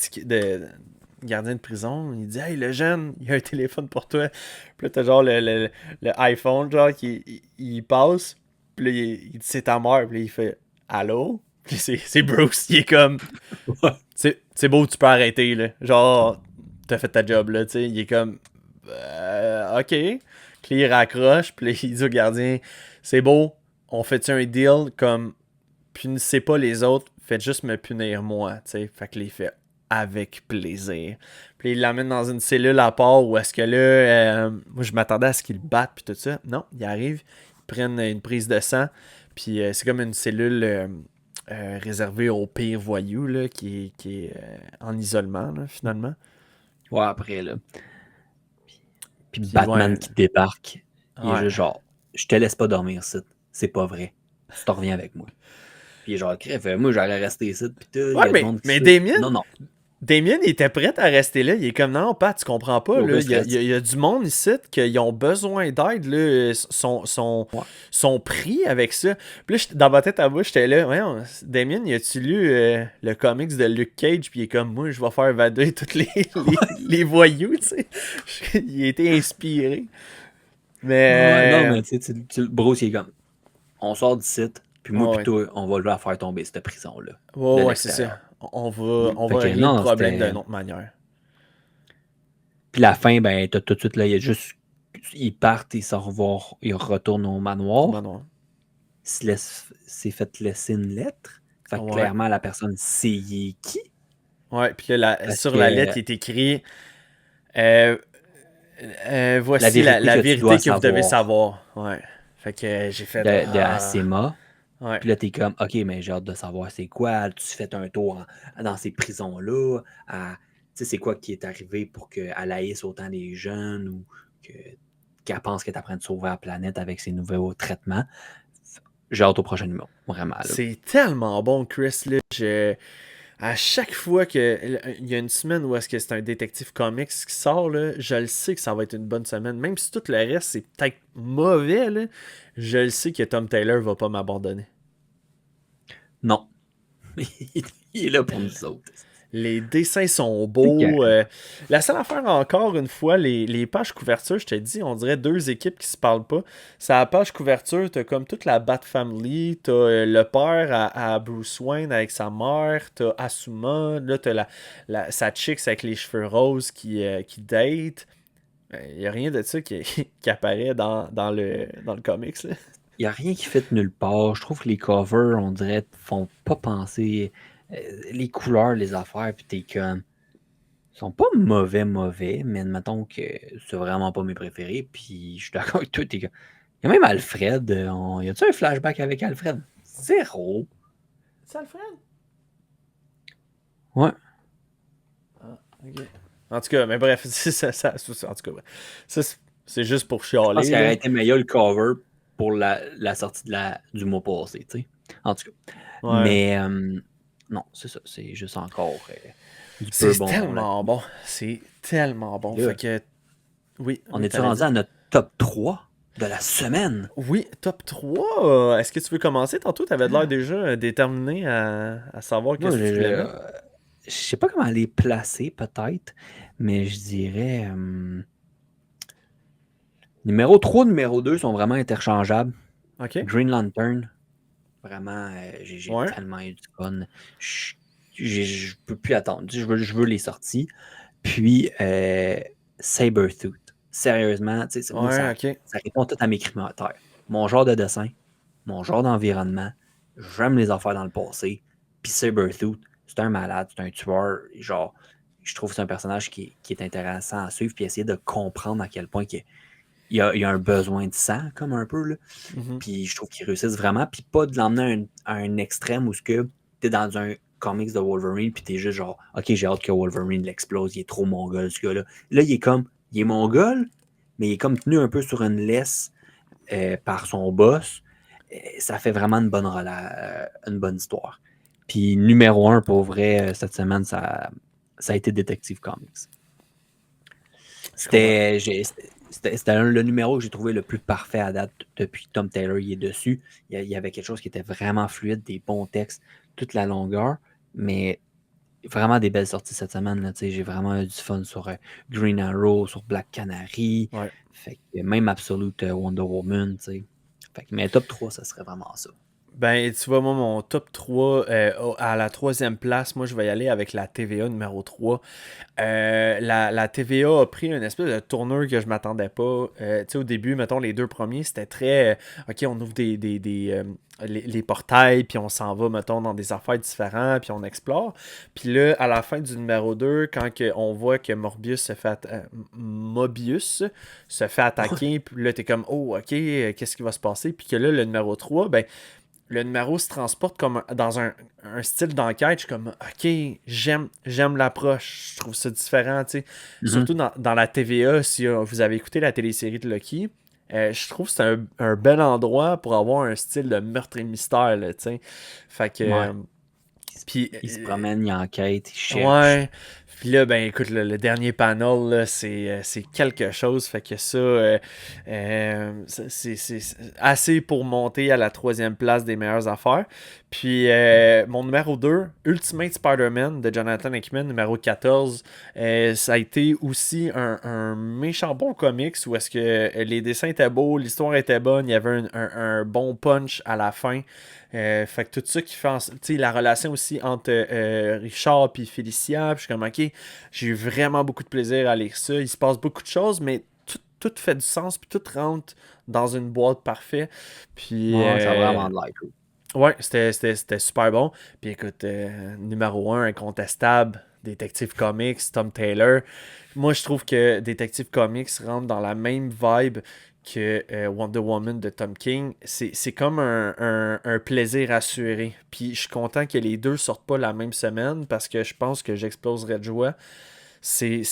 S1: gardiens de prison. Il dit, hey, le jeune, il y a un téléphone pour toi. Puis là, t'as genre le iPhone, genre, il passe. Puis là, il dit, c'est ta mère. Puis là, il fait, allô? Puis c'est Bruce. Il est comme, c'est beau, tu peux arrêter, là. Genre, t'as fait ta job, là, tu sais. Il est comme, ok. Puis il raccroche. Puis là, il dit au gardien, c'est beau, on fait un deal comme punissez pas les autres, faites juste me punir moi, tu sais. Fait que là, il fait avec plaisir. Puis il l'amène dans une cellule à part où est-ce que là, moi je m'attendais à ce qu'il batte puis tout ça. Non, il arrive, ils prennent une prise de sang, puis c'est comme une cellule réservée aux pires voyous, là, qui est en isolement, là, finalement.
S3: Ouais, après, là. Puis Batman qui débarque, il est juste genre, je te laisse pas dormir ici, c'est pas vrai. Tu t'en reviens avec moi. Puis genre, crève, moi j'allais rester ici, puis tout.
S1: Ouais, mais Damien,
S3: non.
S1: Damien, il était prêt à rester là. Il est comme, non, Pat, tu comprends pas. Là. Il y a du monde ici qui ont besoin d'aide. Là. Sont pris avec ça. Puis là, dans ma tête à moi, j'étais là, voyons, Damien, as-tu lu le comics de Luke Cage? Puis il est comme, moi, je vais faire vader tous les voyous, tu sais. Il a été inspiré. Mais...
S3: non, mais tu sais, Bruce, il est comme, on sort d'ici, puis moi, puis toi, on va le faire tomber, cette prison-là.
S1: Ouais, c'est ça. On va régler le problème d'une autre manière.
S3: Puis la fin, ben, t'as tout de suite, là, il y a juste. Ils partent, ils retournent au manoir. C'est fait laisser une lettre. Fait que clairement, la personne sait qui.
S1: Ouais, puis là, sur la lettre, il est écrit voici la vérité que vous devez savoir. Ouais. Fait que j'ai fait.
S3: De Acema.
S1: Ouais.
S3: Puis là, t'es comme, OK, mais j'ai hâte de savoir c'est quoi. Tu fais un tour dans ces prisons-là. Tu sais, c'est quoi qui est arrivé pour qu'elle haïsse autant les jeunes ou qu'elle pense qu'elle est en train de sauver la planète avec ses nouveaux traitements. J'ai hâte au prochain numéro, vraiment. Là.
S1: C'est tellement bon, Chris. Là, à chaque fois qu'il y a une semaine où est-ce que c'est un détective comics qui sort, là, je le sais que ça va être une bonne semaine. Même si tout le reste, c'est peut-être mauvais, là, je le sais que Tom Taylor va pas m'abandonner.
S3: Non. Il est là pour nous autres.
S1: Les dessins sont beaux. La seule affaire, encore une fois, les pages couverture, je te dis, on dirait deux équipes qui se parlent pas. C'est la page couverture, t'as comme toute la Bat Family, t'as le père à Bruce Wayne avec sa mère, t'as Asuma, là t'as sa chicks avec les cheveux roses qui date. Il n'y a rien de ça qui apparaît dans le comics. Il
S3: n'y a rien qui fait nulle part. Je trouve que les covers, on dirait, font pas penser... les couleurs, les affaires, puis t'es comme... Ils sont pas mauvais, mais admettons que c'est vraiment pas mes préférés, puis je suis d'accord avec toi, t'es comme... Il y a même Alfred. Y a-tu un flashback avec Alfred? Zéro.
S1: C'est Alfred?
S3: Ouais.
S1: Ah, ok. En tout cas, mais bref, en tout cas, c'est juste pour chialer.
S3: Je pense qu'il aurait été meilleur le cover pour la sortie du mois passé, tu sais. En tout cas. Ouais. Mais non, c'est ça. C'est juste encore du peu bon.
S1: C'est tellement bon. C'est tellement bon. Fait que, oui.
S3: On est-tu rendu à notre top 3 de la semaine?
S1: Oui, top 3. Est-ce que tu veux commencer? Tantôt, tu avais l'air déjà déterminé à savoir qu'est-ce que tu voulais mettre.
S3: Je sais pas comment les placer, peut-être, mais je dirais... numéro 3, numéro 2 sont vraiment interchangeables.
S1: Okay.
S3: Green Lantern, vraiment, j'ai tellement eu du fun. Je peux plus attendre. Je veux les sorties. Puis, Sabretooth. Sérieusement, ça répond tout à mes critères. Mon genre de dessin, mon genre d'environnement, j'aime les affaires dans le passé. Puis Sabretooth, c'est un malade, c'est un tueur. Genre, je trouve que c'est un personnage qui est intéressant à suivre puis essayer de comprendre à quel point il y a un besoin de sang, comme un peu. Là.
S1: Mm-hmm.
S3: Puis je trouve qu'ils réussissent vraiment. Puis pas de l'emmener à un extrême où tu es dans comics de Wolverine, puis t'es juste genre, ok, j'ai hâte que Wolverine l'explose, il est trop mongol, ce gars-là. Là, il est mongol, mais il est comme tenu un peu sur une laisse par son boss. Ça fait vraiment une bonne histoire. Puis numéro 1, pour vrai, cette semaine, ça a été Detective Comics. C'était le numéro que j'ai trouvé le plus parfait à date depuis que Tom Taylor il est dessus. Il y avait quelque chose qui était vraiment fluide, des bons textes, toute la longueur, mais vraiment des belles sorties cette semaine. Là, j'ai vraiment eu du fun sur Green Arrow, sur Black Canary,
S1: Ouais.
S3: fait que même Absolute Wonder Woman. Fait que, mais top 3, ça serait vraiment ça.
S1: Ben, tu vois, moi, mon top 3, à la troisième place, moi, je vais y aller avec la TVA numéro 3. La TVA a pris une espèce de tournure que je m'attendais pas. Tu sais, au début, mettons, les 2 premiers, c'était très... OK, on ouvre les portails, puis on s'en va, mettons, dans des affaires différentes, puis on explore. Puis là, à la fin du numéro 2, quand on voit que Mobius se fait attaquer, puis là, t'es comme, oh, OK, qu'est-ce qui va se passer? Puis que là, le numéro 3, ben... Le numéro se transporte comme dans un style d'enquête. Je suis comme, OK, j'aime l'approche. Je trouve ça différent, tu sais. Surtout dans la TVA, si vous avez écouté la télésérie de Loki, je trouve que c'est un bel endroit pour avoir un style de meurtre et mystère, là, tu sais. Fait que...
S3: Ouais.
S1: Puis,
S3: il se promène, il enquête, il cherche.
S1: Ouais. Puis là, ben écoute, le dernier panel, là, c'est quelque chose. Fait que ça, c'est assez pour monter à la troisième place des meilleures affaires. Puis mon numéro 2, Ultimate Spider-Man de Jonathan Hickman, numéro 14. Ça a été aussi un méchant bon comics où est-ce que les dessins étaient beaux, l'histoire était bonne, il y avait un bon punch à la fin. Fait que tout ça qui fait la relation aussi entre Richard et Félicia, puis je suis comme ok, j'ai eu vraiment beaucoup de plaisir à lire ça, il se passe beaucoup de choses, mais tout fait du sens, puis tout rentre dans une boîte parfaite. Puis
S3: ça a vraiment de l'air cool.
S1: Ouais, c'était super bon. Puis écoute, numéro 1, incontestable, Detective Comics, Tom Taylor. Moi, je trouve que Detective Comics rentre dans la même vibe que Wonder Woman de Tom King. C'est comme un plaisir assuré. Puis je suis content que les deux sortent pas la même semaine parce que je pense que j'exploserais de joie. C'est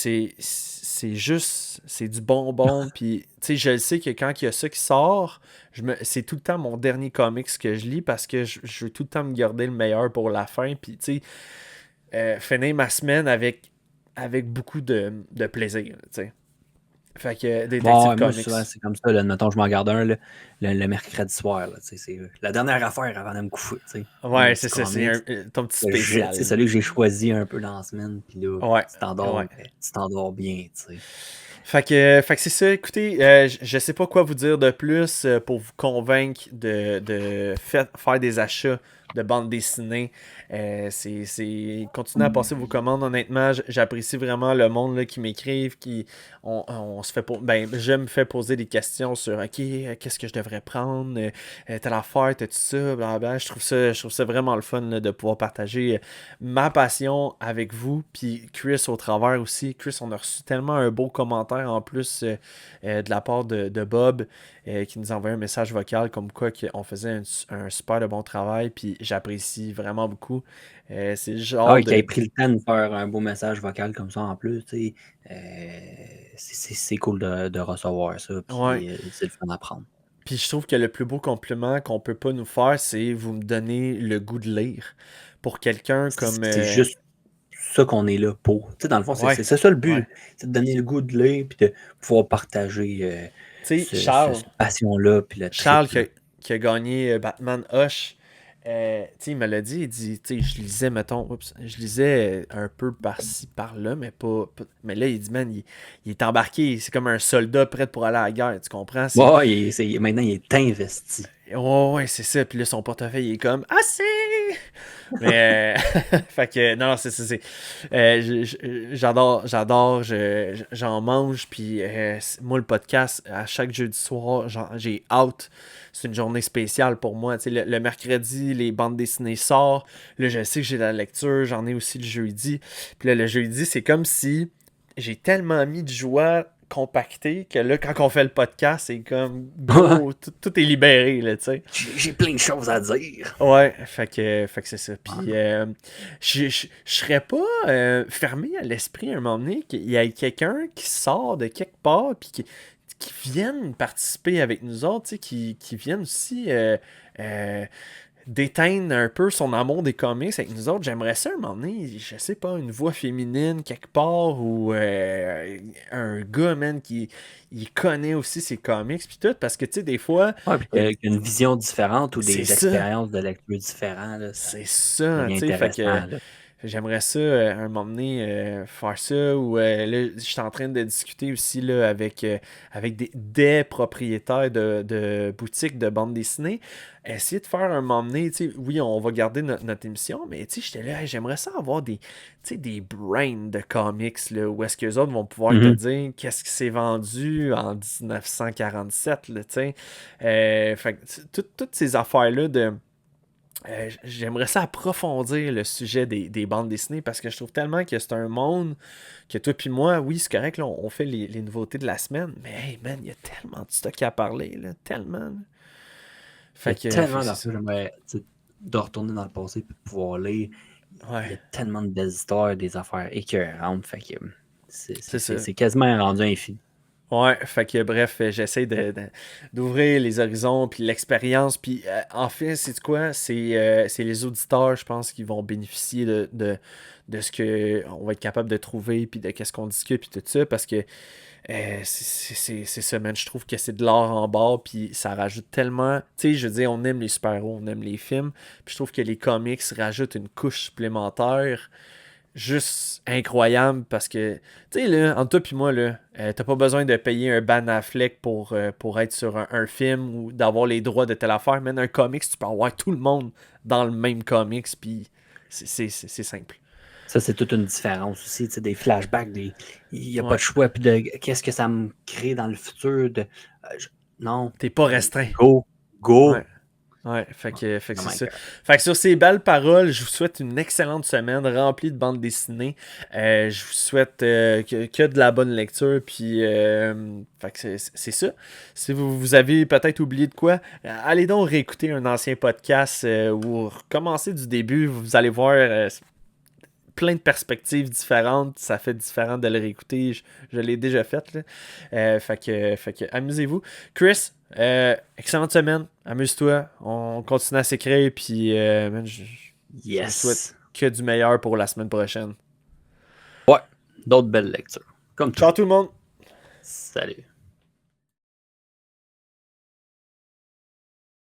S1: juste, c'est du bonbon. Puis, tu sais, je le sais que quand il y a ça qui sort, c'est tout le temps mon dernier comics que je lis parce que je veux tout le temps me garder le meilleur pour la fin. Puis, tu sais, finir ma semaine avec beaucoup de plaisir, tu sais. Fait que Detective
S3: Moi,
S1: Comics.
S3: souvent, c'est comme ça. Là, mettons, je m'en garde un le mercredi soir. Là, c'est la dernière affaire avant de me coucher.
S1: Ouais, c'est ça. C'est ton petit spécial.
S3: C'est celui que j'ai choisi un peu dans la semaine. Puis là,
S1: Ouais,
S3: tu t'endors bien. T'sais.
S1: Fait que c'est ça. Écoutez, je sais pas quoi vous dire de plus pour vous convaincre de faire des achats de bande dessinée. Continuez à passer vos commandes, honnêtement. J'apprécie vraiment le monde là, qui m'écrivent, on se fait je me fais poser des questions sur OK, qu'est-ce que je devrais prendre, telle affaire, tout ça, blablabla. Je trouve ça vraiment le fun là, de pouvoir partager ma passion avec vous. Puis Chris au travers aussi. Chris, on a reçu tellement un beau commentaire en plus de la part de Bob qui nous envoyait un message vocal comme quoi on faisait un super de bon travail. Puis j'apprécie vraiment beaucoup. C'est le genre
S3: qui ait pris le temps de faire un beau message vocal comme ça en plus. C'est cool de recevoir ça. Puis
S1: Ouais.
S3: c'est le fun à prendre.
S1: Puis je trouve que le plus beau compliment qu'on peut pas nous faire, c'est vous me donnez le goût de lire. Pour quelqu'un comme...
S3: C'est juste ça qu'on est là pour. Dans le fond, c'est ça le but.
S1: Ouais.
S3: C'est de donner le goût de lire puis de pouvoir partager
S1: Charles,
S3: cette passion-là.
S1: Charles qui a gagné Batman Hush, il me l'a dit, il dit, je lisais, mettons, je lisais un peu par-ci, par-là, mais pas. Mais là, il dit, man, il est embarqué, c'est comme un soldat prêt pour aller à la guerre, tu comprends?
S3: Maintenant, il est investi.
S1: Ouais, c'est ça. Puis là, son portefeuille il est comme assez. Mais fait que non, c'est j'adore, j'en mange. Puis moi le podcast à chaque jeudi soir, j'ai hâte. C'est une journée spéciale pour moi. Tu sais, le mercredi, les bandes dessinées sortent. Là, je sais que j'ai la lecture. J'en ai aussi le jeudi. Puis là, le jeudi, c'est comme si j'ai tellement mis de joie compacté que là, quand on fait le podcast, c'est comme gros, tout est libéré, là, tu sais.
S3: J'ai plein de choses à dire.
S1: Ouais, fait que c'est ça. Puis, je serais pas fermé à l'esprit à un moment donné qu'il y ait quelqu'un qui sort de quelque part, puis qui vienne participer avec nous autres, tu sais, qui vienne aussi d'éteindre un peu son amour des comics avec nous autres. J'aimerais ça un moment donné, je sais pas, une voix féminine quelque part ou un gars, man, qui il connaît aussi ses comics puis tout, parce que, tu sais, des fois...
S3: Ouais, puis qu'il y a une vision différente ou
S1: C'est
S3: des
S1: ça,
S3: expériences de lecture différentes, là, ça
S1: c'est ça,
S3: devient
S1: tu sais, fait que...
S3: intéressant, là.
S1: J'aimerais ça, un moment donné, faire ça. Ou là, je suis en train de discuter aussi là, avec des propriétaires de boutiques de bande dessinée. Essayer de faire un moment donné, tu sais, oui, on va garder notre émission, mais tu sais, j'étais là, hey, j'aimerais ça avoir tu sais, des brains de comics, là, où est-ce que les autres vont pouvoir te dire qu'est-ce qui s'est vendu en 1947, là, tu sais. Fait que toutes ces affaires-là de... j'aimerais ça approfondir le sujet des bandes dessinées parce que je trouve tellement que c'est un monde que toi puis moi, oui, c'est correct, là, on fait les nouveautés de la semaine, mais hey man, il y a tellement de stock à parler, là, tellement. Là.
S3: Il y a
S1: Fait que
S3: tellement
S1: c'est
S3: d'affaires,
S1: ça.
S3: j'aimerais de retourner dans le passé et pouvoir lire. Il y a
S1: Ouais,
S3: tellement de belles histoires, des affaires écœurantes, fait que
S1: c'est ça.
S3: c'est quasiment rendu infini.
S1: Ouais, fait que bref, j'essaie d'ouvrir les horizons puis l'expérience. Puis en fait, c'est quoi? C'est les auditeurs, je pense, qui vont bénéficier de ce qu'on va être capable de trouver puis de qu'est-ce qu'on discute puis tout ça. Parce que c'est ça, man. Je trouve que c'est de l'art en bas puis ça rajoute tellement... Tu sais, je veux dire, on aime les super-héros, on aime les films. Puis je trouve que les comics rajoutent une couche supplémentaire juste incroyable parce que, tu sais, là, entre toi et moi, là, t'as pas besoin de payer un Ben Affleck pour être sur un film ou d'avoir les droits de telle affaire. Même un comics, tu peux avoir tout le monde dans le même comics, puis c'est simple.
S3: Ça, c'est toute une différence aussi, tu sais, des flashbacks, il n'y a pas
S1: Ouais.
S3: de choix, puis de qu'est-ce que ça me crée dans le futur, non,
S1: T'es pas restreint.
S3: go,
S1: Ouais.
S3: go.
S1: Ouais, fait que
S3: Oh
S1: c'est
S3: my
S1: ça.
S3: God.
S1: Fait que sur ces belles paroles, je vous souhaite une excellente semaine remplie de bandes dessinées. Je vous souhaite que de la bonne lecture. Puis, fait que c'est ça. Si vous avez peut-être oublié de quoi, allez donc réécouter un ancien podcast ou recommencer du début. Vous allez voir plein de perspectives différentes. Ça fait différent de le réécouter. Je l'ai déjà fait. Là. Fait que amusez-vous. Chris, excellente semaine. Amuse-toi. On continue à s'écrire. Puis, man, je vous souhaite
S3: Yes.
S1: que du meilleur pour la semaine prochaine.
S3: Ouais, d'autres belles lectures. Comme
S1: Ciao
S3: toujours.
S1: tout le monde!
S3: Salut.